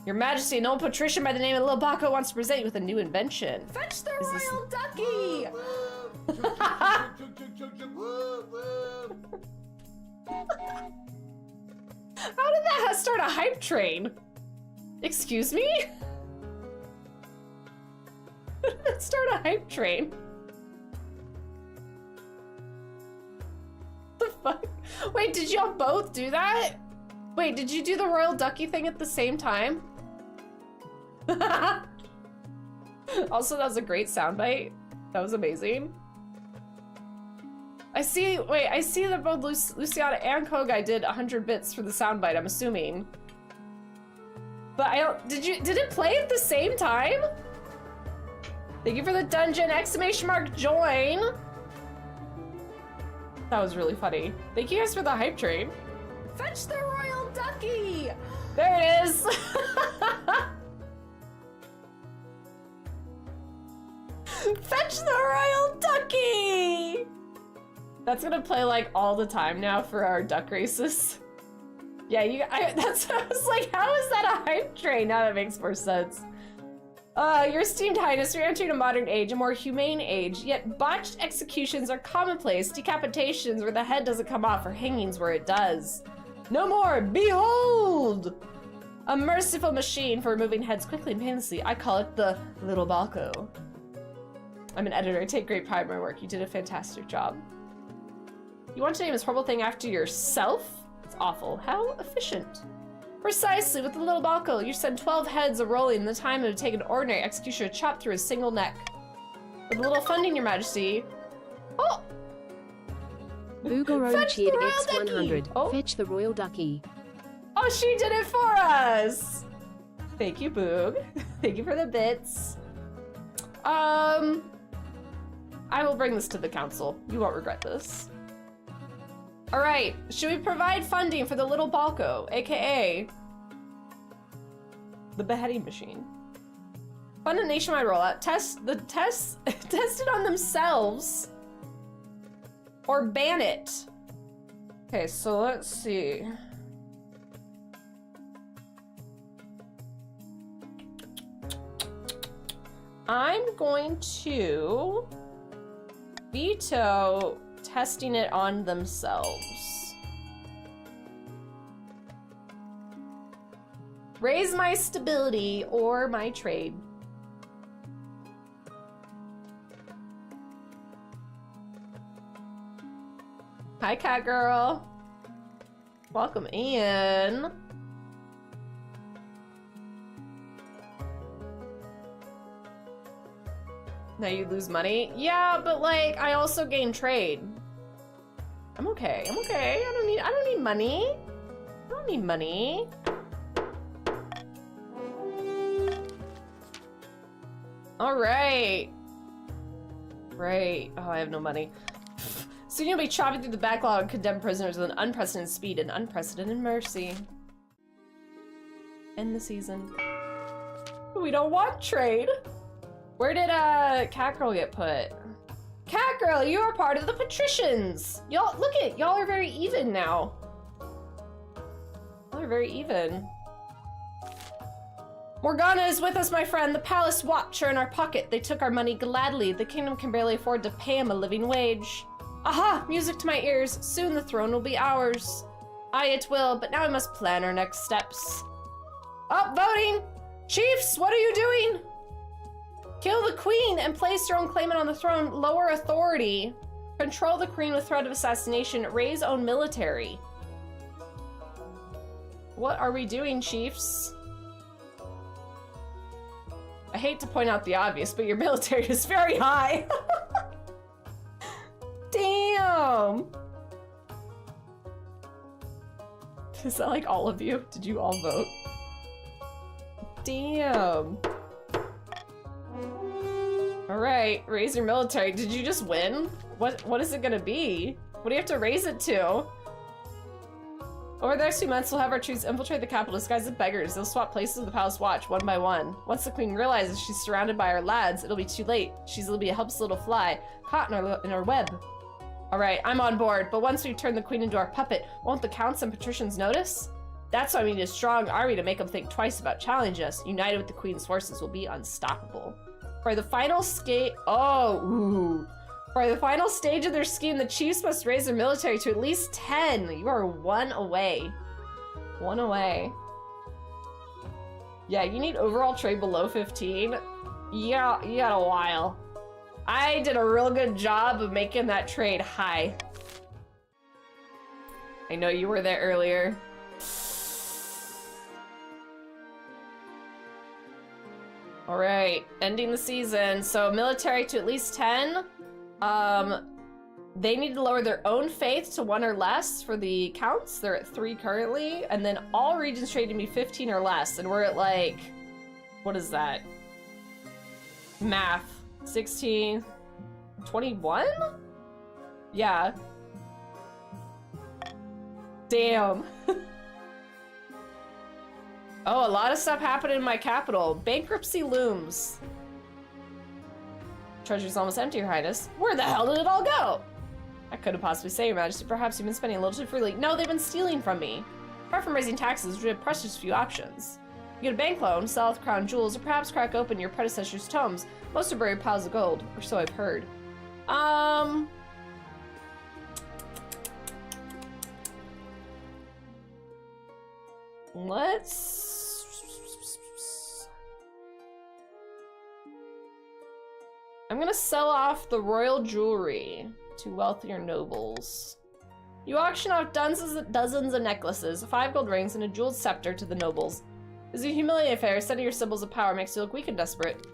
Your Majesty, an old patrician by the name of Lil Baco wants to present you with a new invention. Fetch the royal ducky! How did that start a hype train? Excuse me? How did that start a hype train? The fuck? Wait, did y'all both do that? Wait, did you do the royal ducky thing at the same time? Also, that was a great soundbite. That was amazing. I see that both Luciana and Kogai did 100 bits for the soundbite, I'm assuming. But I don't, did it play at the same time? Thank you for the dungeon, ! Join. That was really funny. Thank you guys for the hype train. Fetch the royal ducky! There it is! Fetch the royal ducky! That's gonna play like all the time now for our duck races. Yeah, I was like, how is that a hype train? Now that makes more sense. Your esteemed highness, we're entering a modern age, a more humane age, yet botched executions are commonplace, decapitations where the head doesn't come off or hangings where it does. No more, behold! A merciful machine for removing heads quickly and painlessly. I call it the Little Balco. I'm an editor, I take great pride in my work. You did a fantastic job. You want to name this horrible thing after yourself? It's awful. How efficient. Precisely, with the Little Balco, you send 12 heads a-rolling in the time it would take an ordinary executioner to chop through a single neck. With a little funding, Your Majesty. Oh! Boogaro cheered X100. Oh. Fetch the royal ducky. Oh, she did it for us! Thank you, Boog. Thank you for the bits. I will bring this to the council. You won't regret this. All right, should we provide funding for the Little Balco, aka the beheading machine? Fund a nationwide rollout. Test it on themselves, or ban it. Okay, so let's see. I'm going to veto testing it on themselves. Raise my stability or my trade. Hi, cat girl. Welcome in. Now you lose money? Yeah, but like I also gain trade. I'm okay. I'm okay. I don't need money. I don't need money. All right. Right. Oh, I have no money. Soon you'll be chopping through the backlog of condemned prisoners with an unprecedented speed and unprecedented mercy. End the season. We don't want trade. Where did Cat Girl get put? Cat Girl, you are part of the patricians. Y'all, look at y'all are very even now. Y'all are very even. Morgana is with us, my friend. The palace watch are in our pocket. They took our money gladly. The kingdom can barely afford to pay him a living wage. Aha! Music to my ears. Soon the throne will be ours. Aye, it will, but now we must plan our next steps. Up, voting! Chiefs, what are you doing? Kill the queen and place your own claimant on the throne. Lower authority. Control the queen with threat of assassination. Raise own military. What are we doing, chiefs? I hate to point out the obvious, but your military is very high. Damn. Is that like all of you? Did you all vote? Damn. All right, raise your military. Did you just win? What is it gonna be? What do you have to raise it to? Over the next few months, we'll have our troops infiltrate the capital disguised as beggars. They'll swap places with the palace watch, one by one. Once the queen realizes she's surrounded by our lads, it'll be too late. She'll be a helpless little fly, caught in our web. All right, I'm on board, but once we turn the queen into our puppet, won't the counts and patricians notice? That's why we need a strong army to make them think twice about challenging us. United with the queen's forces, will be unstoppable. For the final For the final stage of their scheme, the chiefs must raise their military to at least 10. You are one away. One away. Yeah, you need overall trade below 15. Yeah, you got a while. I did a real good job of making that trade high. I know you were there earlier. All right, ending the season. So military to at least 10. They need to lower their own faith to 1 or less for the counts. They're at 3 currently. And then all regions trade to be 15 or less. And we're at like, what is that? Math. 16, 21? Yeah. Damn. Oh, a lot of stuff happened in my capital. Bankruptcy looms. Treasury's almost empty, Your Highness. Where the hell did it all go? I couldn't possibly say, Your Majesty. Perhaps you've been spending a little too freely. No, they've been stealing from me. Apart from raising taxes, we have precious few options. You get a bank loan, sell the crown jewels, or perhaps crack open your predecessor's tomes. Most are buried piles of gold, or so I've heard. I'm gonna sell off the royal jewelry to wealthier nobles. You auction off dozens of necklaces, 5 gold rings, and a jeweled scepter to the nobles. It's a humiliating affair. Sending your symbols of power makes you look weak and desperate.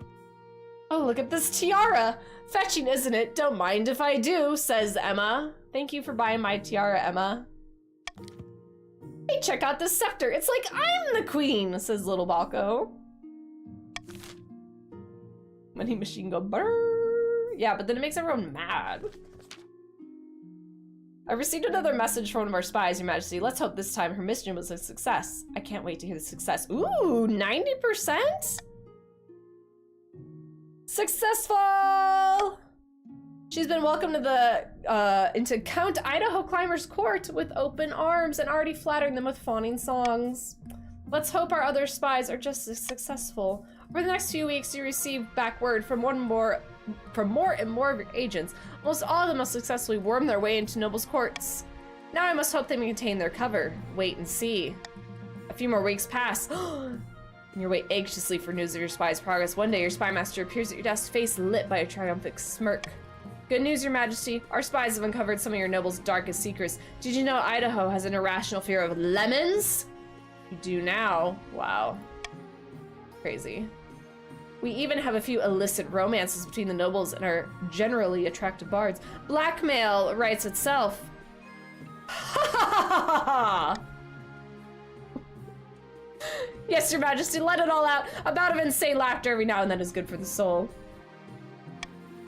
Oh, look at this tiara! Fetching, isn't it? Don't mind if I do, says Emma. Thank you for buying my tiara, Emma. Hey, check out this scepter. It's like I'm the queen, says little Balco. Money machine go brrr. Yeah, but then it makes everyone mad. I received another message from one of our spies, Your Majesty. Let's hope this time her mission was a success. I can't wait to hear the success. Ooh, 90%? Successful! She's been welcomed to the, into Count Idaho Climber's court with open arms and already flattering them with fawning songs. Let's hope our other spies are just as successful. Over the next few weeks, you receive back word from more and more of your agents. Almost all of them must successfully worm their way into nobles' courts. Now I must hope they maintain their cover. Wait and see. A few more weeks pass. And you wait anxiously for news of your spy's progress. One day, your spy master appears at your desk, face lit by a triumphant smirk. Good news, your majesty. Our spies have uncovered some of your noble's darkest secrets. Did you know Idaho has an irrational fear of lemons? You do now. Wow. Crazy. We even have a few illicit romances between the nobles and our generally attractive bards. Blackmail writes itself. Yes, your majesty, let it all out. A bout of insane laughter every now and then is good for the soul.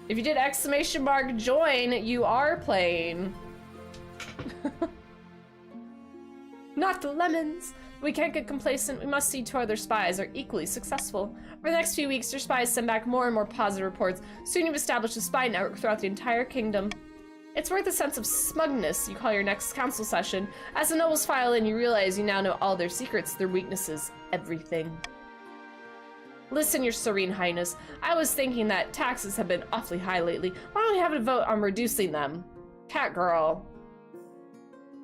If you did exclamation mark join, you are playing. Not the lemons. We can't get complacent. We must see to other spies are equally successful. For the next few weeks, your spies send back more and more positive reports. Soon you've established a spy network throughout the entire kingdom. It's worth a sense of smugness you call your next council session. As the nobles file in, you realize you now know all their secrets, their weaknesses, everything. Listen, your serene highness. I was thinking that taxes have been awfully high lately. Why don't we have a vote on reducing them? Cat girl.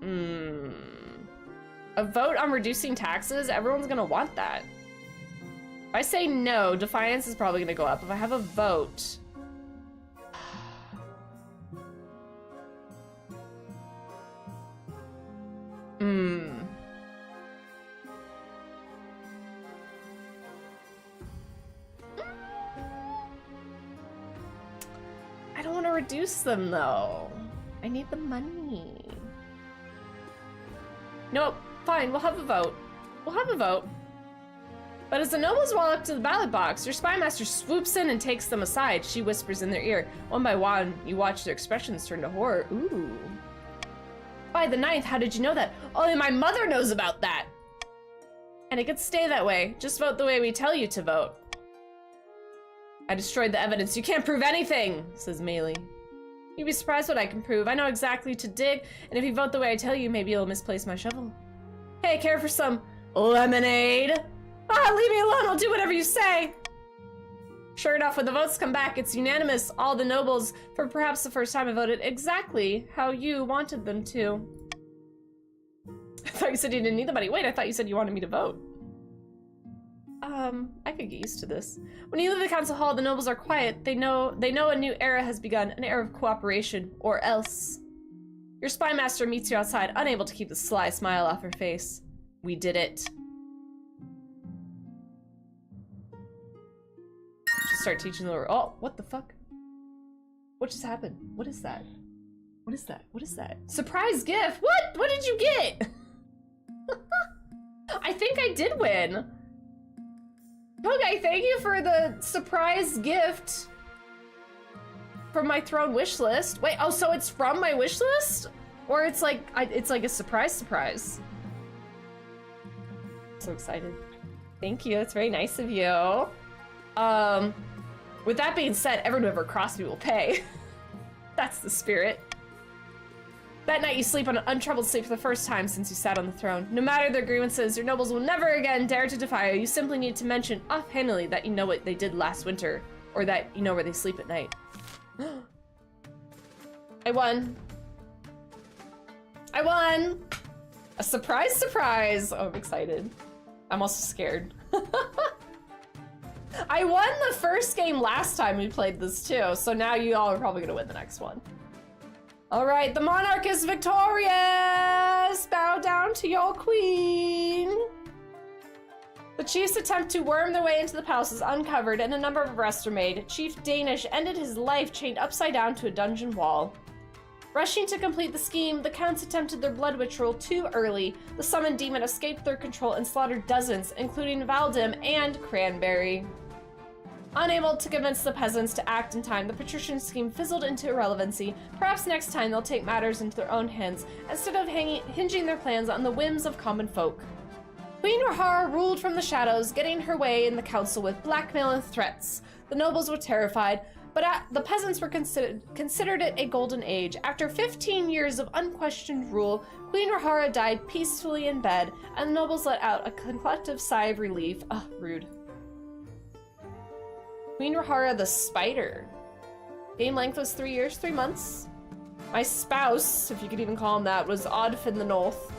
A vote on reducing taxes? Everyone's gonna want that. If I say no, defiance is probably gonna go up. If I have a vote... I don't want to reduce them, though. I need the money. Nope. Fine, we'll have a vote. We'll have a vote. But as the nobles walk up to the ballot box, your spy master swoops in and takes them aside. She whispers in their ear. One by one, you watch their expressions turn to horror. Ooh. By the 9th, how did you know that? Only my mother knows about that. And it could stay that way. Just vote the way we tell you to vote. I destroyed the evidence. You can't prove anything, says Mealy. You'd be surprised what I can prove. I know exactly to dig, and if you vote the way I tell you, maybe you'll misplace my shovel. Hey, care for some lemonade? Ah, leave me alone. I'll do whatever you say. Sure enough, when the votes come back, it's unanimous. All the nobles, for perhaps the first time, have voted exactly how you wanted them to. I thought you said you didn't need the money. Wait, I thought you said you wanted me to vote. I could get used to this. When you leave the council hall, the nobles are quiet. They know a new era has begun, an era of cooperation, or else. Your spy master meets you outside, unable to keep the sly smile off her face. We did it. Just start teaching the... Oh, what the fuck? What just happened? What is that? What is that? What is that? Surprise gift! What? What did you get? I think I did win. Okay, thank you for the surprise gift from my throne wish list. Wait, oh, so it's from my wish list? Or it's like a surprise. So excited. Thank you, it's very nice of you. With that being said, everyone who ever crossed me will pay. That's the spirit. That night you sleep on an untroubled sleep for the first time since you sat on the throne. No matter their grievances, your nobles will never again dare to defy you. You simply need to mention offhandedly that you know what they did last winter, or that you know where they sleep at night. I won. I won! A surprise, surprise! Oh, I'm excited. I'm also scared. I won the first game last time we played this too, so now you all are probably gonna win the next one. All right, the monarch is victorious! Bow down to your queen! The chiefs attempt to worm their way into the palace is uncovered and a number of arrests are made. Chief Danish ended his life chained upside down to a dungeon wall. Rushing to complete the scheme, the counts attempted their blood ritual too early. The summoned demon escaped their control and slaughtered dozens, including Valdim and Cranberry. Unable to convince the peasants to act in time, the patrician scheme fizzled into irrelevancy. Perhaps next time they'll take matters into their own hands, instead of hinging their plans on the whims of common folk. Queen Rohara ruled from the shadows, getting her way in the council with blackmail and threats. The nobles were terrified, but the peasants were considered it a golden age. After 15 years of unquestioned rule, Queen Rohara died peacefully in bed, and the nobles let out a collective sigh of relief. Ugh, rude. Queen Rohara the Spider. Game length was 3 years, 3 months. My spouse, if you could even call him that, was Oddfin the North.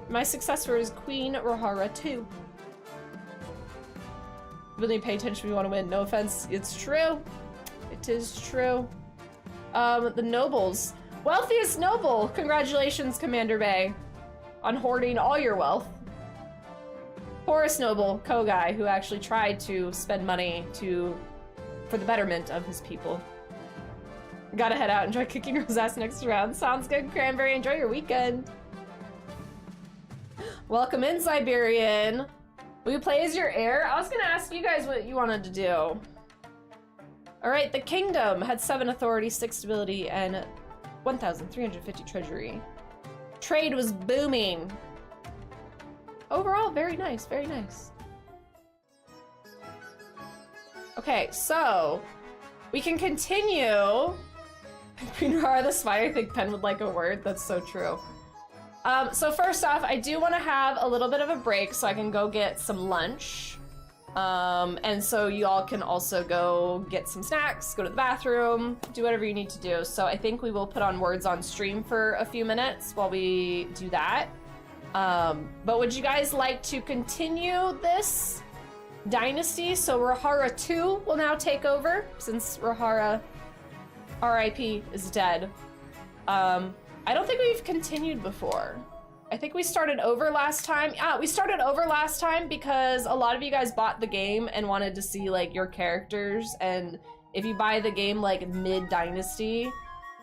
My successor is Queen Rohara 2. Really pay attention if you want to win. No offense, it's true. It is true. The nobles. Wealthiest noble! Congratulations, Commander Bay, on hoarding all your wealth. Poorest noble, Kogai, who actually tried to spend money for the betterment of his people. Gotta head out, enjoy kicking Rose ass next round. Sounds good, Cranberry. Enjoy your weekend. Welcome in, Siberian. Will you play as your heir? I was gonna ask you guys what you wanted to do. All right, the kingdom had 7 authority, 6 stability, and 1,350 treasury. Trade was booming. Overall, very nice, very nice. Okay, so we can continue. Queen Rohara the spy, I think Pen would like a word. That's so true. So first off, I do want to have a little bit of a break so I can go get some lunch. And so you all can also go get some snacks, go to the bathroom, do whatever you need to do. So I think we will put on words on stream for a few minutes while we do that. But would you guys like to continue this dynasty? So Rohara 2 will now take over since Rohara RIP is dead. I don't think we've continued before. I think we started over last time. We started over last time because a lot of you guys bought the game and wanted to see like your characters, and if you buy the game like mid-dynasty,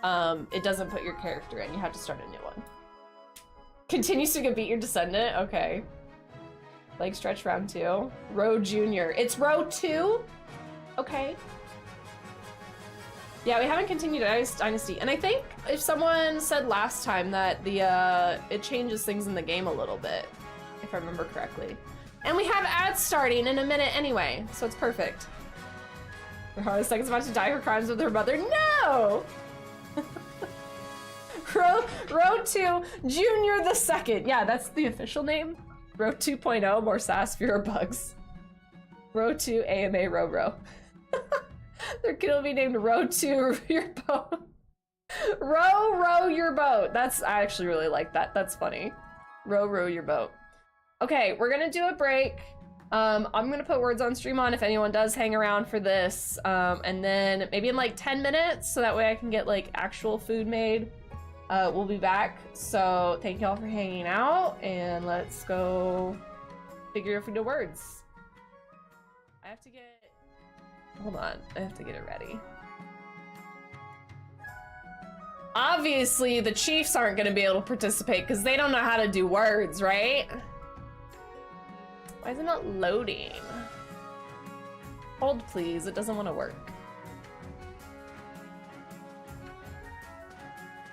it doesn't put your character in. You have to start a new one. Continue so you can beat your descendant? Okay. Leg stretch round 2. Row Junior. It's row 2? Okay. Yeah, we haven't continued Dynasty. And I think if someone said last time that it changes things in the game a little bit, if I remember correctly. And we have ads starting in a minute anyway, so it's perfect. Rohara II's about to die for crimes with her mother. No! Row 2, Junior the Second. Yeah, that's the official name. Row 2.0, more sass, fewer bugs. Row 2, AMA Row. They're gonna be named Row 2, row your boat. Row your boat. I actually really like that. That's funny. Row your boat. Okay, we're gonna do a break. I'm gonna put words on stream on if anyone does hang around for this. And then maybe in like 10 minutes, so that way I can get like actual food made. We'll be back. So thank y'all for hanging out, and let's go figure out the words. I have to get... Hold on, I have to get it ready. Obviously, the Chiefs aren't gonna be able to participate because they don't know how to do words, right? Why is it not loading? Hold, please, it doesn't want to work.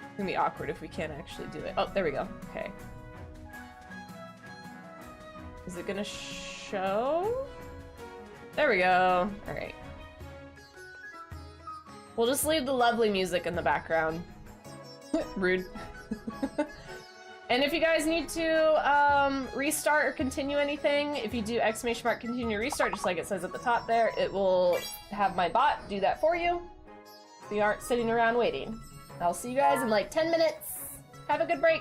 It's gonna be awkward if we can't actually do it. Oh, there we go, okay. Is it gonna show? There we go, all right. We'll just leave the lovely music in the background. Rude. And if you guys need to restart or continue anything, if you do ! Continue restart, just like it says at the top there, it will have my bot do that for you. So you aren't sitting around waiting. I'll see you guys in like 10 minutes. Have a good break.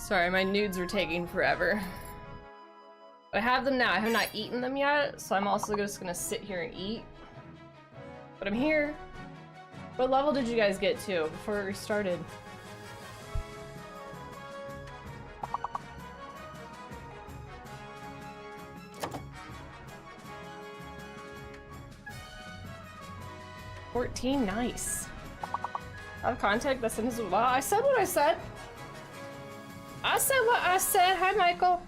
Sorry, my nudes were taking forever. I have them now. I have not eaten them yet, so I'm also just gonna sit here and eat. But I'm here. What level did you guys get to before we started? $14, nice. Out of contact, that sentence was, well, I said what I said. I said what I said. Hi, Michael.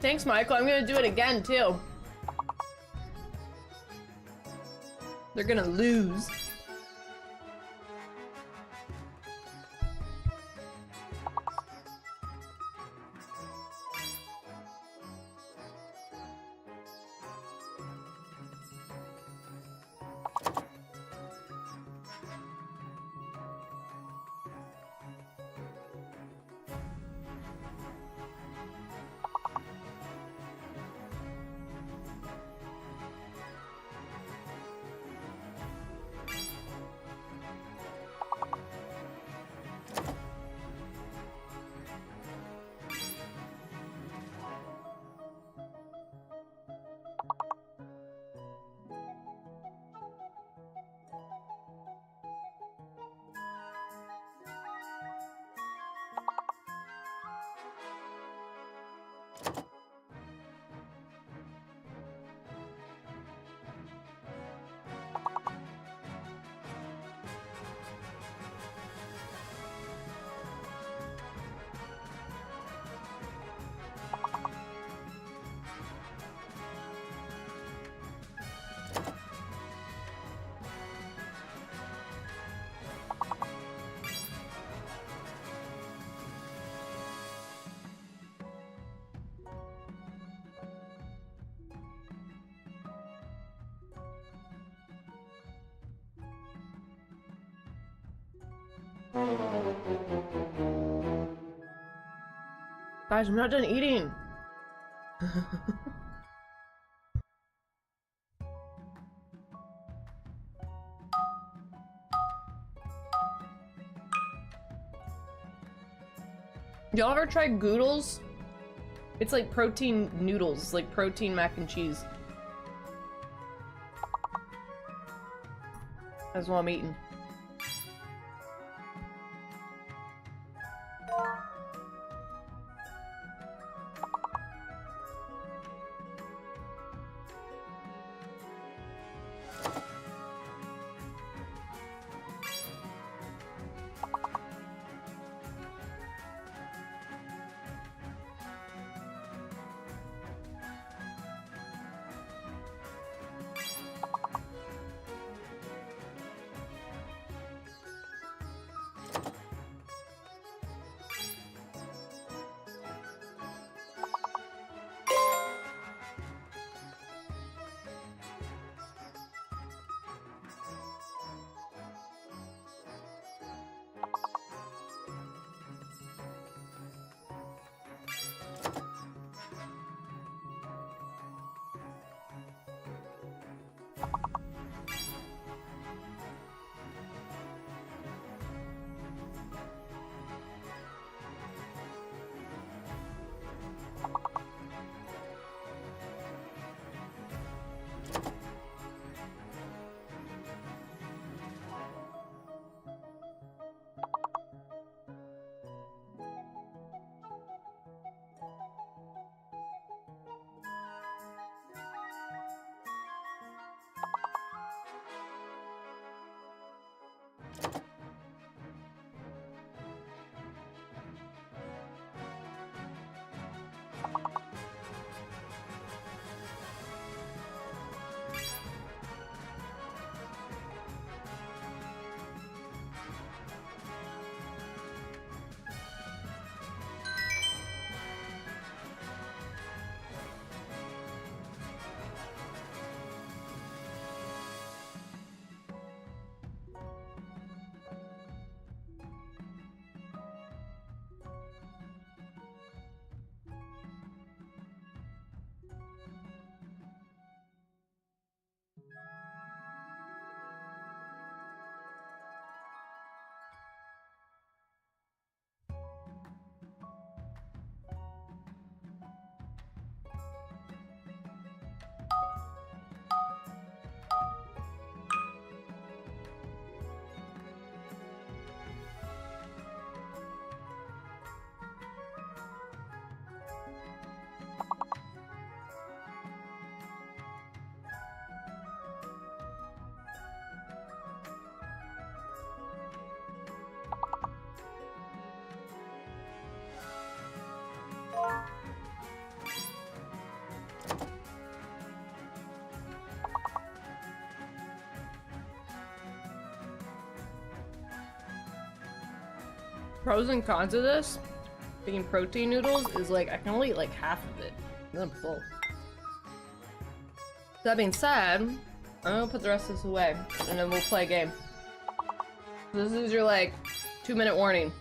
Thanks, Michael. I'm gonna do it again, too. They're gonna lose. Guys, I'm not done eating. Y'all ever tried Goodles? It's like protein noodles, like protein mac and cheese. That's what I'm eating. Pros and cons of this, making protein noodles, is like I can only eat like half of it, and then I'm full. That being said, I'm gonna put the rest of this away, and then we'll play a game. This is your like 2-minute warning.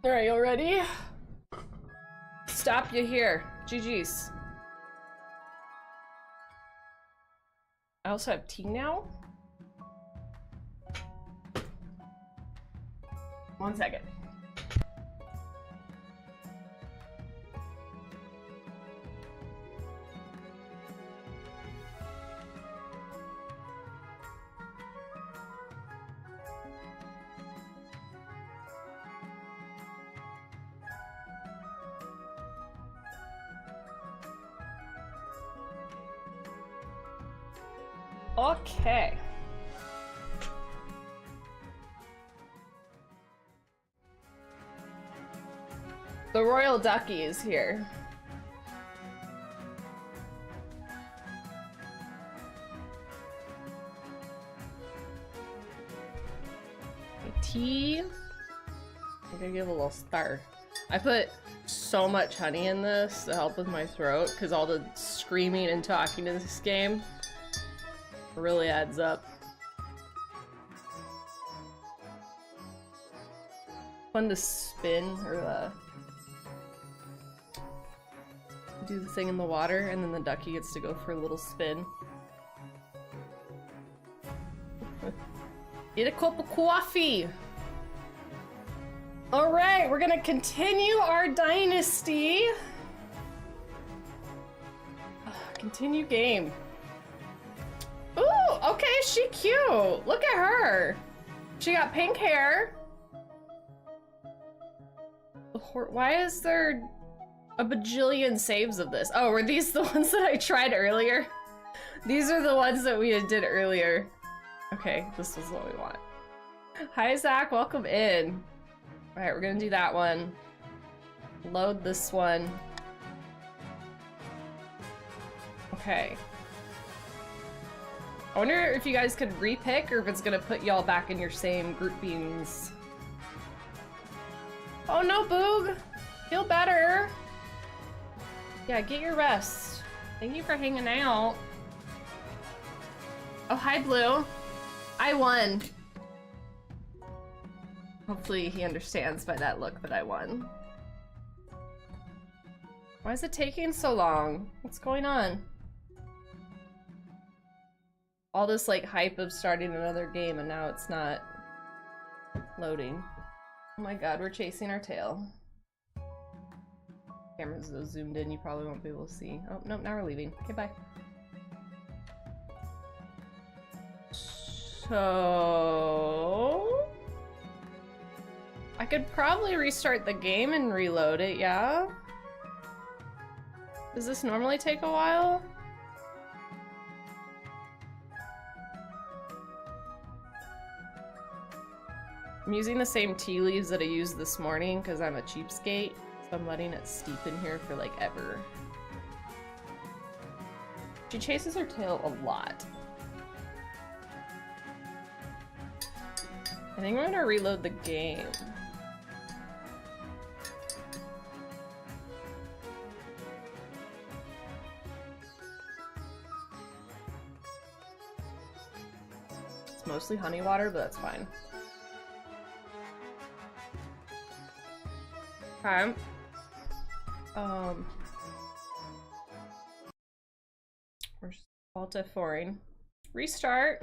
Alright, you ready? Stop you here. GG's. I also have tea now. 1 second. Okay. The royal ducky is here. Tea. I'm gonna give a little star. I put so much honey in this to help with my throat because all the screaming and talking in this game really adds up. Fun to spin or do the thing in the water, and then the ducky gets to go for a little spin. Get a cup of coffee. All right, we're gonna continue our dynasty. Continue game. Ooh, okay, she cute. Look at her. She got pink hair. Why is there a bajillion saves of this? Oh, were these the ones that I tried earlier? These are the ones that we did earlier. Okay, this is what we want. Hi, Zach, welcome in. All right, we're gonna do that one. Load this one. Okay. I wonder if you guys could repick or if it's gonna put y'all back in your same groupings. Oh no, Boog! Feel better! Yeah, get your rest. Thank you for hanging out. Oh, hi, Blue. I won. Hopefully he understands by that look that I won. Why is it taking so long? What's going on? All this like hype of starting another game and now it's not loading. Oh my god, we're chasing our tail. Camera's so zoomed in, you probably won't be able to see. Oh, nope, now we're leaving. Okay, bye. So... I could probably restart the game and reload it, yeah? Does this normally take a while? I'm using the same tea leaves that I used this morning because I'm a cheapskate, so I'm letting it steep in here for like ever. She chases her tail a lot. I think we're gonna reload the game. It's mostly honey water, but that's fine. Okay. We're Alta foreign. Restart.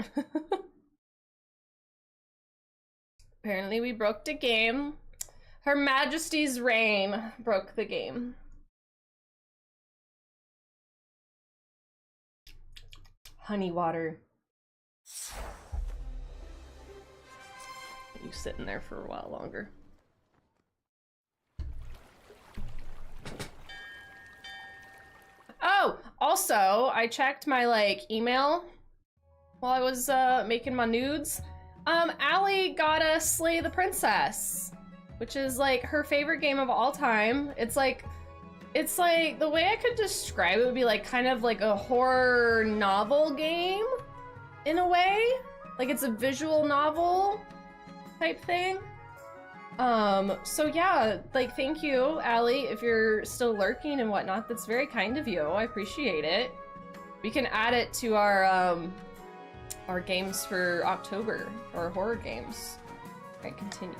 Apparently we broke the game. Her Majesty's reign broke the game. Honey water. You sit in there for a while longer. Oh, also, I checked my like email while I was making my nudes. Allie got us Slay the Princess, which is like her favorite game of all time. It's like the way I could describe it would be like kind of like a horror novel game in a way. Like it's a visual novel type thing. So yeah, like thank you, Allie, if you're still lurking and whatnot. That's very kind of you. I appreciate it. We can add it to our games for October, or horror games. Alright, continue.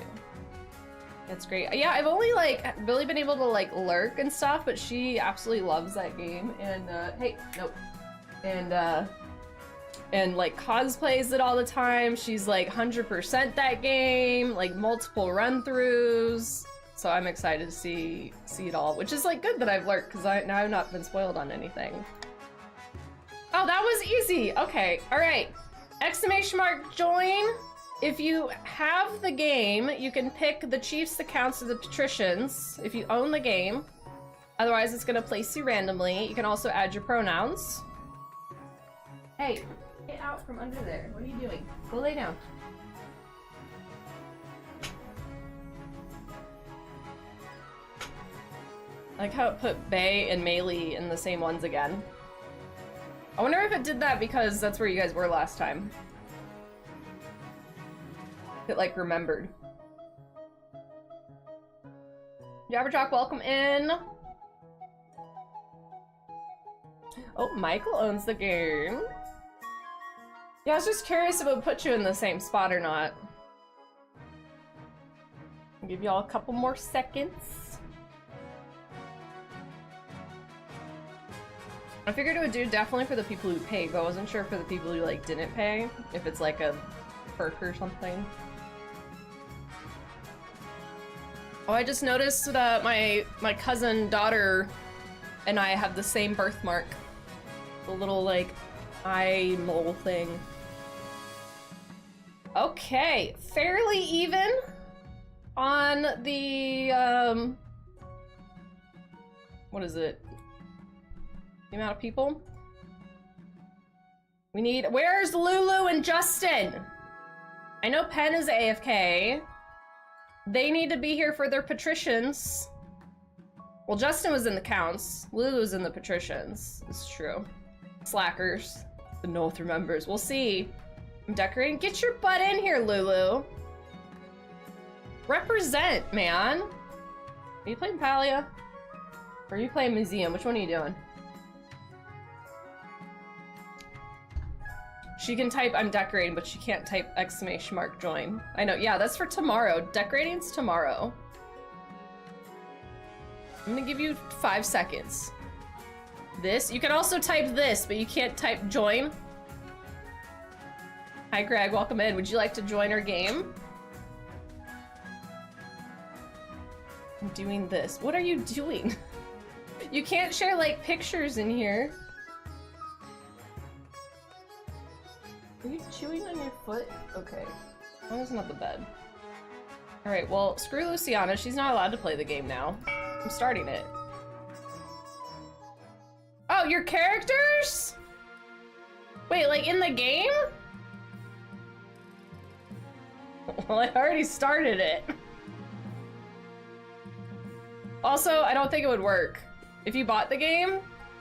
It's great. Yeah, I've only like really been able to like lurk and stuff, but she absolutely loves that game. And hey, nope. And like cosplays it all the time. She's like 100% that game, like multiple run-throughs. So I'm excited to see it all, which is like good that I've lurked because now I've not been spoiled on anything. Oh, that was easy. Okay, all right. Exclamation mark join. If you have the game, you can pick the chiefs, the counts, or the patricians if you own the game. Otherwise, it's gonna place you randomly. You can also add your pronouns. Hey, get out from under there. What are you doing? Go lay down. I like how it put Bae and Melee in the same ones again. I wonder if it did that because that's where you guys were last time. It like remembered. Jabberjock, welcome in. Oh, Michael owns the game. Yeah, I was just curious if it would put you in the same spot or not. I'll give you all a couple more seconds. I figured it would do definitely for the people who paid, but I wasn't sure for the people who like didn't pay, if it's like a perk or something. Oh, I just noticed that my cousin daughter and I have the same birthmark. The little like eye mole thing. Okay, fairly even on the what is it? The amount of people? We need, where's Lulu and Justin? I know Penn is AFK. They need to be here for their patricians. Well, Justin was in the counts. Lulu was in the patricians. It's true. Slackers. The North remembers. We'll see. I'm decorating. Get your butt in here, Lulu. Represent, man. Are you playing Palia? Or are you playing Museum? Which one are you doing? She can type I'm decorating, but she can't type exclamation mark join. I know, yeah, that's for tomorrow. Decorating's tomorrow. I'm gonna give you 5 seconds. This, you can also type this, but you can't type join. Hi Greg, welcome in. Would you like to join our game? I'm doing this. What are you doing? You can't share like pictures in here. Are you chewing on your foot? Okay. That was not the bed. Alright, well, screw Luciana. She's not allowed to play the game now. I'm starting it. Oh, your characters? Wait, like in the game? Well, I already started it. Also, I don't think it would work. If you bought the game,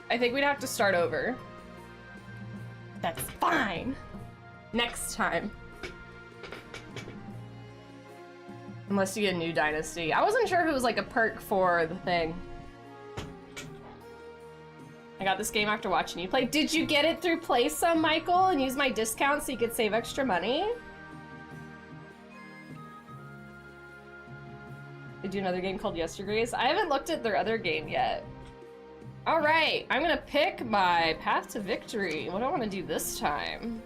I think we'd have to start over. That's fine. Next time. Unless you get a new dynasty. I wasn't sure if it was like a perk for the thing. I got this game after watching you play. Did you get it through Playsum, Michael, and use my discount so you could save extra money? They do another game called Yestergrace. I haven't looked at their other game yet. All right, I'm gonna pick my path to victory. What do I want to do this time?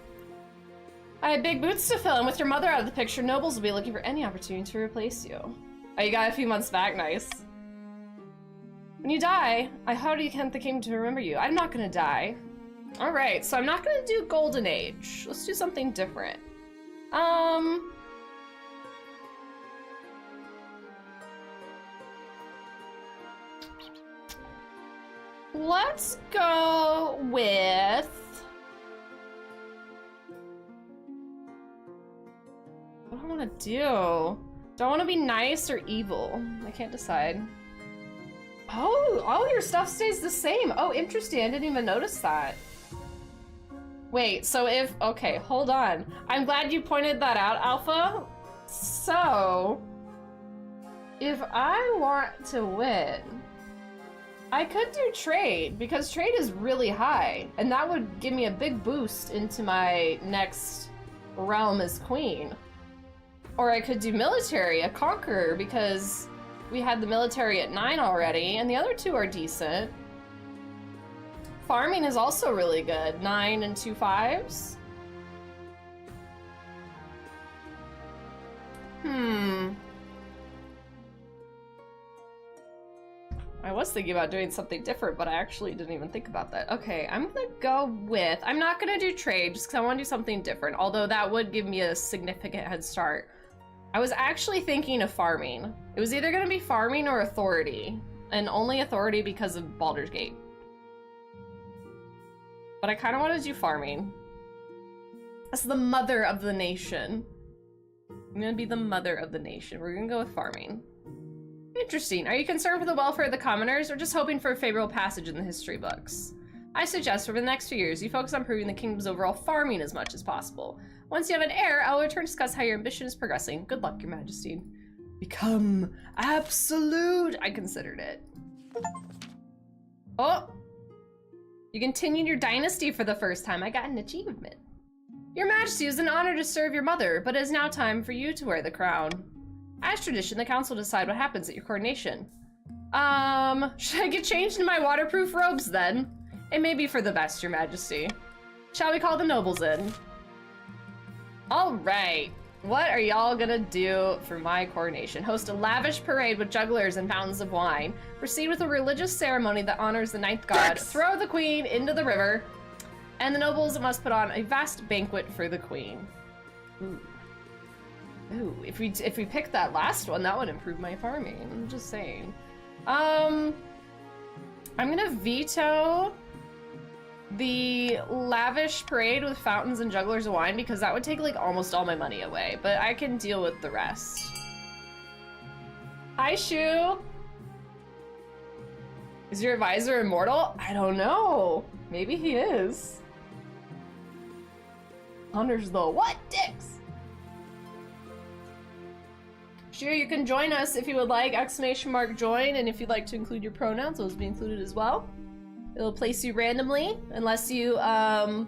I have big boots to fill, and with your mother out of the picture, nobles will be looking for any opportunity to replace you. Oh, you got a few months back, nice. When you die, I hope you can't the king to remember you. I'm not gonna die. All right, so I'm not gonna do Golden Age. Let's do something different. Let's go with... What do I want to do? Do I want to be nice or evil? I can't decide. Oh, all your stuff stays the same. Oh, interesting. I didn't even notice that. Wait, so if... Okay, hold on. I'm glad you pointed that out, Alpha. So, if I want to win, I could do trade, because trade is really high, and that would give me a big boost into my next realm as queen. Or I could do military, a conqueror, because we had the military at 9 already, and the other 2 are decent. Farming is also really good. 9 and 2 5s. I was thinking about doing something different, but I actually didn't even think about that. Okay, I'm gonna go with... I'm not gonna do trade, just because I want to do something different, although that would give me a significant head start. I was actually thinking of farming. It was either gonna be farming or authority, and only authority because of Baldur's Gate. But I kind of want to do farming. That's the mother of the nation. I'm gonna be the mother of the nation. We're gonna go with farming. Interesting. Are you concerned for the welfare of the commoners, or just hoping for a favorable passage in the history books? I suggest over the next few years, you focus on improving the kingdom's overall farming as much as possible. Once you have an heir, I will return to discuss how your ambition is progressing. Good luck, Your Majesty. Become absolute. I considered it. Oh! You continued your dynasty for the first time. I got an achievement. Your Majesty, it was an honor to serve your mother, but it is now time for you to wear the crown. As tradition, the council will decide what happens at your coronation. Should I get changed into my waterproof robes then? It may be for the best, Your Majesty. Shall we call the nobles in? All right. What are y'all gonna do for my coronation? Host a lavish parade with jugglers and fountains of wine. Proceed with a religious ceremony that honors the ninth god. Throw the queen into the river. And the nobles must put on a vast banquet for the queen. Ooh. Ooh, if we pick that last one, that would improve my farming. I'm just saying. I'm gonna veto the lavish parade with fountains and jugglers of wine because that would take like almost all my money away, but I can deal with the rest. Hi, Shu. Is your advisor immortal? I don't know. Maybe he is. Honors the what, dicks? Sure, you can join us if you would like, !join, and if you'd like to include your pronouns, those will be included as well. It'll place you randomly, unless you own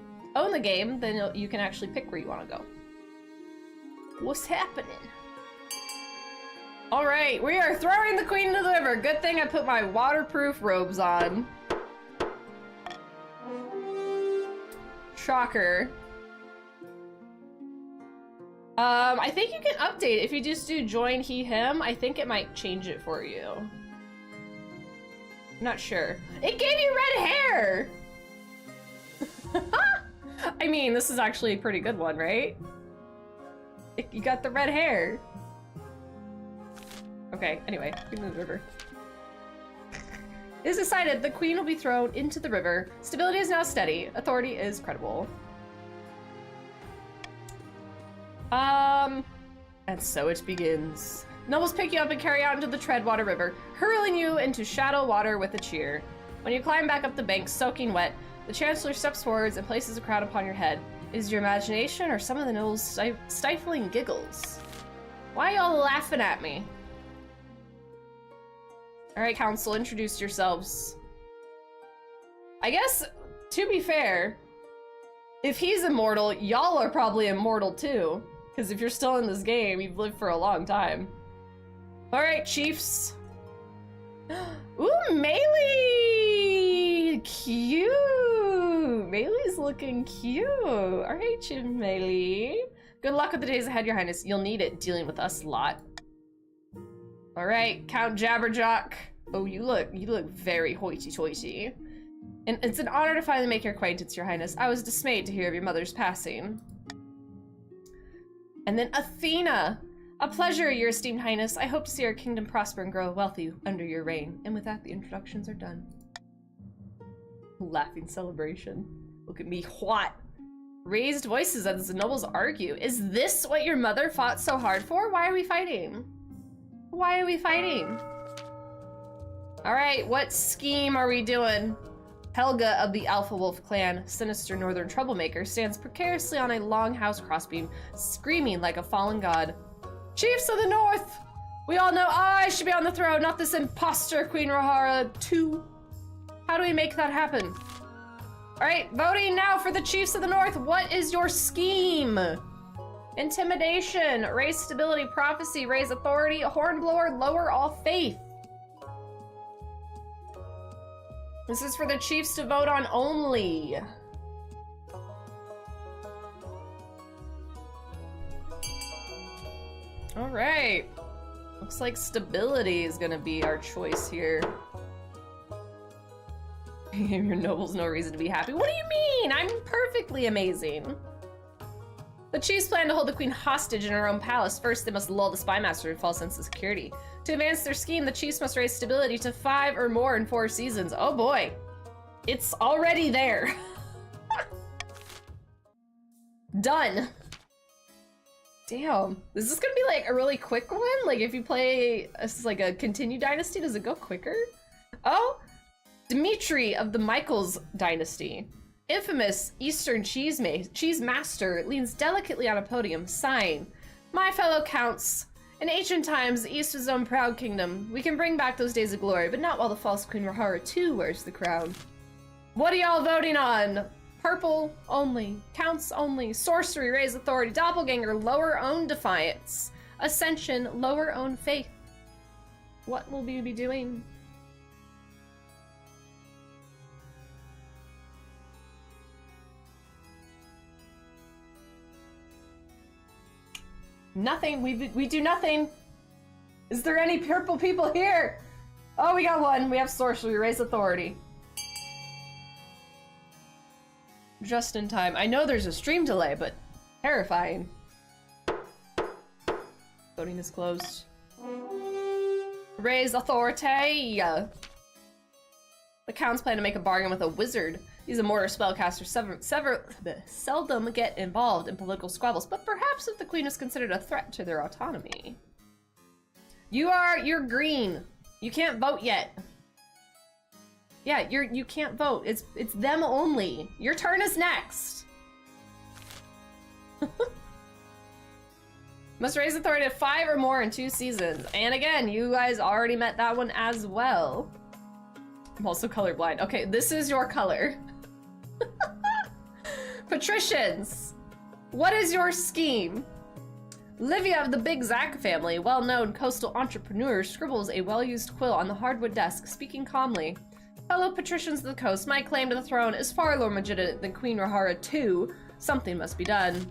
the game, then you can actually pick where you want to go. What's happening? All right, we are throwing the queen into the river. Good thing I put my waterproof robes on. Shocker. I think you can update. If you just do join he, him, I think it might change it for you. I'm not sure. It gave you red hair! I mean, this is actually a pretty good one, right? You got the red hair. Okay, anyway, we can move the river. It is decided the queen will be thrown into the river. Stability is now steady. Authority is credible. And so it begins. Nobles pick you up and carry out into the Treadwater River, hurling you into shallow water with a cheer. When you climb back up the bank, soaking wet, the Chancellor steps forwards and places a crown upon your head. Is it your imagination or some of the nobles' stifling giggles? Why y'all laughing at me? Alright, Council, introduce yourselves. I guess, to be fair, if he's immortal, y'all are probably immortal too. Because if you're still in this game, you've lived for a long time. Alright, chiefs. Ooh, Melee! Cute! Melee's looking cute. Alright, Chief Melee. Good luck with the days ahead, Your Highness. You'll need it dealing with us a lot. Alright, Count Jabberjock. Oh, you look very hoity-toity. And it's an honor to finally make your acquaintance, Your Highness. I was dismayed to hear of your mother's passing. And then Athena! A pleasure, Your Esteemed Highness. I hope to see our kingdom prosper and grow wealthy under your reign. And with that, the introductions are done. Laughing celebration. Look at me, what? Raised voices as the nobles argue. Is this what your mother fought so hard for? Why are we fighting? Why are we fighting? Alright, what scheme are we doing? Helga of the Alpha Wolf clan, sinister northern troublemaker, stands precariously on a long house crossbeam, screaming like a fallen god. Chiefs of the North! We all know I should be on the throne, not this imposter Queen Rohara too. How do we make that happen? Alright, voting now for the Chiefs of the North. What is your scheme? Intimidation, raise stability, prophecy, raise authority, hornblower, lower all faith. This is for the chiefs to vote on only. All right. Looks like stability is gonna be our choice here. Your nobles no reason to be happy. What do you mean? I'm perfectly amazing. The chiefs plan to hold the queen hostage in her own palace. First, they must lull the spy master to a false sense of security. To advance their scheme, the chiefs must raise stability to 5 or more in 4 seasons. Oh boy. It's already there. Done. Damn. Is this gonna be like a really quick one? Like if you play like a continued dynasty, does it go quicker? Oh, Dmitri of the Michaels dynasty. Infamous Eastern cheese master leans delicately on a podium, sighing. My fellow counts, in ancient times, the East was his own proud kingdom. We can bring back those days of glory, but not while the false Queen Rohara too wears the crown. What are y'all voting on? Purple only, counts only, sorcery, raise authority, doppelganger, lower own defiance, ascension, lower own faith. What will we be doing? Nothing. We do nothing. Is there any purple people here? Oh, we got one. We have sorcery, raise authority. Just in time. I know there's a stream delay, but terrifying. Voting is closed. Raise authority. The counts plan to make a bargain with a wizard. These immortal spellcasters seldom get involved in political squabbles, but perhaps if the queen is considered a threat to their autonomy. You're green. You can't vote yet. Yeah, you can't vote. It's them only. Your turn is next. Must raise authority to 5 or more in 2 seasons. And again, you guys already met that one as well. I'm also colorblind. Okay, this is your color. Patricians, what is your scheme? Livia of the Big Zack family, well-known coastal entrepreneur, scribbles a well-used quill on the hardwood desk, speaking calmly. Fellow patricians of the coast, my claim to the throne is far more legitimate than Queen Rohara II. Something must be done.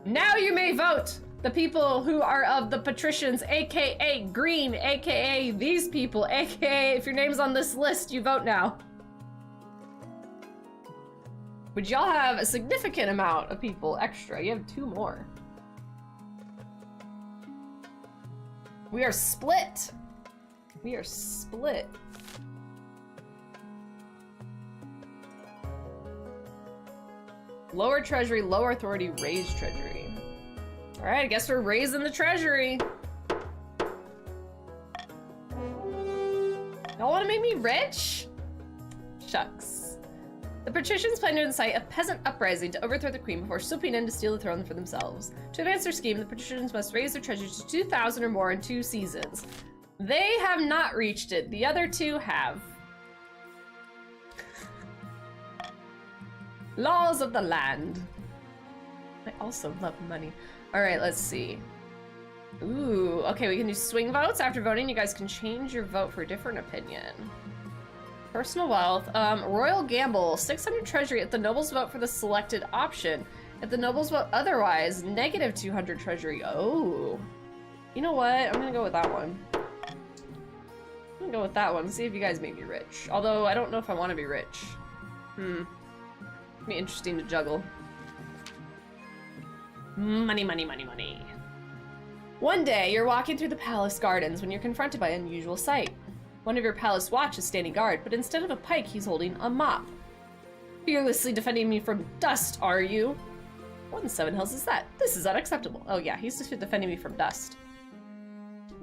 Now you may vote! The people who are of the patricians, aka green, aka these people, aka if your name's on this list, you vote now. But y'all have a significant amount of people extra. You have 2 more. We are split. We are split. Lower treasury, lower authority, raise treasury. All right, I guess we're raising the treasury. Y'all want to make me rich? Shucks. The patricians plan to incite a peasant uprising to overthrow the queen before swooping in to steal the throne for themselves. To advance their scheme, the patricians must raise their treasury to 2,000 or more in 2 seasons. They have not reached it. The other 2 have. Laws of the land. I also love money. All right, let's see. Ooh, okay, we can do swing votes. After voting, you guys can change your vote for a different opinion. Personal wealth, royal gamble, 600 treasury if the nobles vote for the selected option. If the nobles vote otherwise, negative 200 treasury. Oh, you know what? I'm gonna go with that one. I'm gonna go with that one. See if you guys make me rich. Although I don't know if I want to be rich. It'd be interesting to juggle. Money, money, money, money. One day, you're walking through the palace gardens when you're confronted by an unusual sight. One of your palace watch is standing guard, but instead of a pike, he's holding a mop. Fearlessly defending me from dust, are you? What in 7 hells is that? This is unacceptable. Oh yeah, he's just defending me from dust.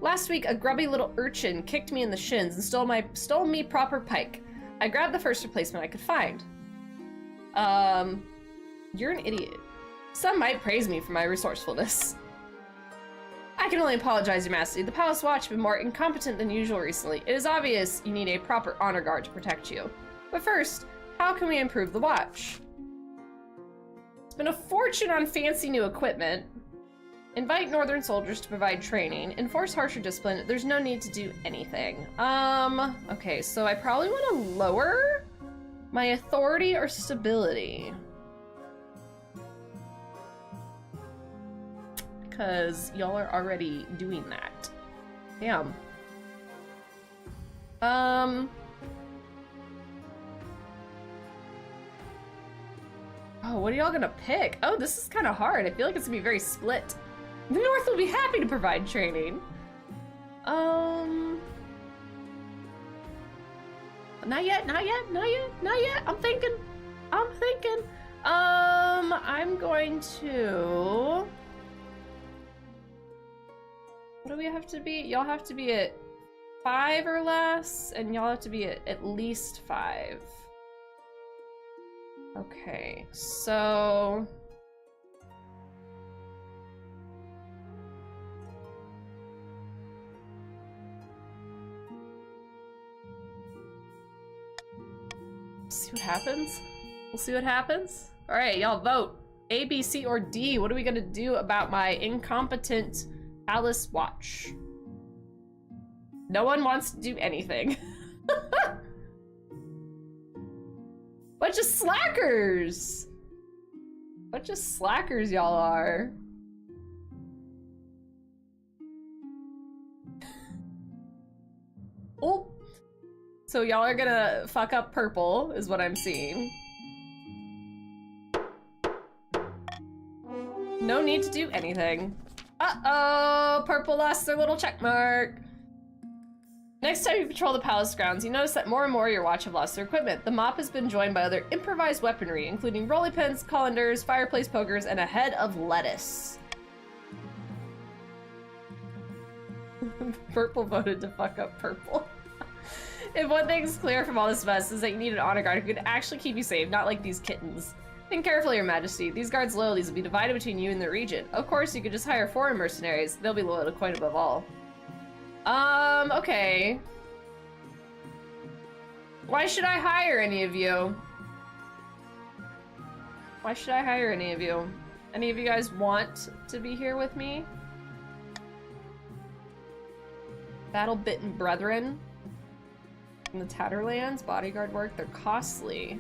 Last week, a grubby little urchin kicked me in the shins and stole me proper pike. I grabbed the first replacement I could find. You're an idiot. Some might praise me for my resourcefulness. I can only apologize, Your Majesty. The Palace Watch has been more incompetent than usual recently. It is obvious you need a proper honor guard to protect you. But first, how can we improve the watch? Spend a fortune on fancy new equipment. Invite northern soldiers to provide training. Enforce harsher discipline. There's no need to do anything. Okay, so I probably want to lower my authority or stability. Because y'all are already doing that. Damn. Oh, what are y'all gonna pick? Oh, this is kind of hard. I feel like it's gonna be very split. The North will be happy to provide training. Not yet, not yet, not yet, not yet. I'm thinking. I'm going to... What do we have to be? Y'all have to be at 5 or less, and y'all have to be at least 5. Okay, so... See what happens? We'll see what happens. All right, y'all vote. A, B, C, or D. What are we gonna do about my incompetent Palace watch? No one wants to do anything. Bunch of slackers! Bunch of slackers y'all are. Oh! So y'all are gonna fuck up purple, is what I'm seeing. No need to do anything. Uh-oh! Purple lost their little check mark. Next time you patrol the palace grounds, you notice that more and more your watch have lost their equipment. The mop has been joined by other improvised weaponry, including rolly pins, colanders, fireplace pokers, and a head of lettuce. Purple voted to fuck up purple. If one thing's clear from all this mess is that you need an honor guard who could actually keep you safe, not like these kittens. Think carefully, Your Majesty. These guards' loyalties will be divided between you and the region. Of course, you could just hire foreign mercenaries. They'll be loyal to coin above all. Okay. Why should I hire any of you? Why should I hire any of you? Any of you guys want to be here with me? Battle-bitten brethren in the Tatterlands, bodyguard work, they're costly.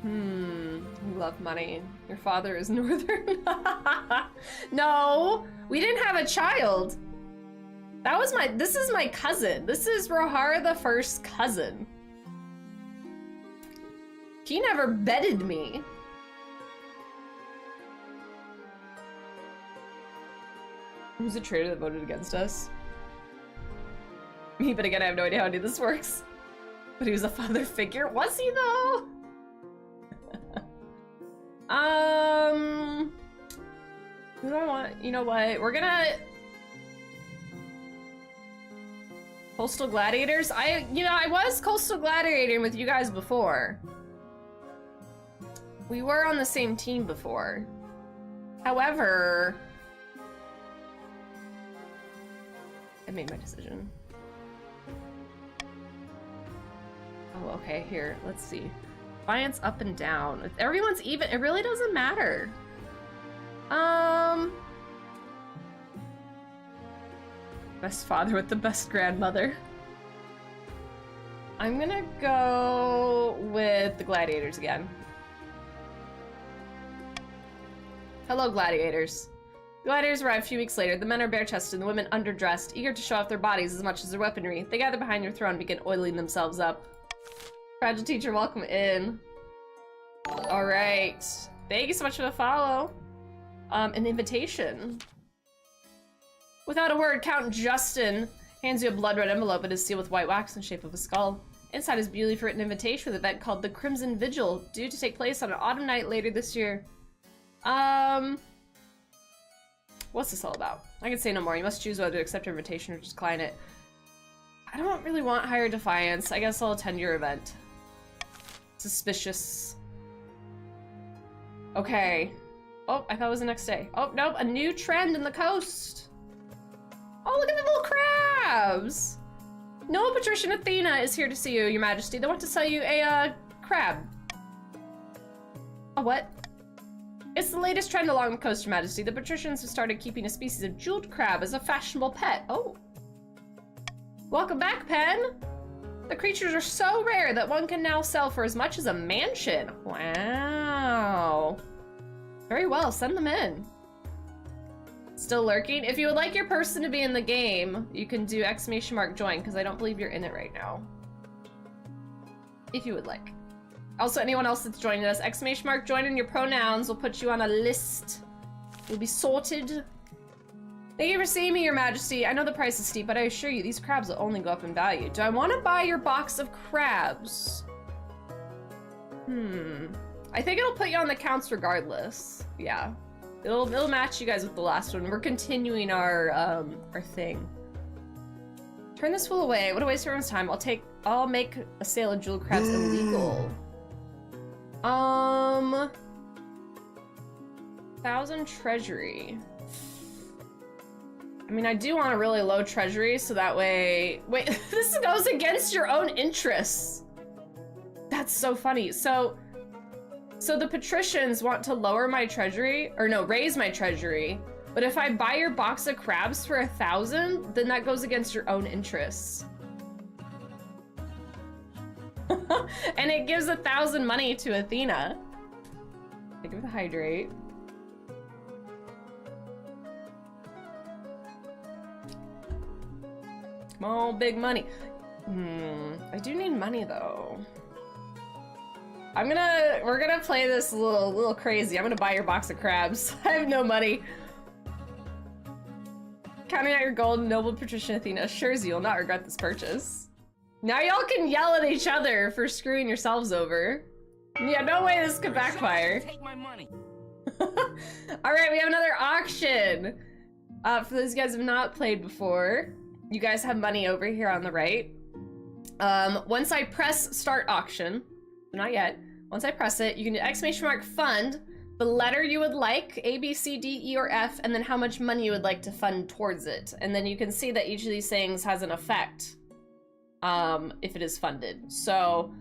You love money. Your father is northern. No, we didn't have a child. That was this is my cousin. This is Rohara the First's cousin. He never bedded me. Who's a traitor that voted against us? Me, but again, I have no idea how any of this works. But he was a father figure. Was he though? Who do I want? You know what? We're gonna... Coastal Gladiators? I was Coastal Gladiating with you guys before. We were on the same team before. However... I made my decision. Oh, okay, here, let's see. Defiance up and down. If everyone's even, it really doesn't matter. Best father with the best grandmother. I'm gonna go with the gladiators again. Hello, gladiators. The gladiators arrive a few weeks later. The men are bare-chested and the women underdressed, eager to show off their bodies as much as their weaponry. They gather behind your throne and begin oiling themselves up. Fragile teacher, welcome in. All right. Thank you so much for the follow. An invitation. Without a word, Count Justin hands you a blood-red envelope. It is sealed with white wax in the shape of a skull. Inside is beautifully written invitation with an event called the Crimson Vigil, due to take place on an autumn night later this year. What's this all about? I can say no more. You must choose whether to accept your invitation or just decline it. I don't really want higher defiance. I guess I'll attend your event. Suspicious. Okay. Oh, I thought it was the next day. Oh, nope, a new trend in the coast. Oh, look at the little crabs. Noah, Patricia, and Athena is here to see you, Your Majesty. They want to sell you a, crab. A what? It's the latest trend along the coast, Your Majesty. The patricians have started keeping a species of jeweled crab as a fashionable pet. Oh. Welcome back, Pen. The creatures are so rare that one can now sell for as much as a mansion. Wow. Very well, send them in. Still lurking? If you would like your person to be in the game, you can do !join, because I don't believe you're in it right now. If you would like. Also, anyone else that's joining us, !join in your pronouns will put you on a list. You'll be sorted. Thank you for seeing me, Your Majesty. I know the price is steep, but I assure you, these crabs will only go up in value. Do I want to buy your box of crabs? I think it'll put you on the counts regardless. Yeah. It'll match you guys with the last one. We're continuing our thing. Turn this fool away. What a waste of everyone's time. I'll make a sale of jeweled crabs illegal. 1,000 treasury. I mean, I do want a really low treasury, so that way... Wait, this goes against your own interests. That's so funny. So the patricians want to lower my treasury, or no, raise my treasury. But if I buy your box of crabs for 1,000, then that goes against your own interests. And it gives 1,000 money to Athena. Think of the hydrate. Come on, big money. I do need money though. We're gonna play this a little crazy. I'm gonna buy your box of crabs. I have no money. Counting out your gold, noble patrician Athena assures you will not regret this purchase. Now y'all can yell at each other for screwing yourselves over. Yeah, no way this could backfire. Take my money. All right, we have another auction. For those guys who have not played before, you guys have money over here on the right. Once I press start auction, not yet. Once I press it, you can do !fund, the letter you would like, A, B, C, D, E, or F, and then how much money you would like to fund towards it. And then you can see that each of these things has an effect if it is funded. So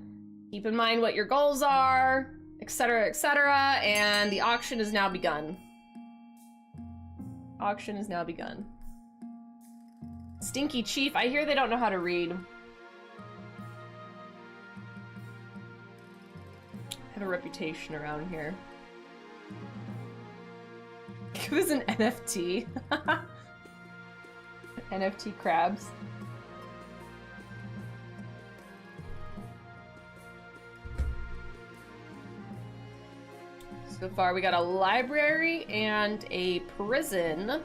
keep in mind what your goals are, etc., etc., and the auction is now begun. Auction is now begun. Stinky Chief, I hear they don't know how to read. Have a reputation around here. It was an NFT. NFT crabs. So far we got a library and a prison.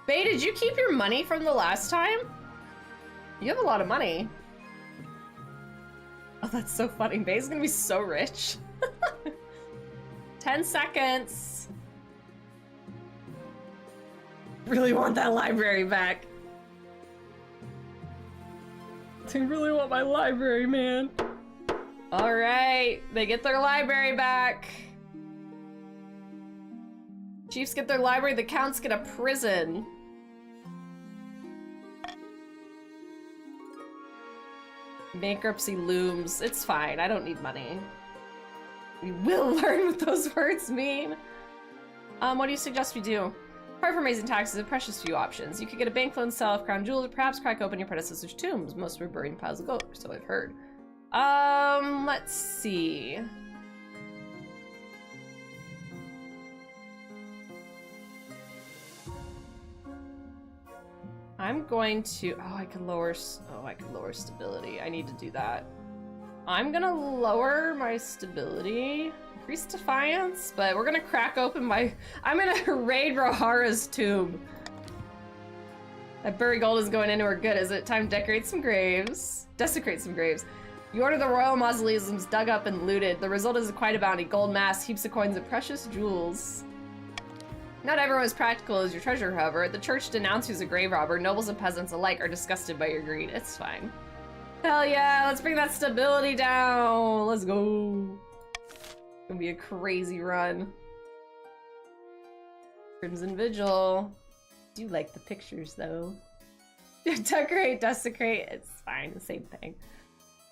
Bae, did you keep your money from the last time? You have a lot of money. Oh, that's so funny. Bae's gonna be so rich. 10 seconds. Really want that library back. I really want my library, man. All right, they get their library back. Chiefs get their library, the counts get a prison. Bankruptcy looms. It's fine, I don't need money. We will learn what those words mean. What do you suggest we do? Apart from raising taxes, a precious few options. You could get a bank loan, sell off crown jewels, or perhaps crack open your predecessor's tombs. Most were buried in piles of gold, so I've heard. Let's see. I'm going to, I could lower stability. I need to do that. I'm gonna lower my stability, increase defiance, but we're gonna crack open I'm gonna raid Rohara's tomb. That buried gold is going into her good. Is it time to decorate some graves? Desecrate some graves. You order the royal mausoleums dug up and looted. The result is quite a bounty. Gold mass, heaps of coins, and precious jewels. Not everyone is practical as your treasurer, however. The church denounced you as a grave robber. Nobles and peasants alike are disgusted by your greed. It's fine. Hell yeah, let's bring that stability down. Let's go. It's gonna be a crazy run. Crimson Vigil. I do like the pictures though. Decorate, desecrate, it's fine, the same thing.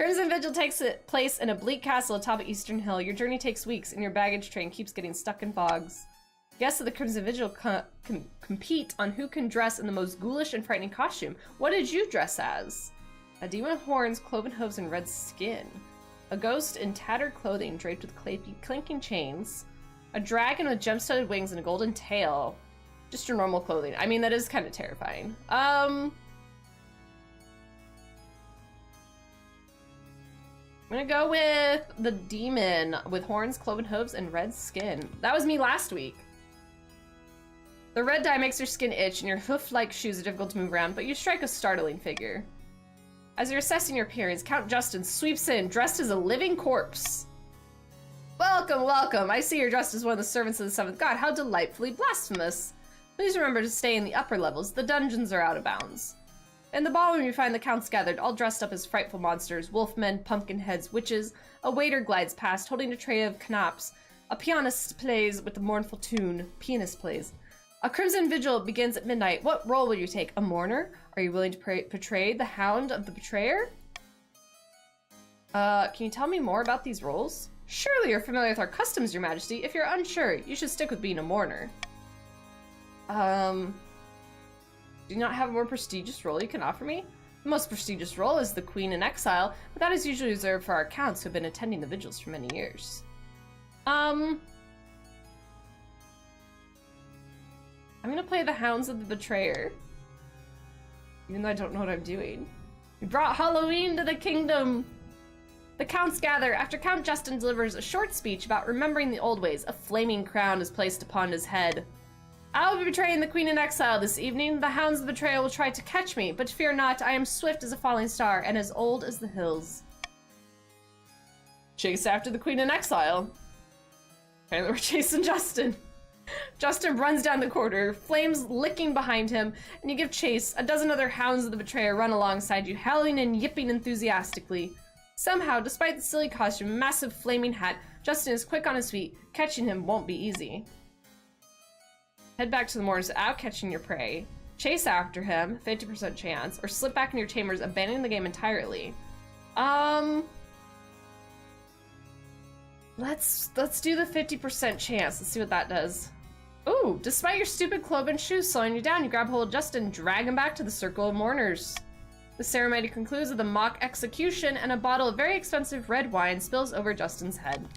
Crimson Vigil takes place in a bleak castle atop Eastern Hill. Your journey takes weeks, and your baggage train keeps getting stuck in bogs. Guests of the Crimson Vigil compete on who can dress in the most ghoulish and frightening costume. What did you dress as? A demon with horns, cloven hooves, and red skin. A ghost in tattered clothing draped with clinking chains. A dragon with gem-studded wings and a golden tail. Just your normal clothing. I mean, that is kind of terrifying. I'm gonna go with the demon with horns, cloven hooves, and red skin. That was me last week. The red dye makes your skin itch, and your hoof-like shoes are difficult to move around, but you strike a startling figure. As you're assessing your appearance, Count Justin sweeps in, dressed as a living corpse. Welcome, welcome. I see you're dressed as one of the servants of the seventh god. How delightfully blasphemous. Please remember to stay in the upper levels. The dungeons are out of bounds. In the ballroom, you find the counts gathered, all dressed up as frightful monsters, wolfmen, pumpkin heads, witches. A waiter glides past, holding a tray of canapes. A pianist plays with a mournful tune. A Crimson Vigil begins at midnight. What role will you take? A mourner? Are you willing to portray the hound of the betrayer? Can you tell me more about these roles? Surely you're familiar with our customs, Your Majesty. If you're unsure, you should stick with being a mourner. Do you not have a more prestigious role you can offer me? The most prestigious role is the Queen in Exile, but that is usually reserved for our counts who have been attending the vigils for many years. I'm gonna play the Hounds of the Betrayer. Even though I don't know what I'm doing. We brought Halloween to the kingdom! The counts gather after Count Justin delivers a short speech about remembering the old ways. A flaming crown is placed upon his head. I will be betraying the Queen in Exile this evening. The Hounds of the Betrayal will try to catch me, but fear not, I am swift as a falling star and as old as the hills. Chase after the Queen in Exile. Apparently we're chasing Justin. Justin runs down the corridor, flames licking behind him, and you give chase. A dozen other Hounds of the Betrayer run alongside you, howling and yipping enthusiastically. Somehow, despite the silly costume and massive flaming hat, Justin is quick on his feet. Catching him won't be easy. Head back to the moors without catching your prey. Chase after him, 50% chance, or slip back in your chambers, abandoning the game entirely. Let's do the 50% chance. Let's see what that does. Ooh, despite your stupid cloven shoes slowing you down, you grab hold of Justin and drag him back to the circle of mourners. The ceremony concludes with a mock execution, and a bottle of very expensive red wine spills over Justin's head.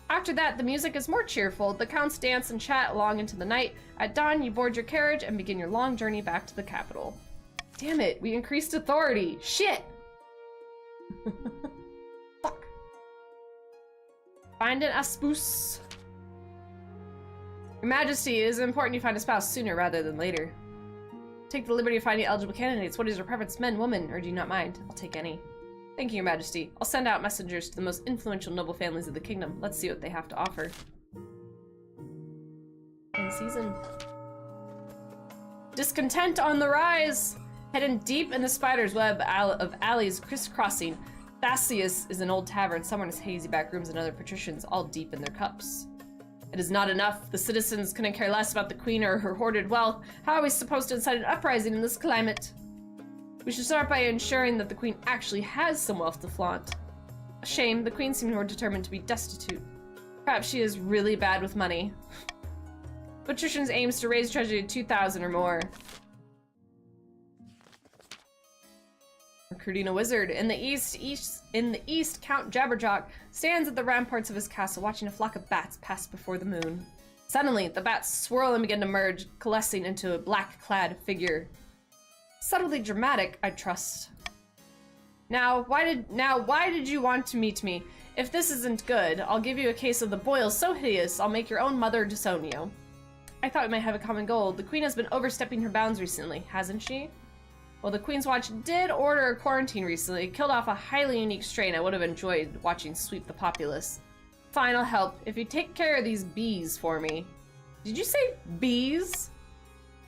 After that, the music is more cheerful. The counts dance and chat along into the night. At dawn, you board your carriage and begin your long journey back to the capital. Damn it, we increased authority. Shit! Fuck. Find an spouse. Your Majesty, it is important you find a spouse sooner rather than later. Take the liberty of finding eligible candidates. What is your preference, men, women, or do you not mind? I'll take any. Thank you, Your Majesty. I'll send out messengers to the most influential noble families of the kingdom. Let's see what they have to offer. End season. Discontent on the rise! Hidden deep in the spider's web of alleys crisscrossing, Thasius is an old tavern, somewhere in his hazy back rooms and other patricians, all deep in their cups. It is not enough. The citizens couldn't care less about the queen or her hoarded wealth. How are we supposed to incite an uprising in this climate? We should start by ensuring that the queen actually has some wealth to flaunt. A shame, the queen seemed more determined to be destitute. Perhaps she is really bad with money. Patricians aims to raise treasury to 2,000 or more. Recruiting a wizard. In the east, Count Jabberjock stands at the ramparts of his castle, watching a flock of bats pass before the moon. Suddenly, the bats swirl and begin to merge, coalescing into a black-clad figure. Subtly dramatic, I trust. Now, why did you want to meet me? If this isn't good, I'll give you a case of the boils so hideous, I'll make your own mother disown you. I thought we might have a common goal. The queen has been overstepping her bounds recently, hasn't she? Well, the Queen's Watch did order a quarantine recently. It killed off a highly unique strain I would have enjoyed watching sweep the populace. Fine, I'll help. If you take care of these bees for me. Did you say bees?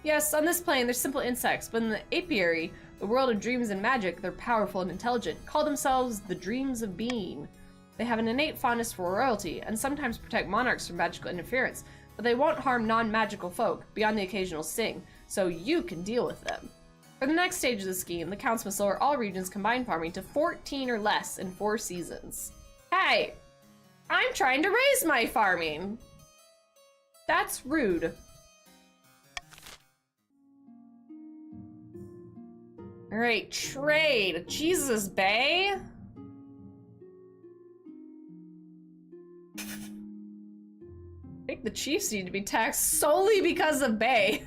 Yes, on this plane, they're simple insects, but in the apiary, the world of dreams and magic, they're powerful and intelligent. Call themselves the Dreams of Being. They have an innate fondness for royalty, and sometimes protect monarchs from magical interference, but they won't harm non-magical folk, beyond the occasional sting, so you can deal with them. For the next stage of the scheme, the counts must lower all regions combined farming to 14 or less in 4 seasons. Hey! I'm trying to raise my farming! That's rude. Alright, trade. Jesus, Bay? I think the chiefs need to be taxed solely because of Bay.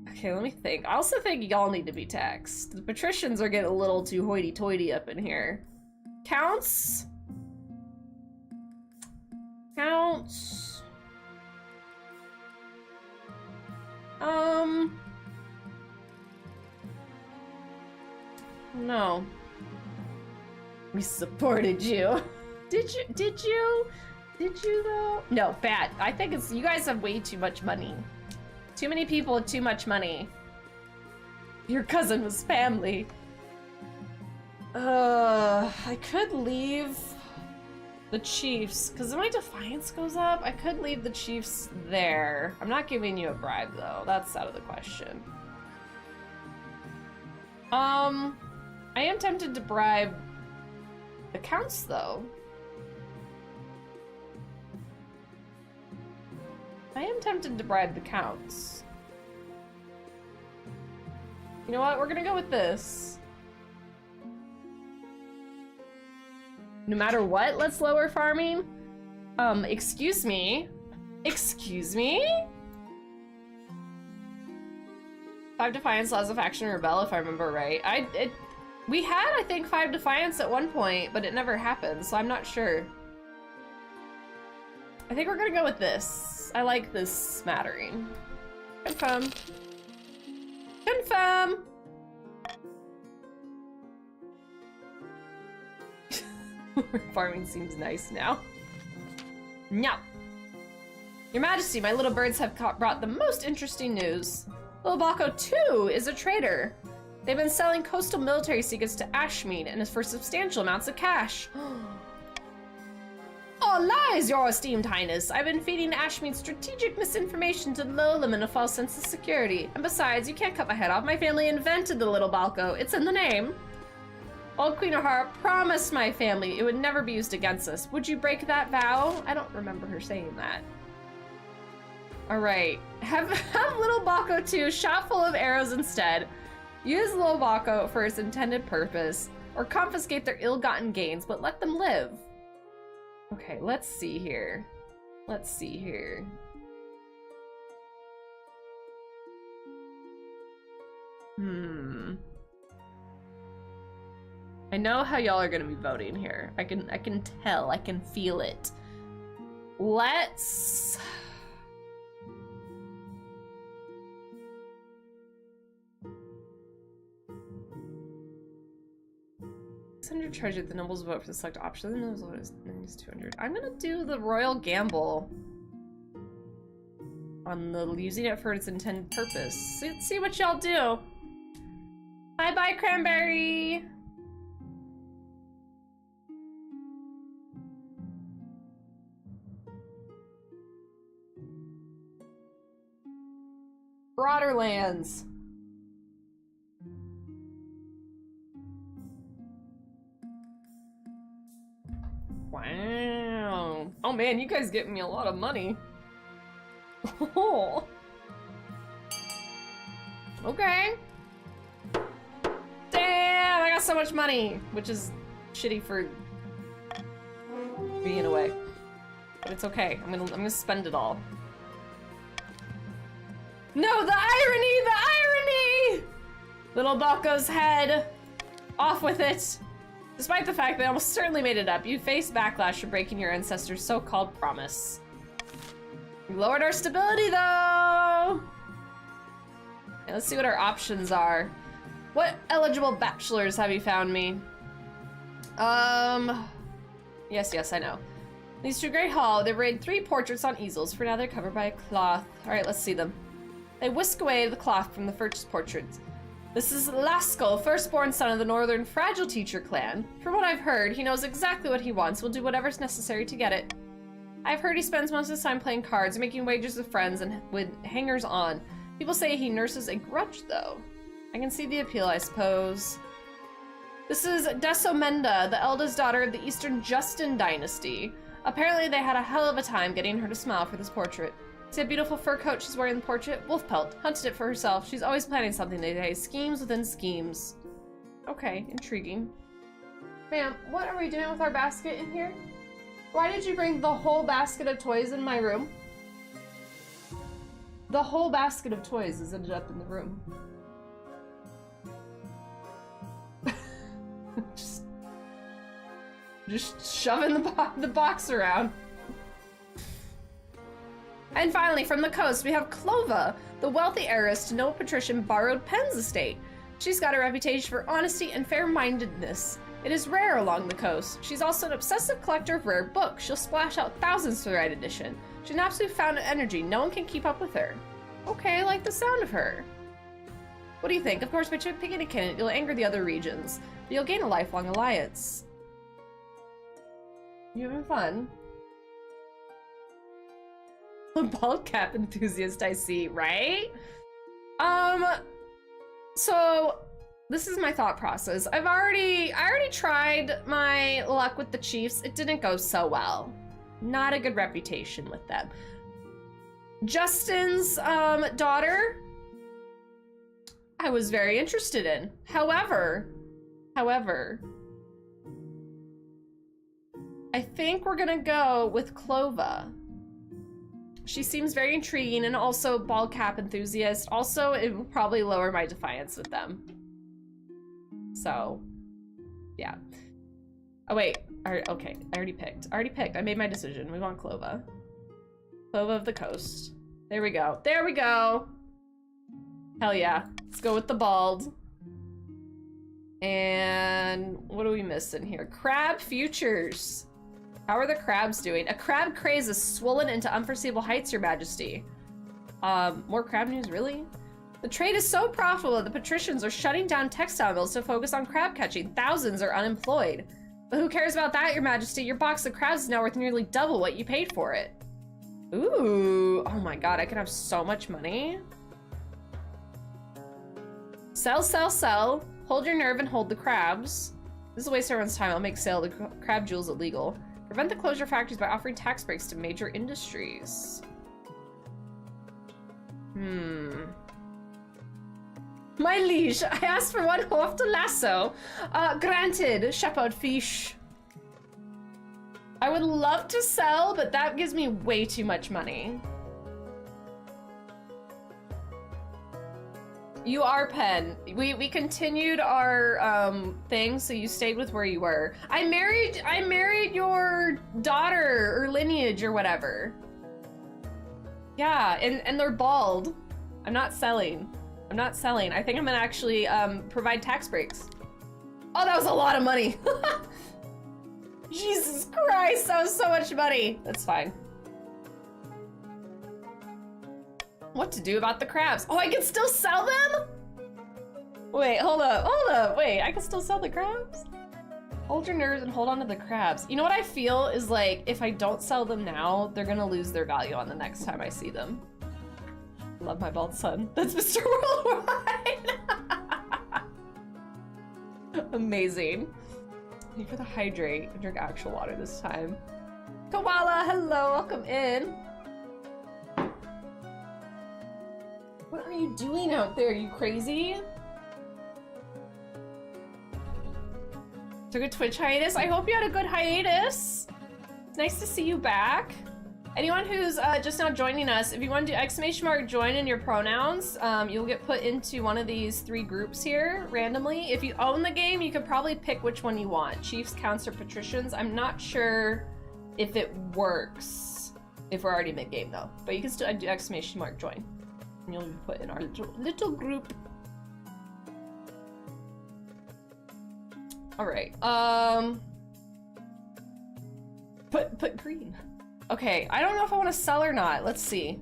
Okay, let me think. I also think y'all need to be taxed. The patricians are getting a little too hoity-toity up in here. Counts? Counts? No. We supported you. Did you though? No, bad. I think it's, you guys have way too much money. Too many people with too much money. Your cousin was family. I could leave the chiefs, because if my defiance goes up, I could leave the chiefs there. I'm not giving you a bribe though, that's out of the question. I am tempted to bribe the counts though. I am tempted to bribe the counts. You know what? We're gonna go with this. No matter what, let's lower farming. Excuse me? Excuse me? 5 defiance allows a faction to rebel, if I remember right. We had, I think, 5 defiance at one point, but it never happened, so I'm not sure. I think we're gonna go with this. I like this smattering. Confirm. Confirm! Farming seems nice now. No. Your Majesty, my little birds have brought the most interesting news. Little Baco 2 is a traitor. They've been selling coastal military secrets to Ashmead and is for substantial amounts of cash. All lies, your esteemed highness. I've been feeding Ashmead strategic misinformation to lull them in a false sense of security. And besides, you can't cut my head off. My family invented the little Balco. It's in the name. Old Queen Rohara promised my family it would never be used against us. Would you break that vow? I don't remember her saying that. All right, have little Baco 2 shot full of arrows instead. Use little Baco for its intended purpose, or confiscate their ill-gotten gains, but let them live. Okay, let's see here. Let's see here. I know how y'all are gonna be voting here. I can tell, I can feel it. Let's... 600 treasure, the nobles vote for the select option. The nobles vote is 200. I'm gonna do the royal gamble on the using it for its intended purpose. Let's see what y'all do. Bye-bye, Cranberry. Broader lands. Wow. Oh man, you guys getting me a lot of money. Oh. Okay. Damn, I got so much money, which is shitty for being away. But it's okay. I'm gonna spend it all. No, the irony! The irony! Little Baco's head. Off with it. Despite the fact they almost certainly made it up, you face backlash for breaking your ancestors' so-called promise. We lowered our stability, though! Okay, let's see what our options are. What eligible bachelors have you found me? Yes, I know. These two Great Hall, they raid 3 portraits on easels. For now, they're covered by a cloth. Alright, let's see them. They whisk away the cloth from the first portraits. This is Laskel, firstborn son of the Northern Fragile Teacher clan. From what I've heard, he knows exactly what he wants. We'll do whatever's necessary to get it. I've heard he spends most of his time playing cards, making wagers with friends, and with hangers-on. People say he nurses a grudge, though. I can see the appeal, I suppose. This is Desomenda, the eldest daughter of the Eastern Justin dynasty. Apparently they had a hell of a time getting her to smile for this portrait. See a beautiful fur coat she's wearing in the portrait? Wolf pelt. Hunted it for herself. She's always planning something today. Schemes within schemes. Okay, intriguing. Ma'am, what are we doing with our basket in here? Why did you bring the whole basket of toys in my room? The whole basket of toys is ended up in the room. just shoving the box around. And finally, from the coast, we have Clova, the wealthy heiress to no patrician borrowed Penn's estate. She's got a reputation for honesty and fair-mindedness. It is rare along the coast. She's also an obsessive collector of rare books. She'll splash out thousands for the right edition. She's an absolute fountain of energy. No one can keep up with her. Okay, I like the sound of her. What do you think? Of course, by picking a candidate, you'll anger the other regions, but you'll gain a lifelong alliance. You having fun? A bald cap enthusiast, I see, right? So this is my thought process. I already tried my luck with the Chiefs. It didn't go so well. Not a good reputation with them. Justin's daughter, I was very interested in. However, I think we're gonna go with Clova. She seems very intriguing and also bald cap enthusiast. Also, it will probably lower my defiance with them. So, yeah. Oh wait, okay, I already picked. I made my decision. We want Clova. Clova of the coast. There we go. There we go! Hell yeah. Let's go with the bald. And what are we missing here? Crab futures. How are the crabs doing? A crab craze is swollen into unforeseeable heights, Your Majesty. More crab news, really? The trade is so profitable that the patricians are shutting down textile mills to focus on crab catching. Thousands are unemployed. But who cares about that, Your Majesty? Your box of crabs is now worth nearly double what you paid for it. Ooh, oh my god, I could have so much money. Sell, sell, sell. Hold your nerve and hold the crabs. This is a waste of everyone's time. I'll make sale of the crab jewels illegal. Prevent the closure of factories by offering tax breaks to major industries. My liege, I asked for one half to lasso. Granted, shepherd fish. I would love to sell, but that gives me way too much money. You are Penn. We continued our thing, so you stayed with where you were. I married your daughter or lineage or whatever. Yeah, and they're bald. I'm not selling. I think I'm gonna actually provide tax breaks. Oh, that was a lot of money. Jesus Christ, that was so much money. That's fine. What to do about the crabs? Oh, I can still sell them? Wait, hold up. Wait, I can still sell the crabs? Hold your nerves and hold on to the crabs. You know what I feel is like, if I don't sell them now, they're gonna lose their value on the next time I see them. Love my bald son. That's Mr. Worldwide. Amazing. Thank you for the hydrate. Drink actual water this time. Koala, hello, welcome in. What are you doing out there, you crazy? Took a Twitch hiatus. I hope you had a good hiatus. It's nice to see you back. Anyone who's just now joining us, if you want to do ! join in your pronouns, you'll get put into one of these 3 groups here randomly. If you own the game, you could probably pick which one you want. Chiefs, counts, or patricians. I'm not sure if it works if we're already mid-game though. But you can still do ! join. And you'll be put in our little group. All right. Put green. Okay, I don't know if I want to sell or not. Let's see.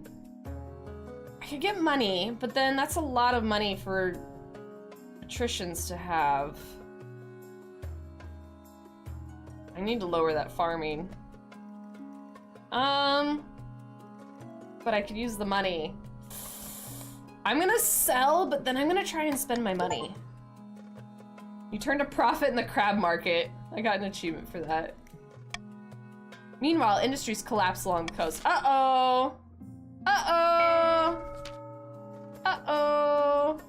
I could get money, but then that's a lot of money for patricians to have. I need to lower that farming. But I could use the money. I'm gonna sell, but then I'm gonna try and spend my money. You turned a profit in the crab market. I got an achievement for that. Meanwhile, industries collapse along the coast. Uh-oh. Uh-oh. Uh-oh.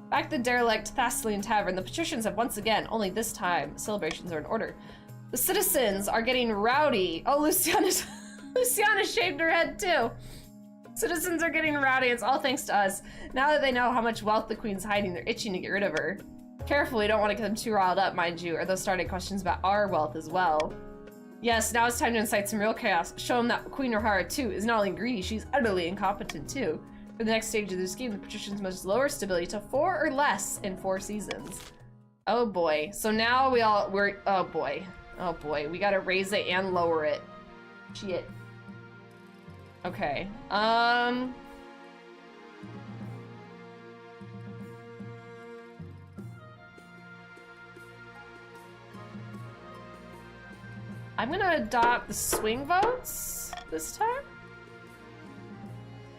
Back to the derelict Thessalian Tavern, the patricians have once again, only this time, celebrations are in order. The citizens are getting rowdy. Oh, Luciana shaved her head too. Citizens are getting rowdy, it's all thanks to us. Now that they know how much wealth the queen's hiding, they're itching to get rid of her. Careful, we don't want to get them too riled up, mind you, or they'll start questions about our wealth as well. Yes, now it's time to incite some real chaos. Show them that Queen Rohara, too, is not only greedy, she's utterly incompetent, too. For the next stage of the scheme, the patricians must lower stability to 4 or less in 4 seasons. Oh boy. So now we're, oh boy. Oh boy, we gotta raise it and lower it. Shit. Okay, I'm gonna adopt the swing votes this time.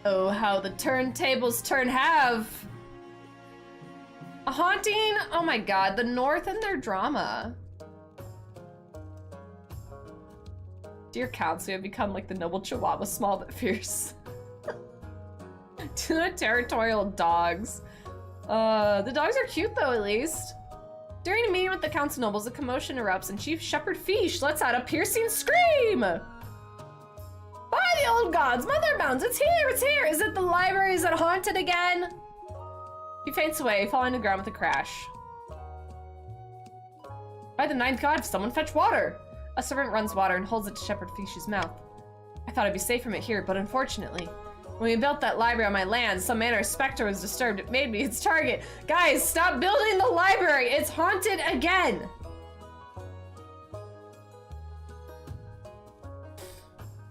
Oh, how the turntables turn have. A haunting? Oh my god, the North and their drama. Dear Council, you have become like the noble Chihuahua, small but fierce. To the territorial dogs. The dogs are cute though, at least. During a meeting with the council nobles, a commotion erupts and Chief Shepherd Fish lets out a piercing scream! By the old gods, Mother Bounds, it's here, it's here! Is it the library? Is it haunted again? He faints away, falling to the ground with a crash. By the 9th god, someone fetch water! A servant runs water and holds it to Shepherd Fish's mouth. I thought I'd be safe from it here, but unfortunately, when we built that library on my land, some manner of specter was disturbed. It made me its target. Guys, stop building the library! It's haunted again!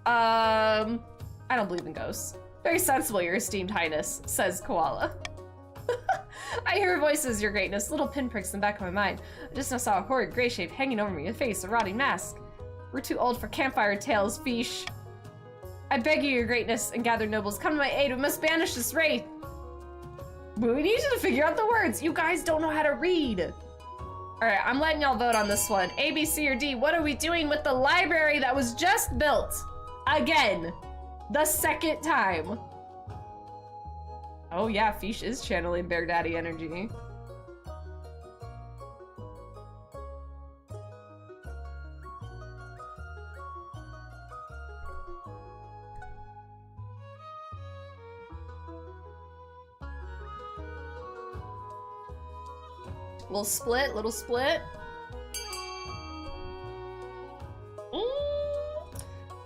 I don't believe in ghosts. Very sensible, your esteemed highness, says Koala. I hear voices, your greatness, little pinpricks in the back of my mind. I just now saw a horrid gray shape hanging over me, a face, a rotting mask. We're too old for campfire tales, Fish. I beg you, your greatness and gathered nobles, come to my aid. We must banish this wraith. But we need you to figure out the words. You guys don't know how to read. All right, I'm letting y'all vote on this one. A, B, C, or D. What are we doing with the library that was just built? Again, the second time. Oh yeah, Fish is channeling Bear Daddy energy. Little split, little split.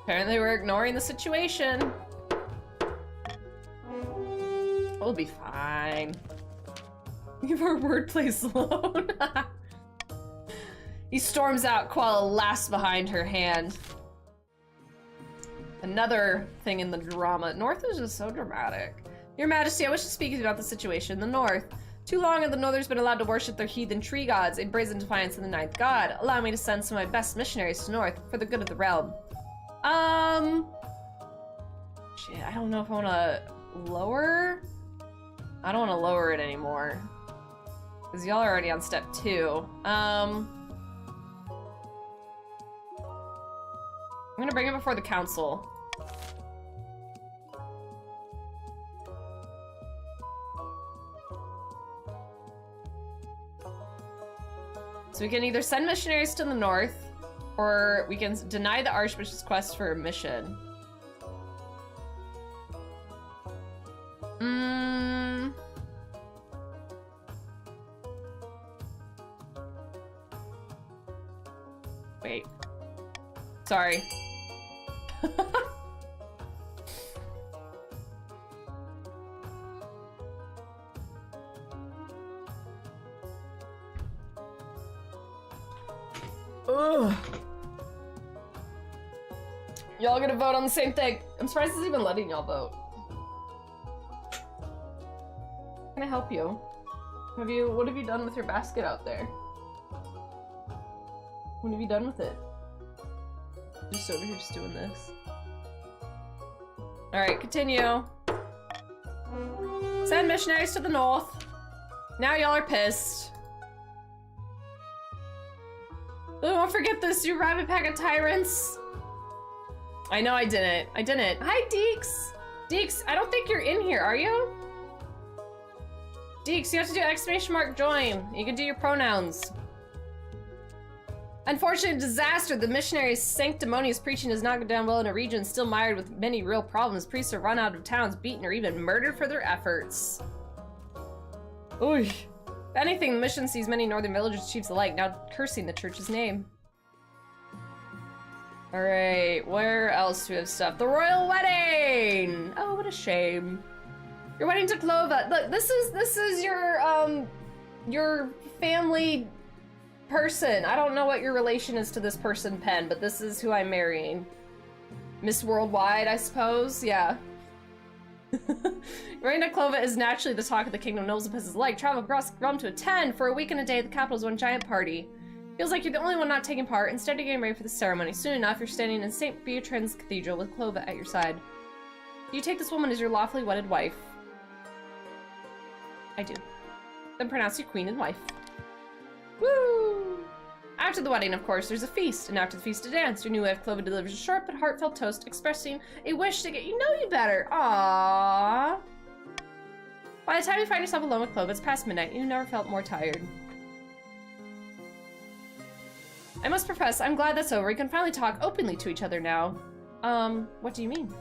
Apparently we're ignoring the situation. We'll be fine. Leave our wordplays alone. He storms out, Koala laughs behind her hand. Another thing in the drama. North is just so dramatic. Your Majesty, I wish to speak to you about the situation in the North. Too long have the Northerners been allowed to worship their heathen tree gods, in brazen defiance of the 9th god. Allow me to send some of my best missionaries to North for the good of the realm. Shit, I don't know if I want to lower. I don't want to lower it anymore, because y'all are already on step 2. I'm gonna bring it before the council. So we can either send missionaries to the north, or we can deny the Archbishop's quest for a mission. Wait. Sorry. Ugh. Y'all gonna vote on the same thing. I'm surprised it's even letting y'all vote. Can I help you? What have you done with your basket out there? What have you done with it? Just over here just doing this. Alright, continue. Send missionaries to the north. Now y'all are pissed. Oh, don't forget this, you rabbit pack of tyrants. I know I didn't. I didn't. Hi, Deeks. Deeks, I don't think you're in here, are you? Deeks, you have to do exclamation mark join. You can do your pronouns. Unfortunately, disaster. The missionaries' sanctimonious preaching has not gone down well in a region still mired with many real problems. Priests are run out of towns, beaten, or even murdered for their efforts. Oy. If anything, the mission sees many northern villagers, chiefs alike, now cursing the church's name. Alright, where else do we have stuff? The royal wedding! Oh, what a shame. Your wedding to Clova. Look, this is your family person. I don't know what your relation is to this person, Pen, but this is who I'm marrying. Miss Worldwide, I suppose? Yeah. Wedding to Clova is naturally the talk of the kingdom. Nobles and peasants alike travel across Rome to attend. For a week and a day, the capital is one giant party. Feels like you're the only one not taking part. Instead of getting ready for the ceremony, soon enough, you're standing in St. Beatrice's Cathedral with Clova at your side. Do you take this woman as your lawfully wedded wife? I do. Then pronounce you queen and wife. Woo! After the wedding, of course, there's a feast, and after the feast, a dance. Your new wife, Clova, delivers a short but heartfelt toast expressing a wish to get you know you better. Aww. By the time you find yourself alone with Clova, it's past midnight. You never felt more tired. I must profess, I'm glad that's over. We can finally talk openly to each other now. What do you mean?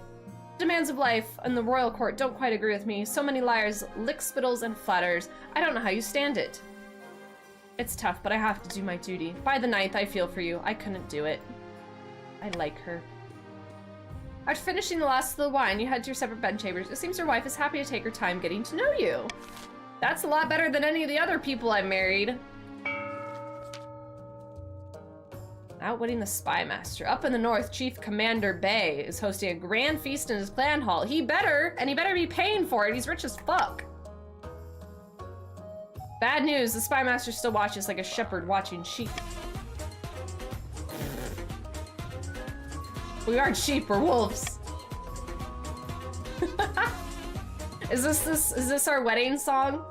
Demands of life and the royal court don't quite agree with me. So many liars, lickspittles, and flatterers. I don't know how you stand it. It's tough, but I have to do my duty. By the 9th, I feel for you. I couldn't do it. I like her. After finishing the last of the wine, you head to your separate bedchambers. It seems your wife is happy to take her time getting to know you. That's a lot better than any of the other people I've married. Outwitting the spy master. Up in the north, Chief Commander Bay is hosting a grand feast in his clan hall. He better be paying for it. He's rich as fuck. Bad news, the spy master still watches like a shepherd watching sheep. We aren't sheep, we're wolves. Is this our wedding song?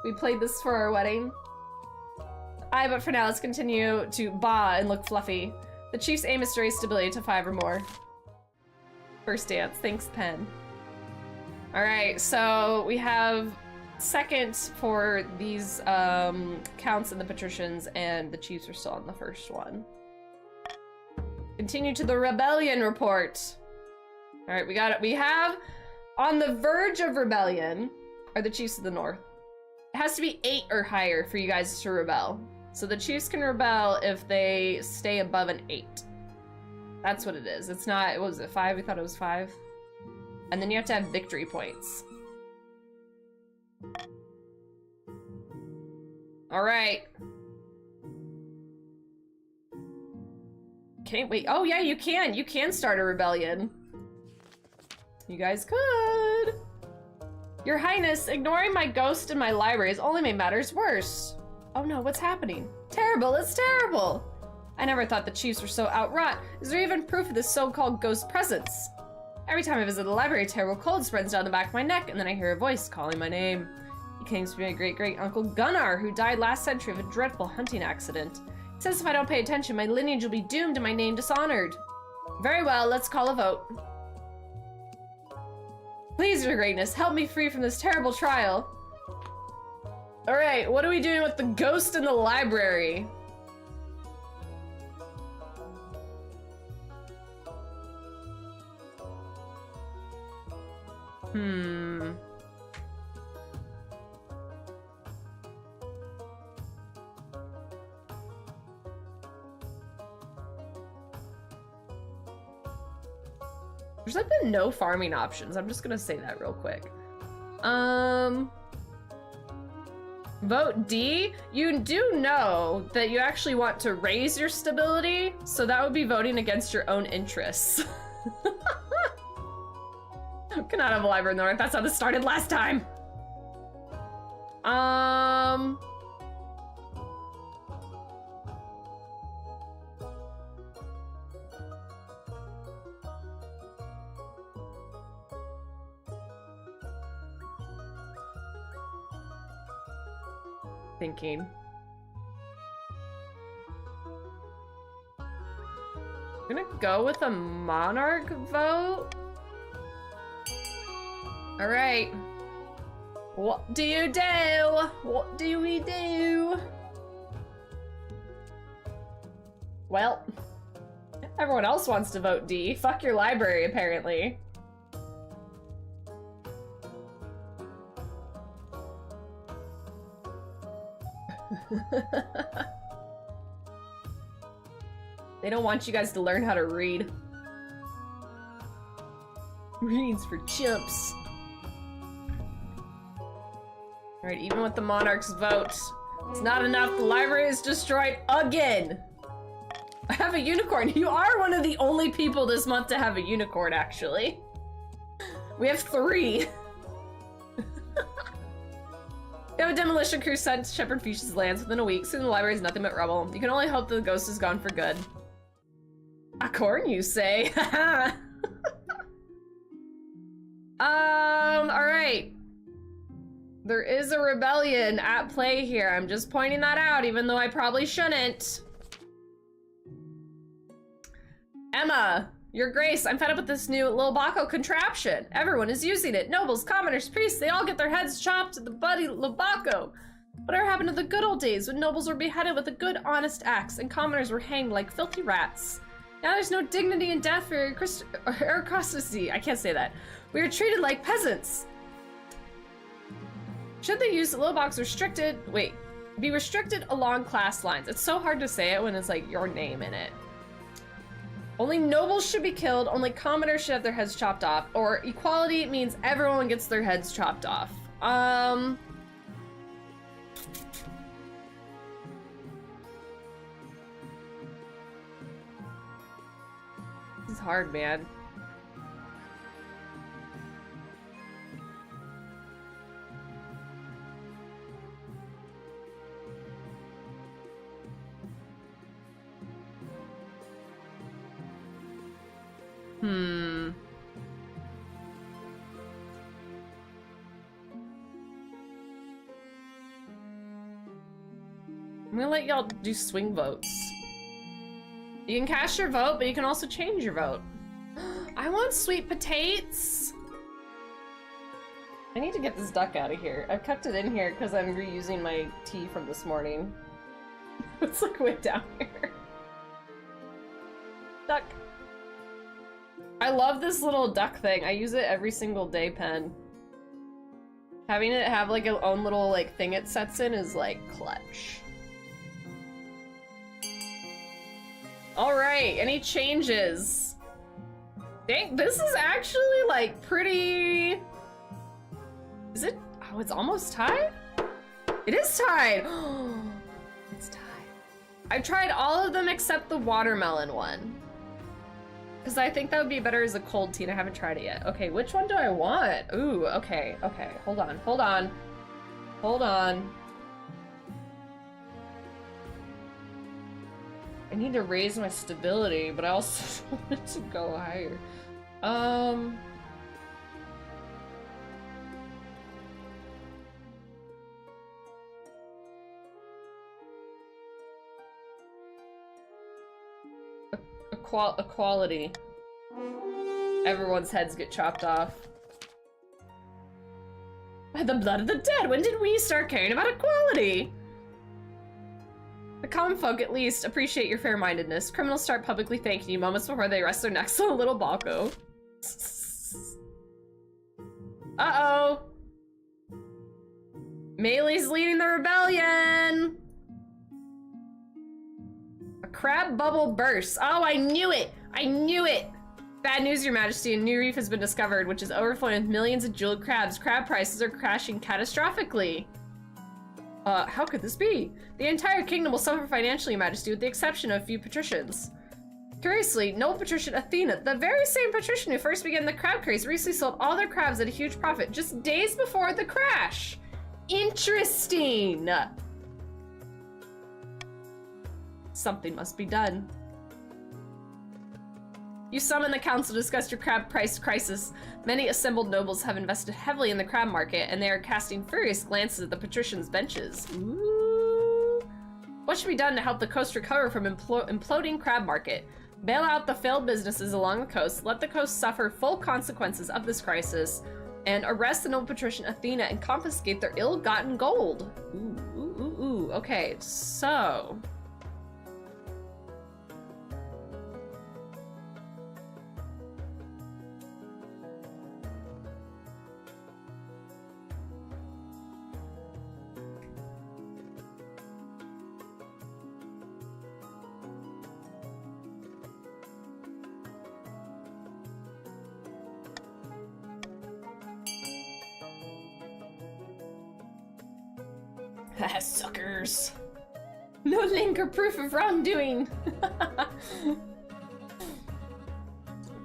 We played this for our wedding? But for now, let's continue to ba and look fluffy. The chief's aim is to raise stability to 5 or more. First dance, thanks, Pen. All right, so we have second for these counts and the patricians, and the chiefs are still on the first one. Continue to the rebellion report. All right, we have on the verge of rebellion are the chiefs of the north. It has to be 8 or higher for you guys to rebel. So the chiefs can rebel if they stay above an 8. That's what it is. It's not, what was it, 5? We thought it was 5. And then you have to have victory points. All right. Okay, wait. Oh yeah, you can. You can start a rebellion. You guys could. Your Highness, ignoring my ghost in my library has only made matters worse. Oh no, what's happening? Terrible, it's terrible! I never thought the chiefs were so outwrought. Is there even proof of this so-called ghost presence? Every time I visit the library, a terrible cold spreads down the back of my neck, and then I hear a voice calling my name. He claims to be my great-great-uncle Gunnar, who died last century of a dreadful hunting accident. He says if I don't pay attention, my lineage will be doomed and my name dishonored. Very well, let's call a vote. Please, Your Greatness, help me free from this terrible trial. All right, what are we doing with the ghost in the library? There's like been no farming options. I'm just gonna say that real quick. Vote D. You do know that you actually want to raise your stability, so that would be voting against your own interests. Cannot have a library in the north. That's how this started last time. thinking. I'm gonna go with a monarch vote. All right. What do you do? What do we do? Well, everyone else wants to vote D. Fuck your library, apparently. They don't want you guys to learn how to read. Reads for chimps. Alright, even with the monarch's vote, it's not enough. The library is destroyed again. I have a unicorn. You are one of the only people this month to have a unicorn, actually. We have 3. We have a demolition crew sent to Shepherd Fuchsia's lands within a week. Soon the library is nothing but rubble. You can only hope that the ghost is gone for good. A corn, you say? Alright. There is a rebellion at play here. I'm just pointing that out, even though I probably shouldn't. Emma, your grace, I'm fed up with this new Lil Baco contraption. Everyone is using it. Nobles, commoners, priests, they all get their heads chopped to the buddy Lil Baco. Whatever happened to the good old days when nobles were beheaded with a good, honest axe and commoners were hanged like filthy rats? Now there's no dignity in death or aristocracy. I can't say that. We are treated like peasants. Should they use the Lil Box restricted? Wait, be restricted along class lines. It's so hard to say it when it's like your name in it. Only nobles should be killed, only commoners should have their heads chopped off, or equality means everyone gets their heads chopped off. This is hard, man. I'm gonna let y'all do swing votes. You can cast your vote, but you can also change your vote. I want sweet potatoes. I need to get this duck out of here. I've kept it in here because I'm reusing my tea from this morning. It's like way down here. Duck. I love this little duck thing. I use it every single day, Pen. Having it have like its own little like thing it sets in is like clutch. All right, any changes? Dang, this is actually like pretty... Is it? Oh, it's almost tied? It is tied! It's tied. I've tried all of them except the watermelon one. Because I think that would be better as a cold tea, and I haven't tried it yet. Okay, which one do I want? Ooh, okay, okay. Hold on, hold on. Hold on. I need to raise my stability, but I also want it to go higher. Equality. Everyone's heads get chopped off. By the blood of the dead, when did we start caring about equality? The common folk, at least, appreciate your fair-mindedness. Criminals start publicly thanking you moments before they rest their necks on a little Balco. Uh-oh! Melee's leading the rebellion! A crab bubble bursts. Oh, I knew it! I knew it! Bad news, Your Majesty. A new reef has been discovered, which is overflowing with millions of jeweled crabs. Crab prices are crashing catastrophically. How could this be? The entire kingdom will suffer financially, Your Majesty, with the exception of a few patricians. Curiously, noble patrician Athena, the very same patrician who first began the crab craze, recently sold all their crabs at a huge profit just days before the crash. Interesting! Something must be done. You summon the council to discuss your crab price crisis. Many assembled nobles have invested heavily in the crab market, and they are casting furious glances at the patricians' benches. Ooh. What should be done to help the coast recover from imploding crab market? Bail out the failed businesses along the coast, let the coast suffer full consequences of this crisis, and arrest the noble patrician Athena and confiscate their ill-gotten gold. Ooh, okay, so... Suckers. No link or proof of wrongdoing.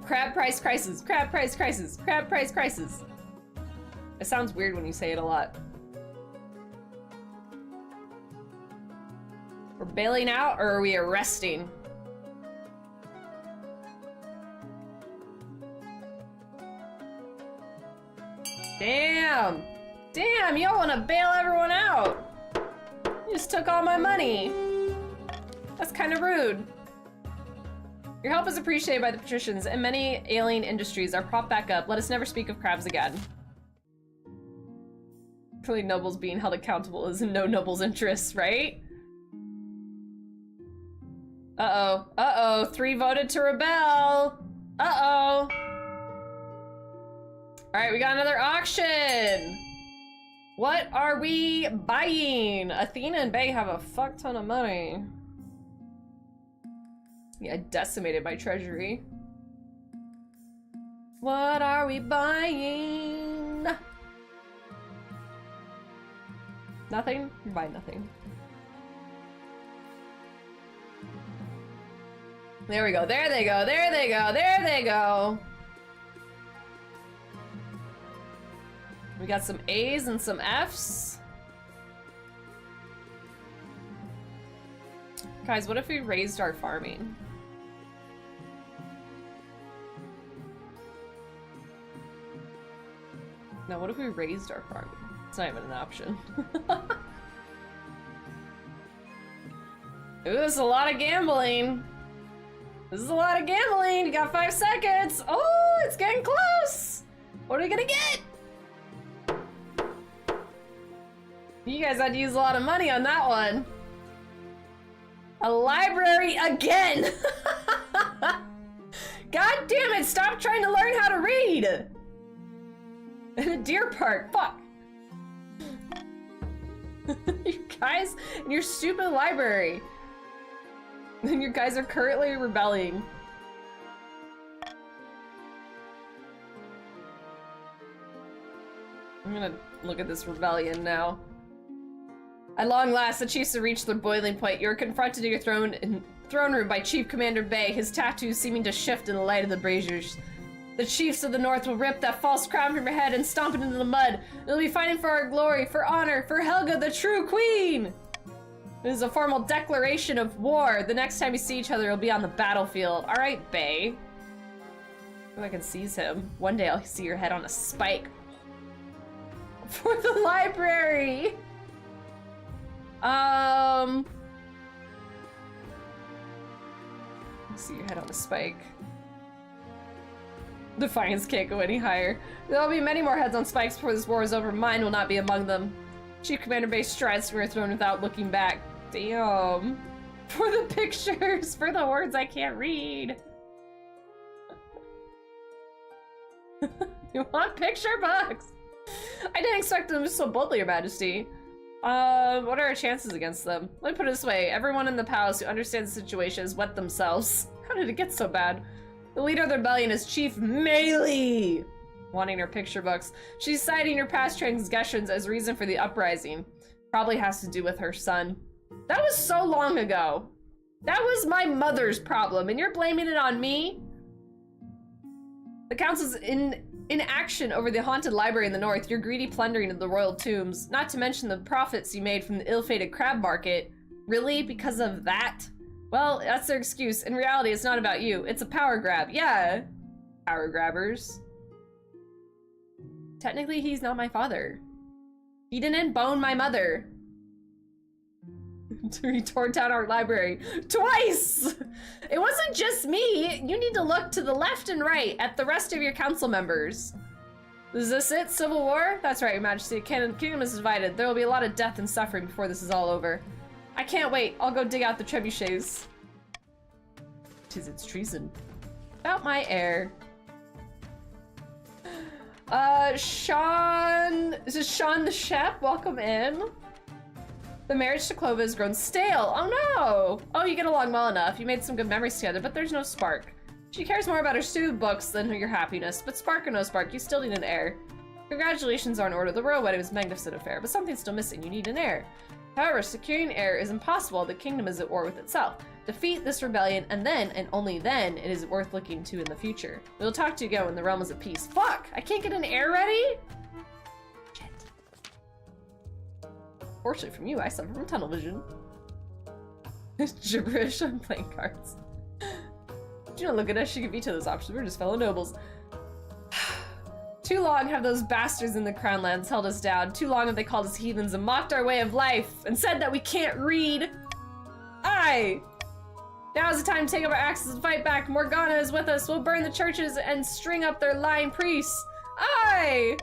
Crab price crisis, crab price crisis, crab price crisis. It sounds weird when you say it a lot. We're bailing out or are we arresting? Damn! Damn, y'all wanna bail everyone out! You just took all my money. That's kind of rude. Your help is appreciated by the patricians, and many alien industries are propped back up. Let us never speak of crabs again. Clearly nobles being held accountable is in no noble's interests, right? Uh-oh. Uh-oh. 3 voted to rebel. Uh-oh. Alright, we got another auction. What are we buying? Athena and Bay have a fuck ton of money. Yeah, I decimated my treasury. What are we buying? Nothing? You're buying nothing. There we go. There they go. There they go. There they go. We got some A's and some F's. Guys, what if we raised our farming? No, what if we raised our farming? It's not even an option. Ooh, this is a lot of gambling. This is a lot of gambling. You got 5 seconds. Oh, it's getting close. What are we gonna get? You guys had to use a lot of money on that one. A library again! God damn it, stop trying to learn how to read! And a deer park, fuck. You guys, in your stupid library. And you guys are currently rebelling. I'm gonna look at this rebellion now. At long last, the chiefs have reached their boiling point. You are confronted in your throne room by Chief Commander Bay, his tattoos seeming to shift in the light of the braziers. The chiefs of the north will rip that false crown from your head and stomp it into the mud. They'll be fighting for our glory, for honor, for Helga, the true queen! It is a formal declaration of war. The next time you see each other, it'll be on the battlefield. All right, Bay. Oh, I can seize him. One day I'll see your head on a spike. For the library! See your head on a spike. Defiance can't go any higher. There'll be many more heads on spikes before this war is over. Mine will not be among them. Chief Commander Bay strides from your throne without looking back. Damn. For the pictures, for the words I can't read. You want picture books? I didn't expect them so boldly, Your Majesty. What are our chances against them? Let me put it this way. Everyone in the palace who understands the situation has wet themselves. How did it get so bad? The leader of the rebellion is Chief Melee! Wanting her picture books. She's citing your past transgressions as reason for the uprising. Probably has to do with her son. That was so long ago. That was my mother's problem, and you're blaming it on me? The council's in action over the haunted library in the north, your greedy plundering of the royal tombs, not to mention the profits you made from the ill-fated crab market. Really? Because of that? Well, that's their excuse. In reality, it's not about you. It's a power grab. Yeah. Power grabbers. Technically, he's not my father. He didn't bone my mother. We tore down our library twice! It wasn't just me. You need to look to the left and right at the rest of your council members. Is this it? Civil war? That's right, Your Majesty. Kingdom is divided. There will be a lot of death and suffering before this is all over. I can't wait. I'll go dig out the trebuchets. 'Tis its treason. About my heir. Sean... Is this Sean the chef? Welcome in. The marriage to Clova has grown stale. Oh no! Oh, you get along well enough. You made some good memories together, but there's no spark. She cares more about her stupid books than your happiness, but spark or no spark, you still need an heir. Congratulations are in order. The royal wedding was a magnificent affair, but something's still missing. You need an heir. However, securing an heir is impossible. The kingdom is at war with itself. Defeat this rebellion, and then, and only then, it is worth looking to in the future. We'll talk to you again when the realm is at peace. Fuck! I can't get an heir ready? Shit. Fortunately from you, I suffer from tunnel vision. Gibberish on playing cards. Do you not look at us? She could veto those options. We're just fellow nobles. Too long have those bastards in the crown lands held us down. Too long have they called us heathens and mocked our way of life and said that we can't read. Aye! Now is the time to take up our axes and fight back. Morgana is with us. We'll burn the churches and string up their lying priests. Aye!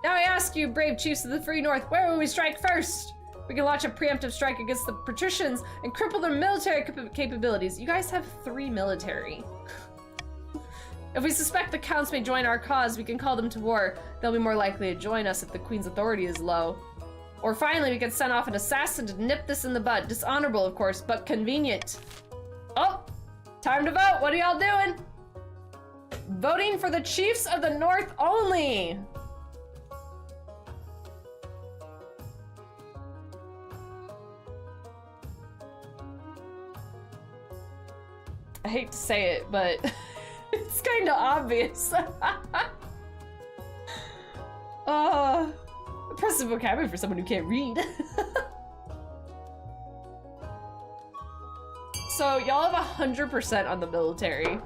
Now I ask you, brave chiefs of the free north, where will we strike first? We can launch a preemptive strike against the patricians and cripple their military capabilities. You guys have 3 military. If we suspect the counts may join our cause, we can call them to war. They'll be more likely to join us if the queen's authority is low. Or finally, we can send off an assassin to nip this in the bud. Dishonorable, of course, but convenient. Oh, time to vote. What are y'all doing? Voting for the chiefs of the north only. I hate to say it, but it's kind of obvious. Impressive vocabulary for someone who can't read. So y'all have 100% on the military.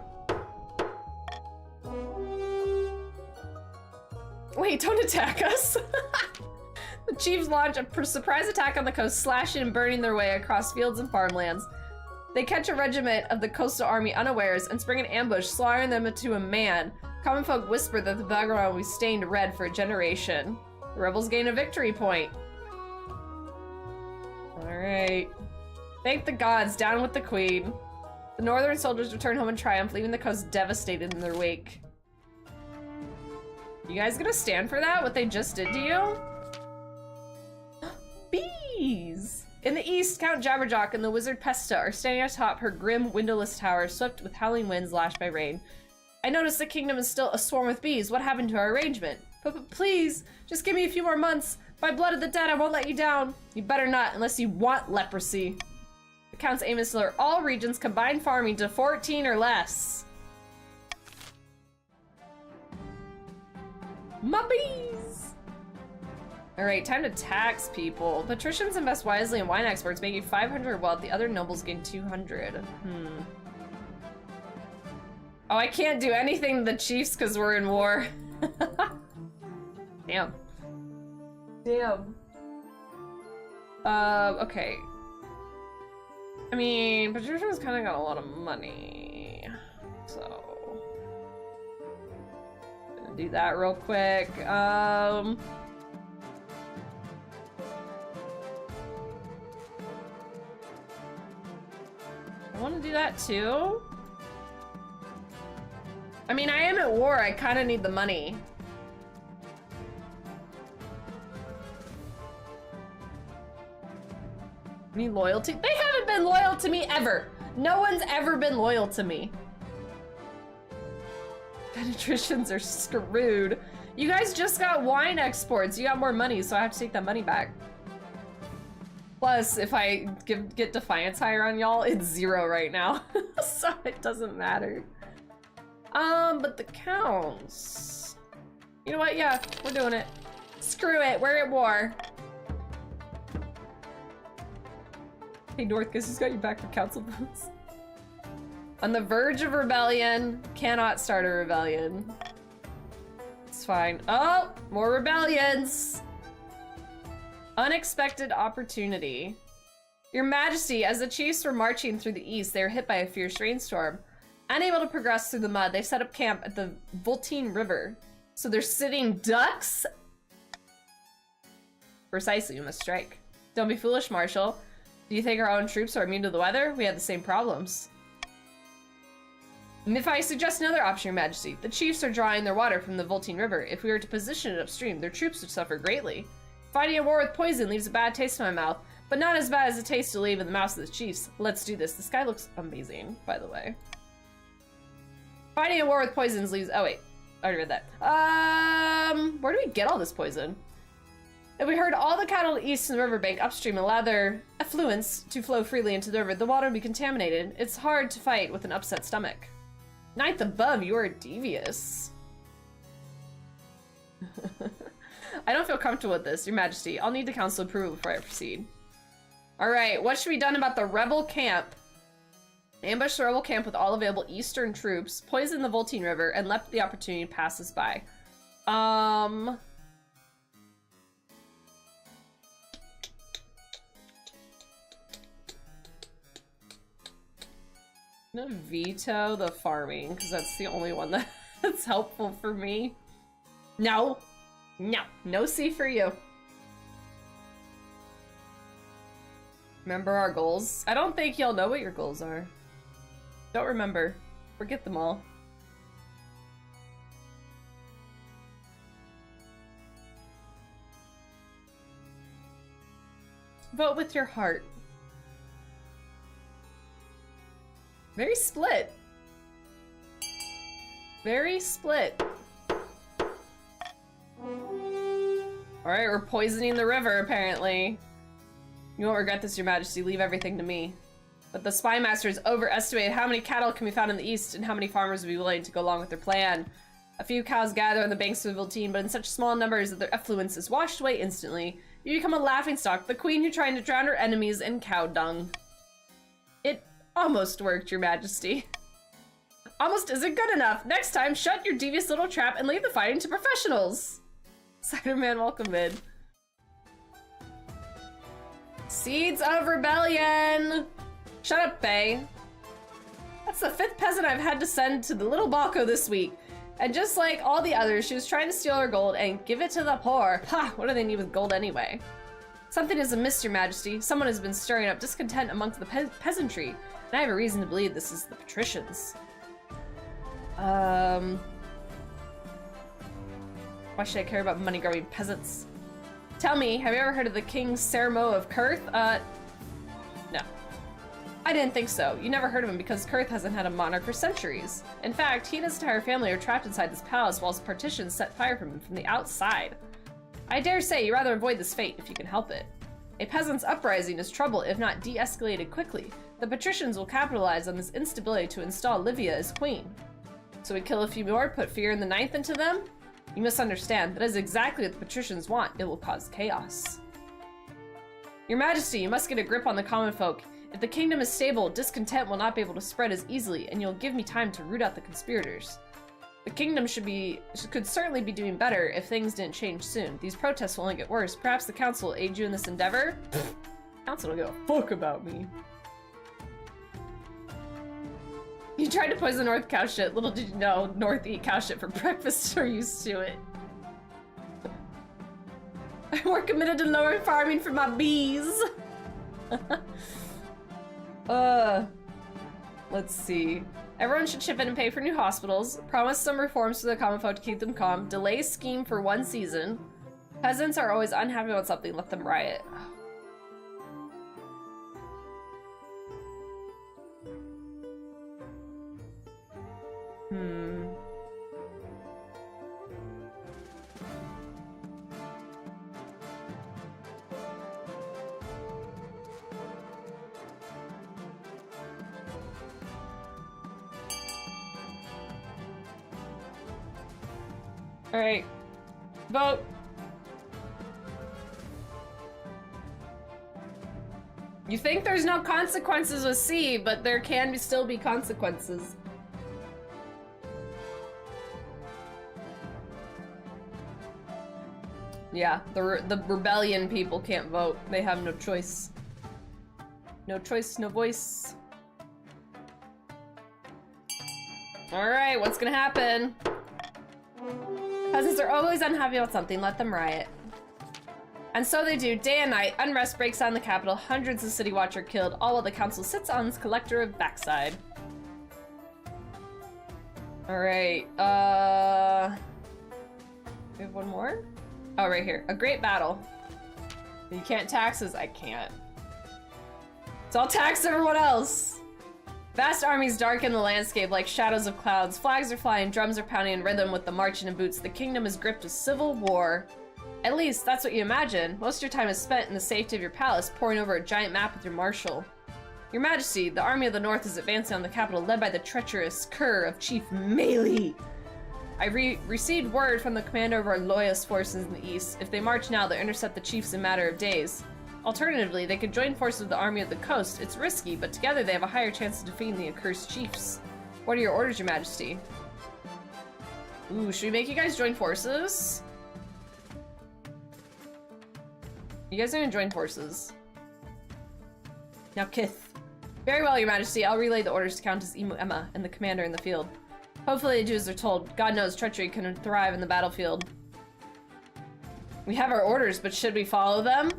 Wait, don't attack us. The chiefs launch a surprise attack on the coast, slashing and burning their way across fields and farmlands. They catch a regiment of the coastal army unawares and spring an ambush, slaughtering them to a man. Common folk whisper that the background will be stained red for a generation. The rebels gain a victory point. Alright. Thank the gods, down with the queen. The northern soldiers return home in triumph, leaving the coast devastated in their wake. You guys gonna stand for that, what they just did to you? Bees! In the east, Count Jabberjock and the wizard Pesta are standing atop her grim, windowless tower, swept with howling winds lashed by rain. I notice the kingdom is still aswarm with bees. What happened to our arrangement? But please, just give me a few more months. By blood of the dead, I won't let you down. You better not, unless you want leprosy. The Count's aim is to lower all regions combined farming to 14 or less. My bees! Alright, time to tax people. Patricians invest wisely in wine exports, making 500 wealth. The other nobles gain 200. Oh, I can't do anything to the chiefs because we're in war. Damn. Damn. Okay. I mean, Patricia's kind of got a lot of money. So... gonna do that real quick. I want to do that too. I mean, I am at war. I kind of need the money. Need loyalty? They haven't been loyal to me ever. No one's ever been loyal to me. Penetrations are screwed. You guys just got wine exports. You got more money, so I have to take that money back. Plus, if I get Defiance higher on y'all, it's 0 right now. So it doesn't matter. But the counts. You know what? Yeah, we're doing it. Screw it, we're at war. Hey, North, guess who's got you back for council votes? On the verge of rebellion, cannot start a rebellion. It's fine. Oh, more rebellions. Unexpected opportunity. Your Majesty, as the chiefs were marching through the east, they were hit by a fierce rainstorm. Unable to progress through the mud, they've set up camp at the Voltine River. So they're sitting ducks? Precisely, you must strike. Don't be foolish, Marshal. Do you think our own troops are immune to the weather? We have the same problems. If I suggest another option, Your Majesty, the chiefs are drawing their water from the Voltine River. If we were to position it upstream, their troops would suffer greatly. Fighting a war with poison leaves a bad taste in my mouth, but not as bad as the taste to leave in the mouths of the chiefs. Let's do this. This guy looks amazing, by the way. Fighting a war with poisons leaves... Oh, wait. I already read that. Where do we get all this poison? If we herd all the cattle east in the riverbank upstream and allow their effluents to flow freely into the river, the water will be contaminated. It's hard to fight with an upset stomach. Ninth above, you are devious. I don't feel comfortable with this, Your Majesty. I'll need the council approval before I proceed. Alright, what should be done about the rebel camp? Ambush the rebel camp with all available eastern troops, poison the Voltine River, and let the opportunity pass us by. I'm gonna veto the farming, because that's the only one that's helpful for me. No. No. No C for you. Remember our goals? I don't think y'all know what your goals are. Don't remember. Forget them all. Vote with your heart. Very split. Very split. Alright, we're poisoning the river, apparently. You won't regret this, Your Majesty. Leave everything to me. But the spy masters overestimated how many cattle can be found in the east and how many farmers would be willing to go along with their plan. A few cows gather on the banks of the Voltine, but in such small numbers that their effluence is washed away instantly. You become a laughingstock, the queen who's trying to drown her enemies in cow dung. It almost worked, Your Majesty. Almost isn't good enough. Next time, shut your devious little trap and leave the fighting to professionals. Ciderman, welcome in. Seeds of Rebellion! Shut up, Faye. That's the 5th peasant I've had to send to the little Balko this week. And just like all the others, she was trying to steal our gold and give it to the poor. Ha! What do they need with gold anyway? Something is amiss, Your Majesty. Someone has been stirring up discontent amongst the peasantry, and I have a reason to believe this is the patricians. Why should I care about money-grubbing peasants? Tell me, have you ever heard of the King Sermo of Kurth? No. I didn't think so. You never heard of him because Kurth hasn't had a monarch for centuries. In fact, he and his entire family are trapped inside this palace whilst partitions set fire from him from the outside. I dare say you'd rather avoid this fate if you can help it. A peasant's uprising is trouble if not de-escalated quickly. The patricians will capitalize on this instability to install Livia as queen. So we kill a few more, put fear in the ninth into them? You misunderstand. That is exactly what the patricians want. It will cause chaos. Your Majesty, you must get a grip on the common folk. If the kingdom is stable, discontent will not be able to spread as easily, and you'll give me time to root out the conspirators. The kingdom could certainly be doing better if things didn't change soon. These protests will only get worse. Perhaps the council will aid you in this endeavor? Council don't give a fuck about me. You tried to poison North cow shit. Little did you know, North eat cow shit for breakfast. Are used to it. I'm more committed to lower farming for my bees. Let's see. Everyone should chip in and pay for new hospitals. Promise some reforms to the common folk to keep them calm. Delay scheme for 1 season. Peasants are always unhappy about something. Let them riot. Alright. Vote. You think there's no consequences with C, but there can still be consequences. Yeah, the rebellion people can't vote. They have no choice. No choice, no voice. Alright, what's gonna happen? Peasants are always unhappy about something, let them riot. And so they do, day and night. Unrest breaks out in the capital, hundreds of city watch are killed, all while the council sits on its collective backside. Alright, we have one more? Oh, right here. A great battle. You can't tax us? I can't. So I'll tax everyone else! Vast armies darken the landscape like shadows of clouds. Flags are flying, drums are pounding in rhythm with the marching and boots. The kingdom is gripped with civil war. At least, that's what you imagine. Most of your time is spent in the safety of your palace, poring over a giant map with your marshal. Your Majesty, the army of the north is advancing on the capital, led by the treacherous cur of Chief Melee. I received word from the commander of our loyalist forces in the east. If they march now, they'll intercept the chiefs in a matter of days. Alternatively, they could join forces with the army of the coast. It's risky, but together they have a higher chance of defeating the accursed chiefs. What are your orders, Your Majesty? Ooh, should we make you guys join forces? You guys are gonna join forces. Now, Kith. Very well, Your Majesty. I'll relay the orders to Countess Emma and the commander in the field. Hopefully they do as they're told. God knows treachery can thrive in the battlefield. We have our orders, but should we follow them?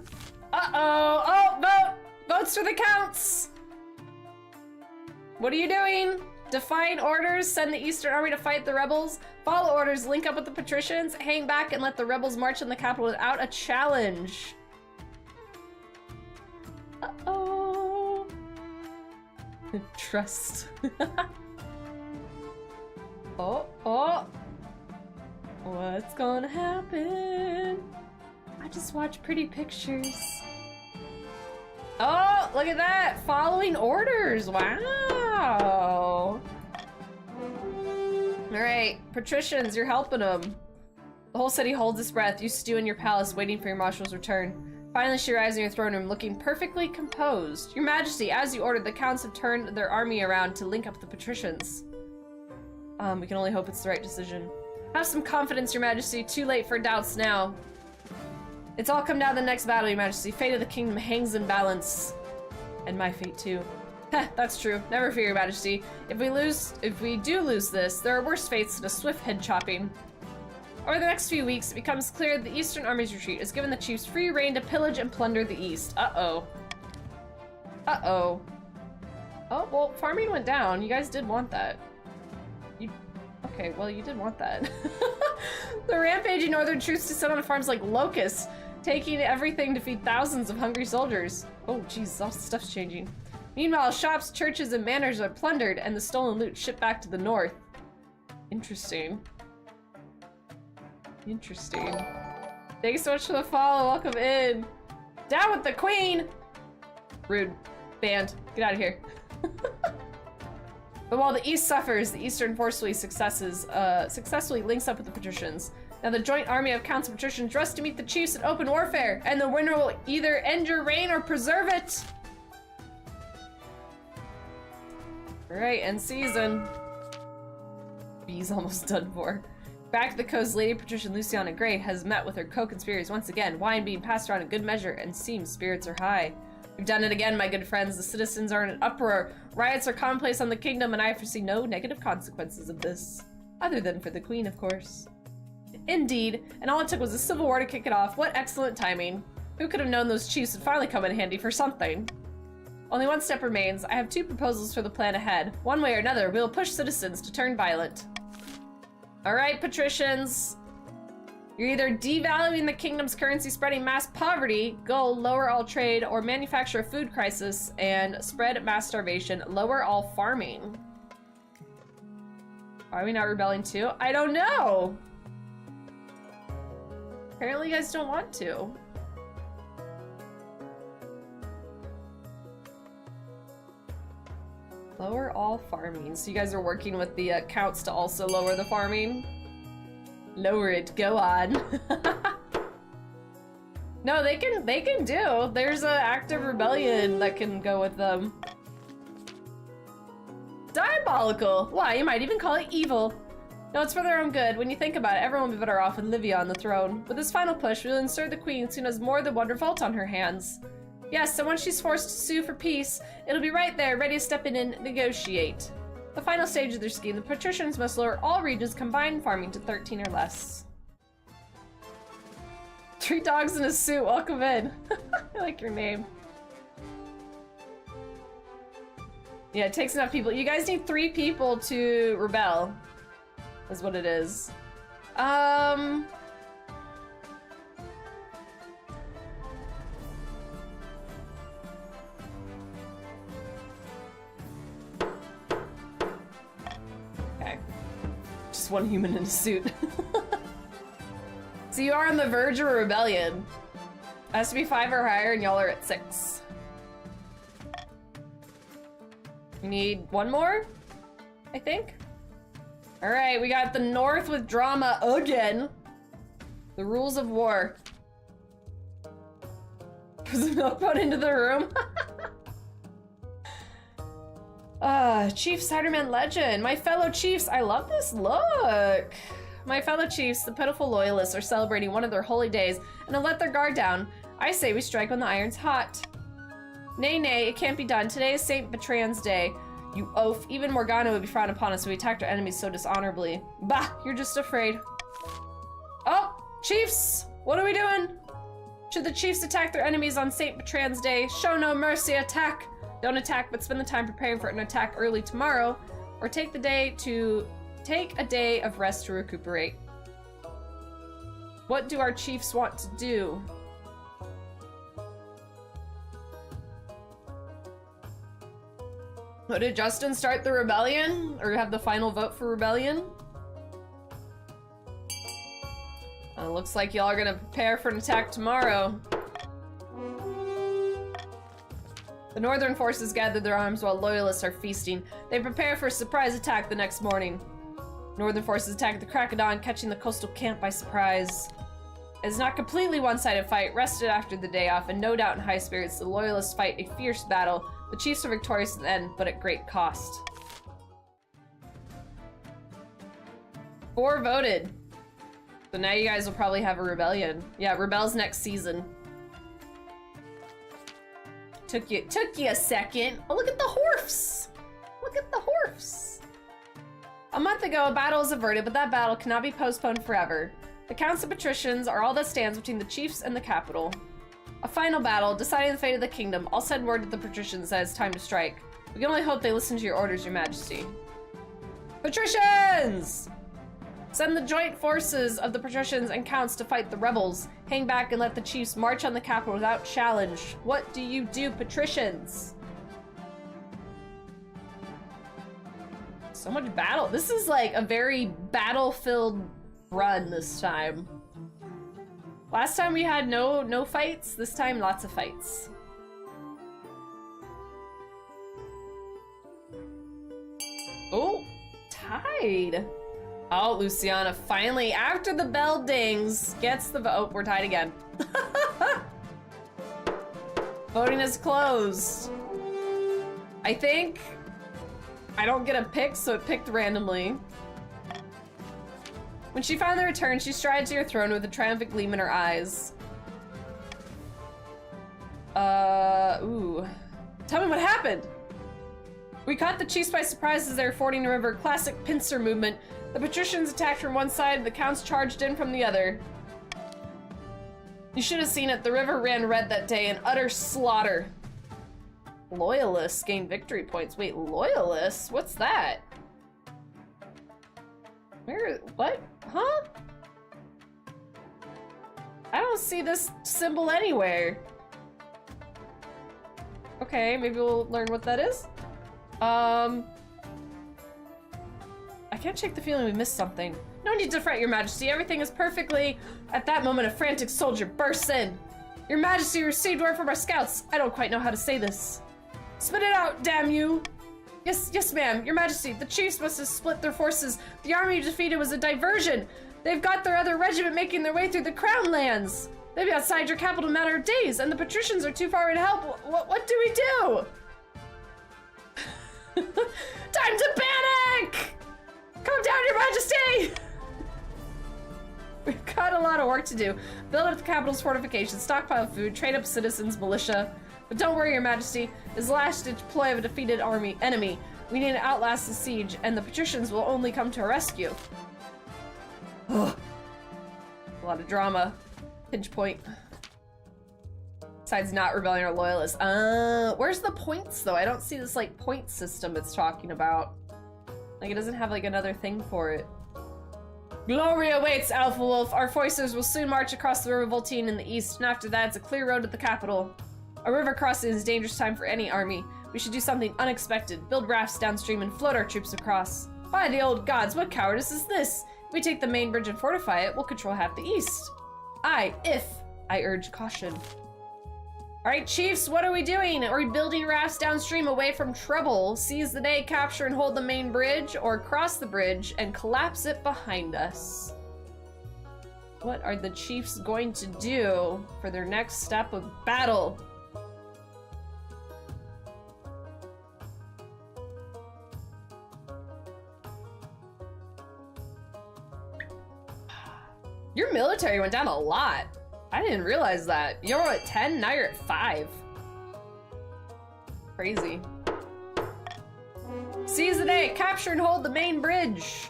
Uh-oh! Oh, vote! Votes for the counts! What are you doing? Defying orders, send the Eastern Army to fight the rebels, follow orders, link up with the patricians, hang back and let the rebels march in the capital without a challenge. Uh-oh. Trust. Oh. What's gonna happen? I just watch pretty pictures. Oh, look at that! Following orders! Wow! Alright, patricians, you're helping them. The whole city holds its breath. You stew in your palace, waiting for your marshal's return. Finally, she arrives in your throne room, looking perfectly composed. Your Majesty, as you ordered, the counts have turned their army around to link up the patricians. We can only hope it's the right decision. Have some confidence, Your Majesty. Too late for doubts now. It's all come down to the next battle, Your Majesty. Fate of the kingdom hangs in balance. And my fate, too. Heh, that's true. Never fear, Your Majesty. If we do lose this, there are worse fates than a swift head chopping. Over the next few weeks, it becomes clear that the Eastern Army's retreat has given the chiefs free rein to pillage and plunder the East. Uh-oh. Uh-oh. Oh, well, farming went down. You guys did want that. Okay, well, you did want that. The rampaging northern troops to sit on farms like locusts, taking everything to feed thousands of hungry soldiers. Oh, jeez, all stuff's changing. Meanwhile, shops, churches, and manors are plundered, and the stolen loot shipped back to the north. Interesting. Interesting. Thanks so much for the follow. Welcome in. Down with the queen! Rude. Banned. Get out of here. But while the East suffers, the Eastern forcefully successfully links up with the patricians. Now the joint army of counts and patricians rush to meet the chiefs in open warfare, and the winner will either end your reign or preserve it! Alright, end season. B's almost done for. Back at the coast, Lady Patrician Luciana Gray has met with her co-conspirators once again, wine being passed around in good measure, and seems spirits are high. We've done it again, my good friends. The citizens are in an uproar. Riots are commonplace on the kingdom, and I foresee no negative consequences of this. Other than for the queen, of course. Indeed, and all it took was a civil war to kick it off. What excellent timing. Who could have known those chiefs would finally come in handy for something? Only one step remains. I have two proposals for the plan ahead. One way or another, we will push citizens to turn violent. Alright, patricians. You're either devaluing the kingdom's currency, spreading mass poverty, gold, lower all trade, or manufacture a food crisis and spread mass starvation, lower all farming. Are we not rebelling too? I don't know! Apparently you guys don't want to. Lower all farming. So you guys are working with the counts to also lower the farming? Lower it, go on. No, they can do. There's an active rebellion that can go with them. Diabolical! Why, you might even call it evil. No, it's for their own good. When you think about it, everyone will be better off with Livia on the throne. With this final push, we'll insert the queen soon as more than one revolt on her hands. Yes, and once she's forced to sue for peace, it'll be right there, ready to step in and negotiate. The final stage of their scheme, the patricians must lower all regions combined farming to 13 or less. 3 dogs in a suit, welcome in. I like your name. Yeah, it takes enough people. You guys need 3 people to rebel, is what it is. Okay. Just 1 human in a suit. So you are on the verge of a rebellion. It has to be 5 or higher, and y'all are at 6. We need 1 more, I think. All right, we got the North with drama again. The rules of war. Was the milk put into the room? Chief Ciderman Legend. My fellow chiefs, I love this look. My fellow chiefs, the pitiful loyalists, are celebrating one of their holy days and have let their guard down. I say we strike when the iron's hot. Nay, nay, it can't be done. Today is Saint Bertrand's Day. You oaf. Even Morgana would be frowned upon us if we attacked our enemies so dishonorably. Bah, you're just afraid. Oh, chiefs! What are we doing? Should the chiefs attack their enemies on Saint Bertrand's Day? Show no mercy, attack! Don't attack, but spend the time preparing for an attack early tomorrow, or take a day of rest to recuperate. What do our chiefs want to do? Oh, did Justin start the rebellion? Or have the final vote for rebellion? Looks like y'all are gonna prepare for an attack tomorrow. The northern forces gather their arms while loyalists are feasting. They prepare for a surprise attack the next morning. Northern forces attack at the crack of dawn, catching the coastal camp by surprise. It's not completely one-sided fight, rested after the day off, and no doubt in high spirits, the loyalists fight a fierce battle. The chiefs are victorious at the end, but at great cost. 4 voted. So now you guys will probably have a rebellion. Yeah, rebels next season. Took you a second. Oh, look at the horse! Look at the horse! A month ago, a battle was averted, but that battle cannot be postponed forever. The counts of patricians are all that stands between the chiefs and the capital. A final battle, deciding the fate of the kingdom. I'll send word to the patricians that it's time to strike. We can only hope they listen to your orders, your majesty. Patricians! Send the joint forces of the patricians and counts to fight the rebels. Hang back and let the chiefs march on the capital without challenge. What do you do, patricians? So much battle. This is like a very battle-filled run this time. Last time we had no fights. This time, lots of fights. Oh, tied. Oh, Luciana finally, after the bell dings, gets the vote. Oh, we're tied again. Voting is closed. I think I don't get a pick, so it picked randomly. When she finally returned, she strides to her throne with a triumphant gleam in her eyes. Ooh. Tell me what happened! We caught the chiefs by surprise as they were fording the river. Classic pincer movement. The patricians attacked from one side, the counts charged in from the other. You should have seen it. The river ran red that day in utter slaughter. Loyalists gained victory points. Wait, loyalists? What's that? Where? What? Huh? I don't see this symbol anywhere. Okay, maybe we'll learn what that is. I can't shake the feeling we missed something. No need to fret, your majesty. Everything is perfectly... At that moment, a frantic soldier bursts in. Your majesty received word from our scouts. I don't quite know how to say this. Spit it out, damn you! Yes, ma'am. Your majesty, the chiefs must have split their forces. The army you defeated was a diversion. They've got their other regiment making their way through the crown lands. They'll be outside your capital in a matter of days, and the patricians are too far away to help. What do we do? Time to panic! Calm down, your majesty! We've got a lot of work to do. Build up the capital's fortifications, stockpile food, train up citizens, militia. But don't worry, Your Majesty. This last-ditch ploy of a defeated enemy. We need to outlast the siege, and the patricians will only come to our rescue. Ugh. A lot of drama. Pinch point. Besides not rebellion or loyalists. Where's the points, though? I don't see this, like, point system it's talking about. Like, it doesn't have, like, another thing for it. Glory awaits, Alpha Wolf. Our forces will soon march across the River Voltine in the east, and after that, it's a clear road to the capital. A river crossing is a dangerous time for any army. We should do something unexpected. Build rafts downstream and float our troops across. By the old gods, what cowardice is this? If we take the main bridge and fortify it, we'll control half the east. I urge caution. Alright, chiefs, what are we doing? Are we building rafts downstream away from trouble, seize the day, capture and hold the main bridge, or cross the bridge and collapse it behind us? What are the chiefs going to do for their next step of battle? Your military went down a lot. I didn't realize that. You're at 10, now you're at 5. Crazy. Seize the day, capture and hold the main bridge.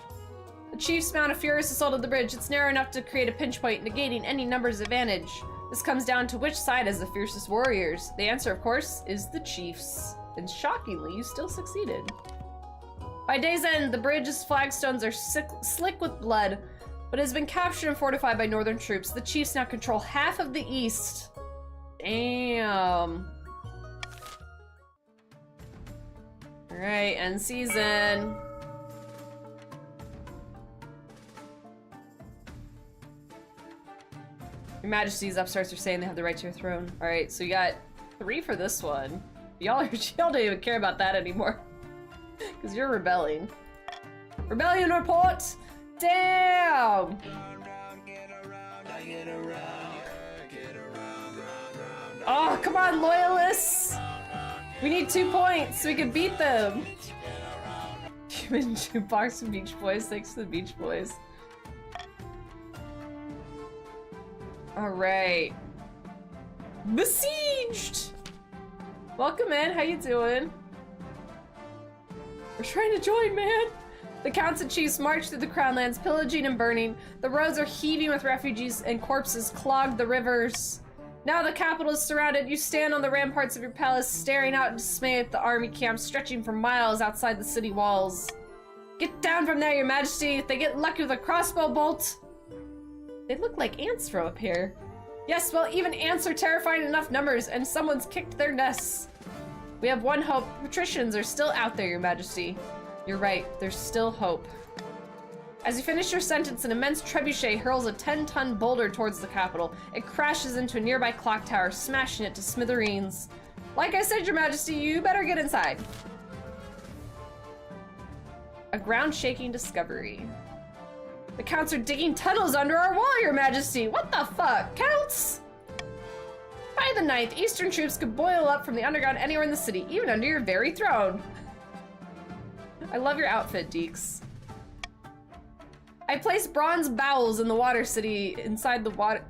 The chiefs mount a furious assault of the bridge. It's narrow enough to create a pinch point, negating any numbers advantage. This comes down to which side has the fiercest warriors. The answer, of course, is the chiefs. And shockingly, you still succeeded. By day's end, the bridge's flagstones are slick with blood, but has been captured and fortified by northern troops. The chiefs now control half of the east. Damn. Alright, end season. Your Majesty's upstarts are saying they have the right to your throne. Alright, so you got 3 for this one. Y'all don't even care about that anymore. Because you're rebelling. Rebellion report! Damn! Oh, come on, loyalists! We need 2 points so we can beat them! Human jukebox and Beach Boys, thanks to the Beach Boys. Alright. Besieged! Welcome in, how you doing? We're trying to join, man! The counts and chiefs march through the crown lands, pillaging and burning. The roads are heaving with refugees and corpses clog the rivers. Now the capital is surrounded. You stand on the ramparts of your palace, staring out in dismay at the army camp stretching for miles outside the city walls. Get down from there, Your Majesty. If they get lucky with a crossbow bolt. They look like ants from up here. Yes, well, even ants are terrifying in enough numbers, and someone's kicked their nests. We have one hope. Patricians are still out there, Your Majesty. You're right, there's still hope. As you finish your sentence, an immense trebuchet hurls a 10-ton boulder towards the capital. It crashes into a nearby clock tower, smashing it to smithereens. Like I said, Your Majesty, you better get inside. A ground-shaking discovery. The counts are digging tunnels under our wall, Your Majesty! What the fuck? Counts? By the 9th, Eastern troops could boil up from the underground anywhere in the city, even under your very throne. I love your outfit, Deeks. I placed bronze bowls in the water city inside the water.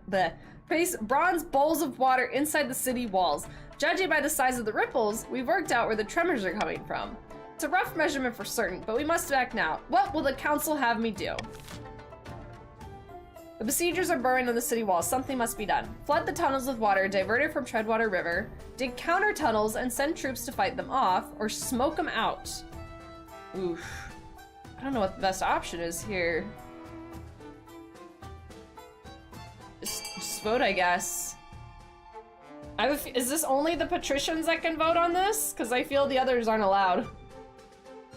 Place bronze bowls of water inside the city walls. Judging by the size of the ripples, we've worked out where the tremors are coming from. It's a rough measurement for certain, but we must act now. What will the council have me do? The besiegers are burrowing on the city walls. Something must be done. Flood the tunnels with water diverted from Treadwater River, dig counter tunnels and send troops to fight them off, or smoke them out. Oof. I don't know what the best option is here. Just vote, I guess. Is this only the patricians that can vote on this? Because I feel the others aren't allowed.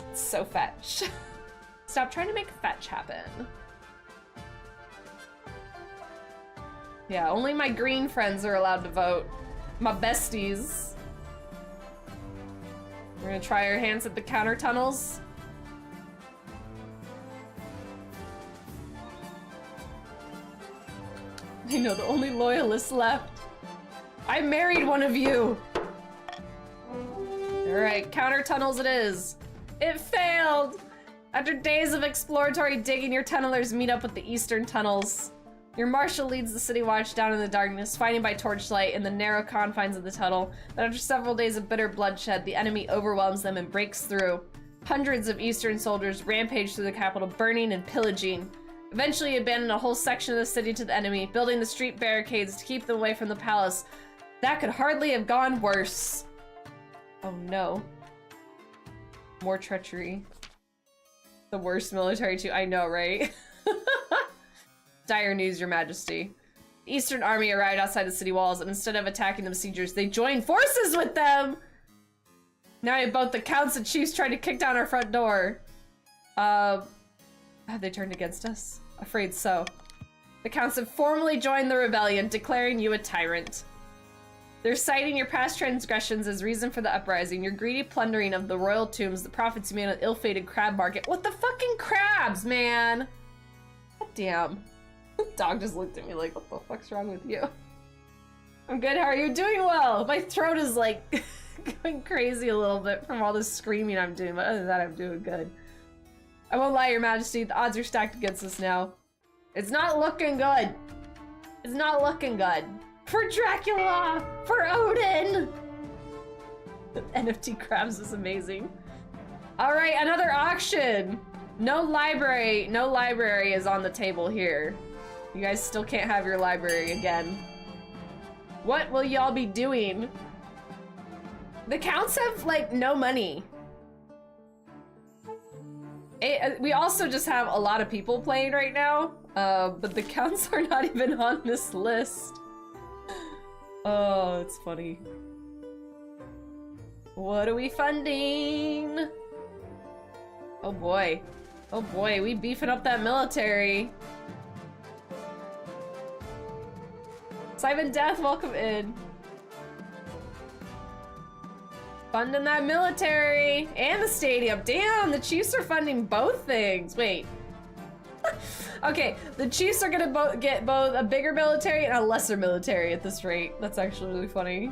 It's so fetch. Stop trying to make fetch happen. Yeah, only my green friends are allowed to vote. My besties. We're gonna try our hands at the counter tunnels. I know the only loyalists left. I married one of you. Alright, counter tunnels it is. It failed! After days of exploratory digging, your tunnelers meet up with the eastern tunnels. Your marshal leads the city watch down in the darkness, fighting by torchlight in the narrow confines of the tunnel. But after several days of bitter bloodshed, the enemy overwhelms them and breaks through. Hundreds of Eastern soldiers rampage through the capital, burning and pillaging. Eventually, you abandon a whole section of the city to the enemy, building the street barricades to keep them away from the palace. That could hardly have gone worse. Oh no. More treachery. The worst military too. I know, right? Dire news, Your Majesty. The Eastern army arrived outside the city walls, and instead of attacking the besiegers, they joined forces with them! Now both the counts and chiefs tried to kick down our front door. Have they turned against us? Afraid so. The counts have formally joined the rebellion, declaring you a tyrant. They're citing your past transgressions as reason for the uprising, your greedy plundering of the royal tombs, the profits you made on ill-fated crab market. What the fucking crabs, man? God damn. The dog just looked at me like, what the fuck's wrong with you? I'm good, how are you? Doing well! My throat is like going crazy a little bit from all this screaming I'm doing, but other than that, I'm doing good. I won't lie, Your Majesty, the odds are stacked against us now. It's not looking good. It's not looking good. For Dracula! For Odin! The NFT crabs is amazing. Alright, another auction! No library is on the table here. You guys still can't have your library again. What will y'all be doing? The counts have, like, no money. We also just have a lot of people playing right now, but the counts are not even on this list. Oh, it's funny. What are we funding? Oh boy. Oh boy, we beefing up that military. Simon Death, welcome in. Funding that military and the stadium. Damn, the Chiefs are funding both things. Wait. Okay, the Chiefs are gonna get both a bigger military and a lesser military at this rate. That's actually really funny.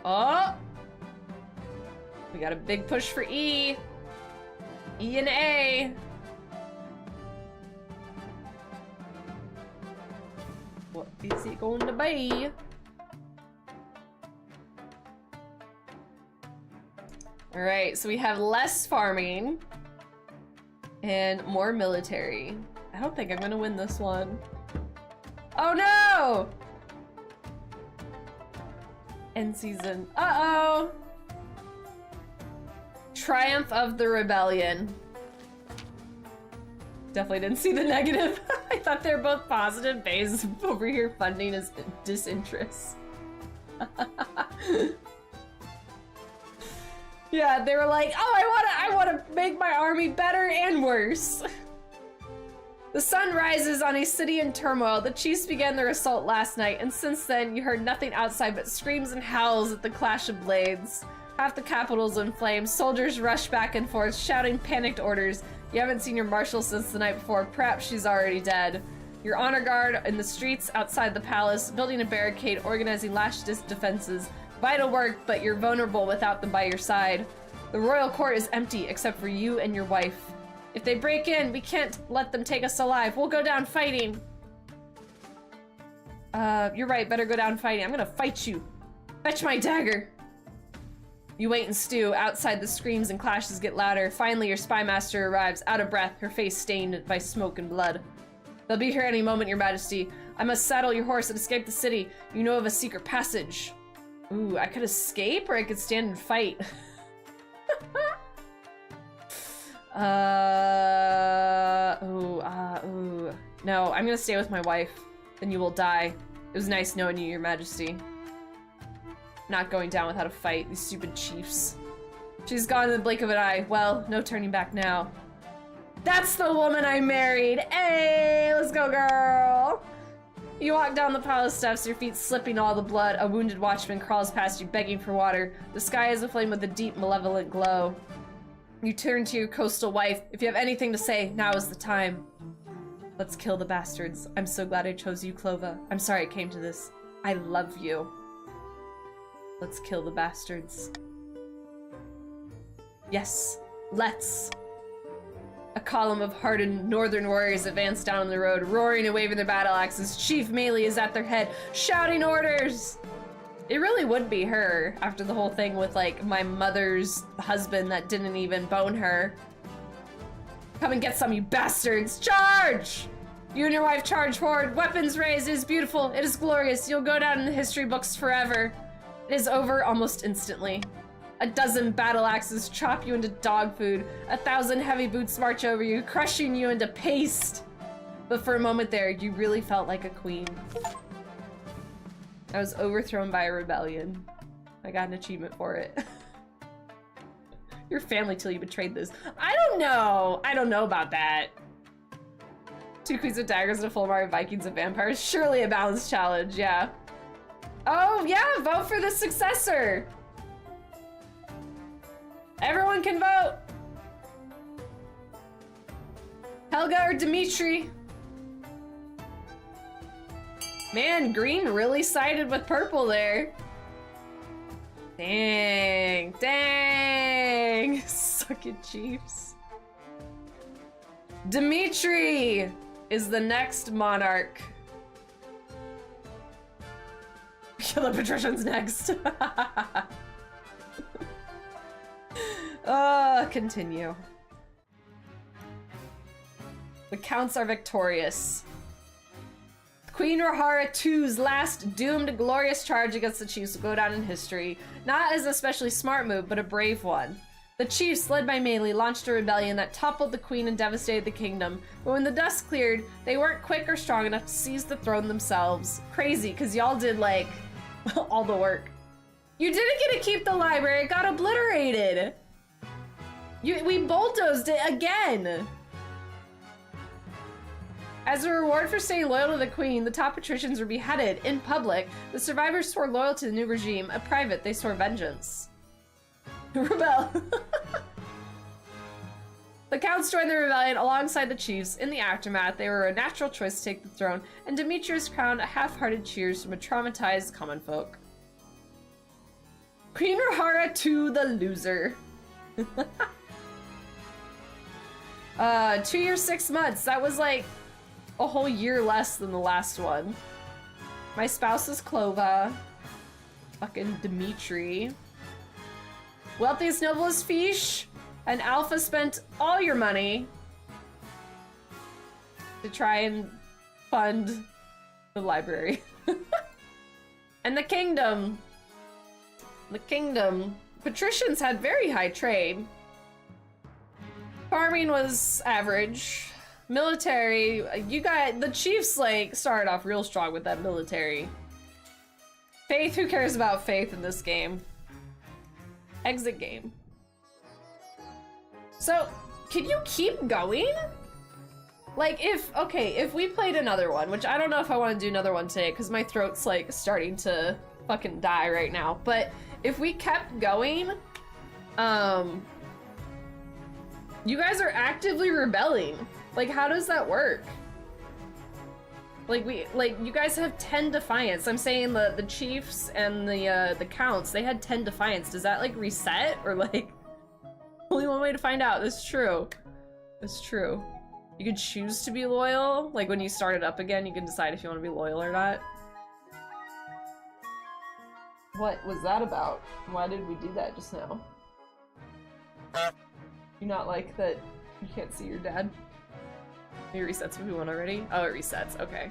Oh! We got a big push for E. E and A. What is it going to be? Alright, so we have less farming and more military. I don't think I'm gonna win this one. Oh no! End season. Uh-oh! Triumph of the Rebellion. Definitely didn't see the negative. I thought they were both positive. Bays over here funding is disinterest. Yeah, they were like, oh, I wanna make my army better and worse. The sun rises on a city in turmoil. The Chiefs began their assault last night, and since then, you heard nothing outside but screams and howls at the clash of blades. Half the capital's in flames. Soldiers rush back and forth, shouting panicked orders. You haven't seen your marshal since the night before. Perhaps she's already dead. Your honor guard in the streets outside the palace, building a barricade, organizing last defenses. Vital work, but you're vulnerable without them by your side. The royal court is empty, except for you and your wife. If they break in, we can't let them take us alive. We'll go down fighting. You're right, better go down fighting. I'm gonna fight you. Fetch my dagger. You wait and stew. Outside, the screams and clashes get louder. Finally, your spy master arrives, out of breath, her face stained by smoke and blood. They'll be here any moment, Your Majesty. I must saddle your horse and escape the city. You know of a secret passage. Ooh, I could escape or I could stand and fight. Ooh. No, I'm gonna stay with my wife. Then you will die. It was nice knowing you, Your Majesty. Not going down without a fight, these stupid chiefs. She's gone in the blink of an eye. Well, no turning back now. That's the woman I married! Hey, let's go, girl! You walk down the palace steps, your feet slipping all the blood. A wounded watchman crawls past you, begging for water. The sky is aflame with a deep, malevolent glow. You turn to your coastal wife. If you have anything to say, now is the time. Let's kill the bastards. I'm so glad I chose you, Clova. I'm sorry it came to this. I love you. Let's kill the bastards. Yes, let's. A column of hardened northern warriors advanced down the road, roaring and waving their battle axes. Chief Melee is at their head, shouting orders! It really would be her, after the whole thing with, like, my mother's husband that didn't even bone her. Come and get some, you bastards! Charge! You and your wife charge forward. Weapons raised. It is beautiful. It is glorious. You'll go down in the history books forever. It is over almost instantly. A dozen battle axes chop you into dog food. 1,000 heavy boots march over you, crushing you into paste. But for a moment there, you really felt like a queen. I was overthrown by a rebellion. I got an achievement for it. Your family till you betrayed this. I don't know. I don't know about that. 2 queens of daggers and a full bar of Vikings and vampires. Surely a balanced challenge, yeah. Oh, yeah, vote for the successor. Everyone can vote. Helga or Dimitri? Man, green really sided with purple there. Dang, dang. Suck it, Chiefs. Dimitri is the next monarch. Kill the patricians next. Continue. The counts are victorious. Queen Rohara II's last doomed glorious charge against the chiefs will go down in history, not as an especially smart move, but a brave one. The chiefs, led by Melee, launched a rebellion that toppled the queen and devastated the kingdom, but when the dust cleared, they weren't quick or strong enough to seize the throne themselves. Crazy, because y'all did, like, all the work. You didn't get to keep the library, it got obliterated! We bulldozed it again! As a reward for staying loyal to the queen, the top patricians were beheaded in public. The survivors swore loyalty to the new regime. A private, they swore vengeance. Rebel. The counts joined the rebellion alongside the chiefs. In the aftermath, they were a natural choice to take the throne, and Demetrius crowned a half-hearted cheers from a traumatized common folk. Queen Rohara to the loser. 2 years, 6 months. That was like a whole year less than the last one. My spouse is Clova. Fucking Dimitri. Wealthiest noble is Fish. And Alpha spent all your money to try and fund the library. And the kingdom. The kingdom. Patricians had very high trade. Farming was average. Military, the chiefs, like, started off real strong with that military. Faith, who cares about faith in this game? Exit game. So, can you keep going? Like, if we played another one, which I don't know if I want to do another one today, because my throat's, like, starting to fucking die right now, but if we kept going, you guys are actively rebelling. Like, how does that work? Like, you guys have 10 defiance. I'm saying the chiefs and the counts, they had 10 defiance. Does that, like, reset? Or, like, only one way to find out. That's true. That's true. You could choose to be loyal. Like, when you start it up again, you can decide if you want to be loyal or not. What was that about? Why did we do that just now? You not like that you can't see your dad? It resets if we won already? Oh, it resets. Okay.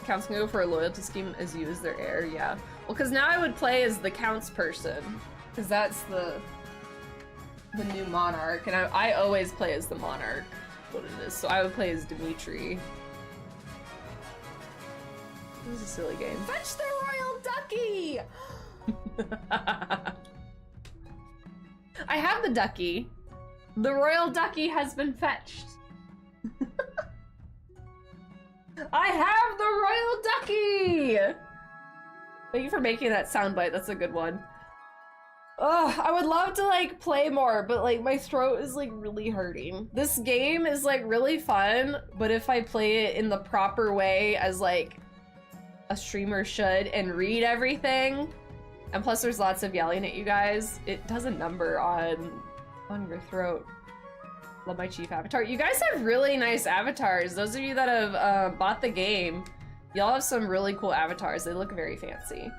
Counts can go for a loyalty scheme as you as their heir. Yeah. Well, because now I would play as the counts person. Because that's the new monarch. And I always play as the monarch. What it is. So I would play as Dimitri. This is a silly game. Fetch the royal ducky! I have the ducky. The royal ducky has been fetched. I have the royal ducky! Thank you for making that soundbite. That's a good one. Ugh, I would love to, like, play more, but, like, my throat is, like, really hurting. This game is, like, really fun, but if I play it in the proper way as, like, a streamer should and read everything, and plus there's lots of yelling at you guys, it does a number on On your throat. Love my chief avatar. You guys have really nice avatars. Those of you that have bought the game, y'all have some really cool avatars. They look very fancy.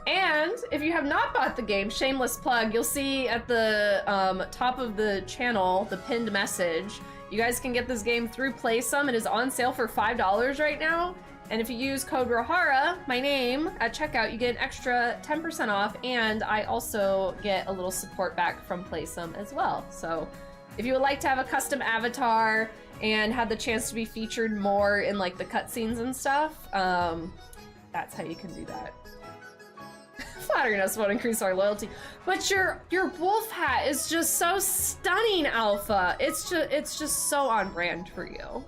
And if you have not bought the game, shameless plug, you'll see at the top of the channel, the pinned message, you guys can get this game through Playsum. It is on sale for $5 right now. And if you use code Rohara, my name, at checkout, you get an extra 10% off, and I also get a little support back from Playsum as well. So if you would like to have a custom avatar and have the chance to be featured more in like the cutscenes and stuff, that's how you can do that. Flattering us won't increase our loyalty. But your wolf hat is just so stunning, Alpha. It's just so on brand for you.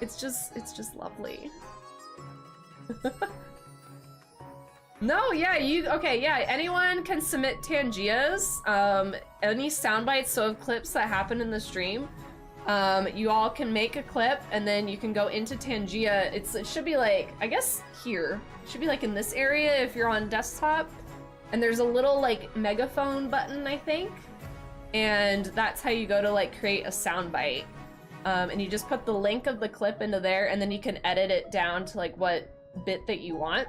It's just lovely. No, yeah, anyone can submit Tangias, any sound bites, so of clips that happen in the stream. You all can make a clip and then you can go into Tangia. It should be like, I guess here. It should be like in this area if you're on desktop. And there's a little like megaphone button, I think. And that's how you go to like create a sound bite. And you just put the link of the clip into there, and then you can edit it down to like what bit that you want.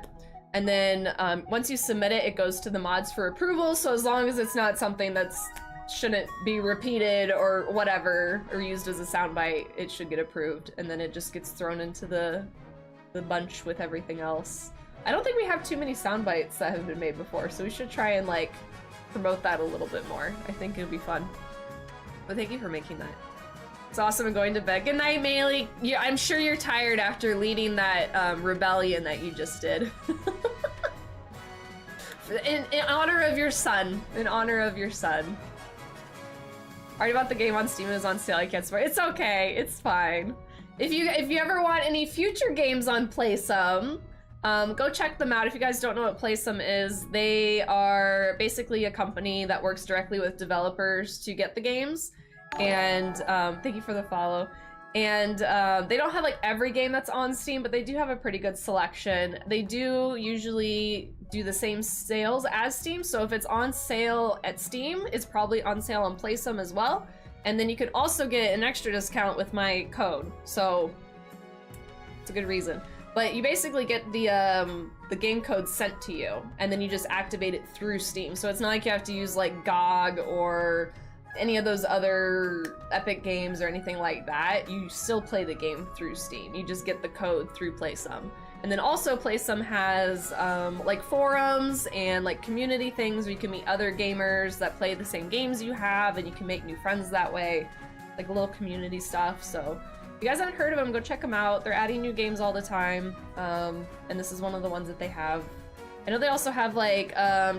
And then once you submit it, it goes to the mods for approval. So as long as it's not something that's shouldn't be repeated or whatever, or used as a soundbite, it should get approved. And then it just gets thrown into the bunch with everything else. I don't think we have too many sound bites that have been made before, so we should try and like promote that a little bit more. I think it'll be fun. But thank you for making that. It's awesome and going to bed. Good night, Maylee. Yeah, I'm sure you're tired after leading that rebellion that you just did. in honor of your son. In honor of your son. Already bought the game on Steam, is on sale. I can't spoil. It's okay. It's fine. If you ever want any future games on Playsum, go check them out. If you guys don't know what Playsum is, they are basically a company that works directly with developers to get the games. And thank you for the follow. And they don't have like every game that's on Steam, but they do have a pretty good selection. They do usually do the same sales as Steam, so if it's on sale at Steam, it's probably on sale on Playsum as well. And then you can also get an extra discount with my code, so it's a good reason. But you basically get the game code sent to you, and then you just activate it through Steam. So it's not like you have to use like GOG or any of those other Epic games or anything like that. You still play the game through Steam. You just get the code through Playsum. And then also Playsum has like forums and like community things where you can meet other gamers that play the same games you have, and you can make new friends that way. Like a little community stuff. So if you guys haven't heard of them, go check them out. They're adding new games all the time. And this is one of the ones that they have. I know they also have like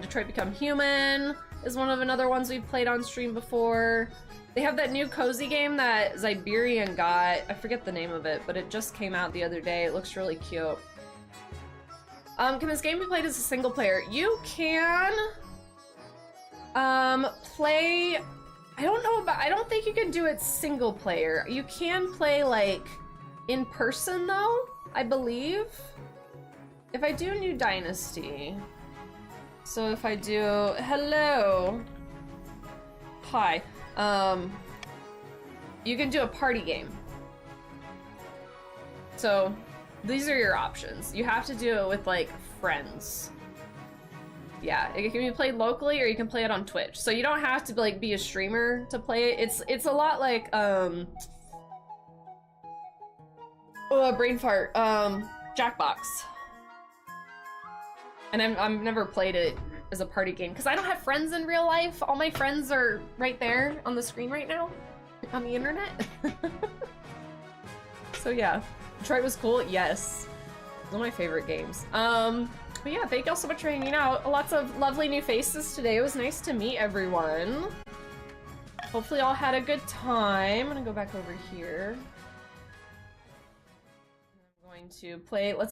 Detroit Become Human is one of another ones we've played on stream before. They have that new cozy game that Ziberian got. I forget the name of it, but it just came out the other day. It looks really cute. Can this game be played as a single player? You can play, I don't think you can do it single player. You can play like in person though, I believe. If I do New Dynasty, so if I do, hello, hi, you can do a party game. So these are your options. You have to do it with like friends. Yeah, it can be played locally or you can play it on Twitch. So you don't have to like be a streamer to play it. It's a lot like brain fart, Jackbox. And I've never played it as a party game because I don't have friends in real life. All my friends are right there on the screen right now on the internet. So yeah, Detroit was cool. Yes, it's one of my favorite games. But yeah, thank y'all so much for hanging out. Lots of lovely new faces today. It was nice to meet everyone. Hopefully y'all had a good time. I'm gonna go back over here. I'm going to play, let's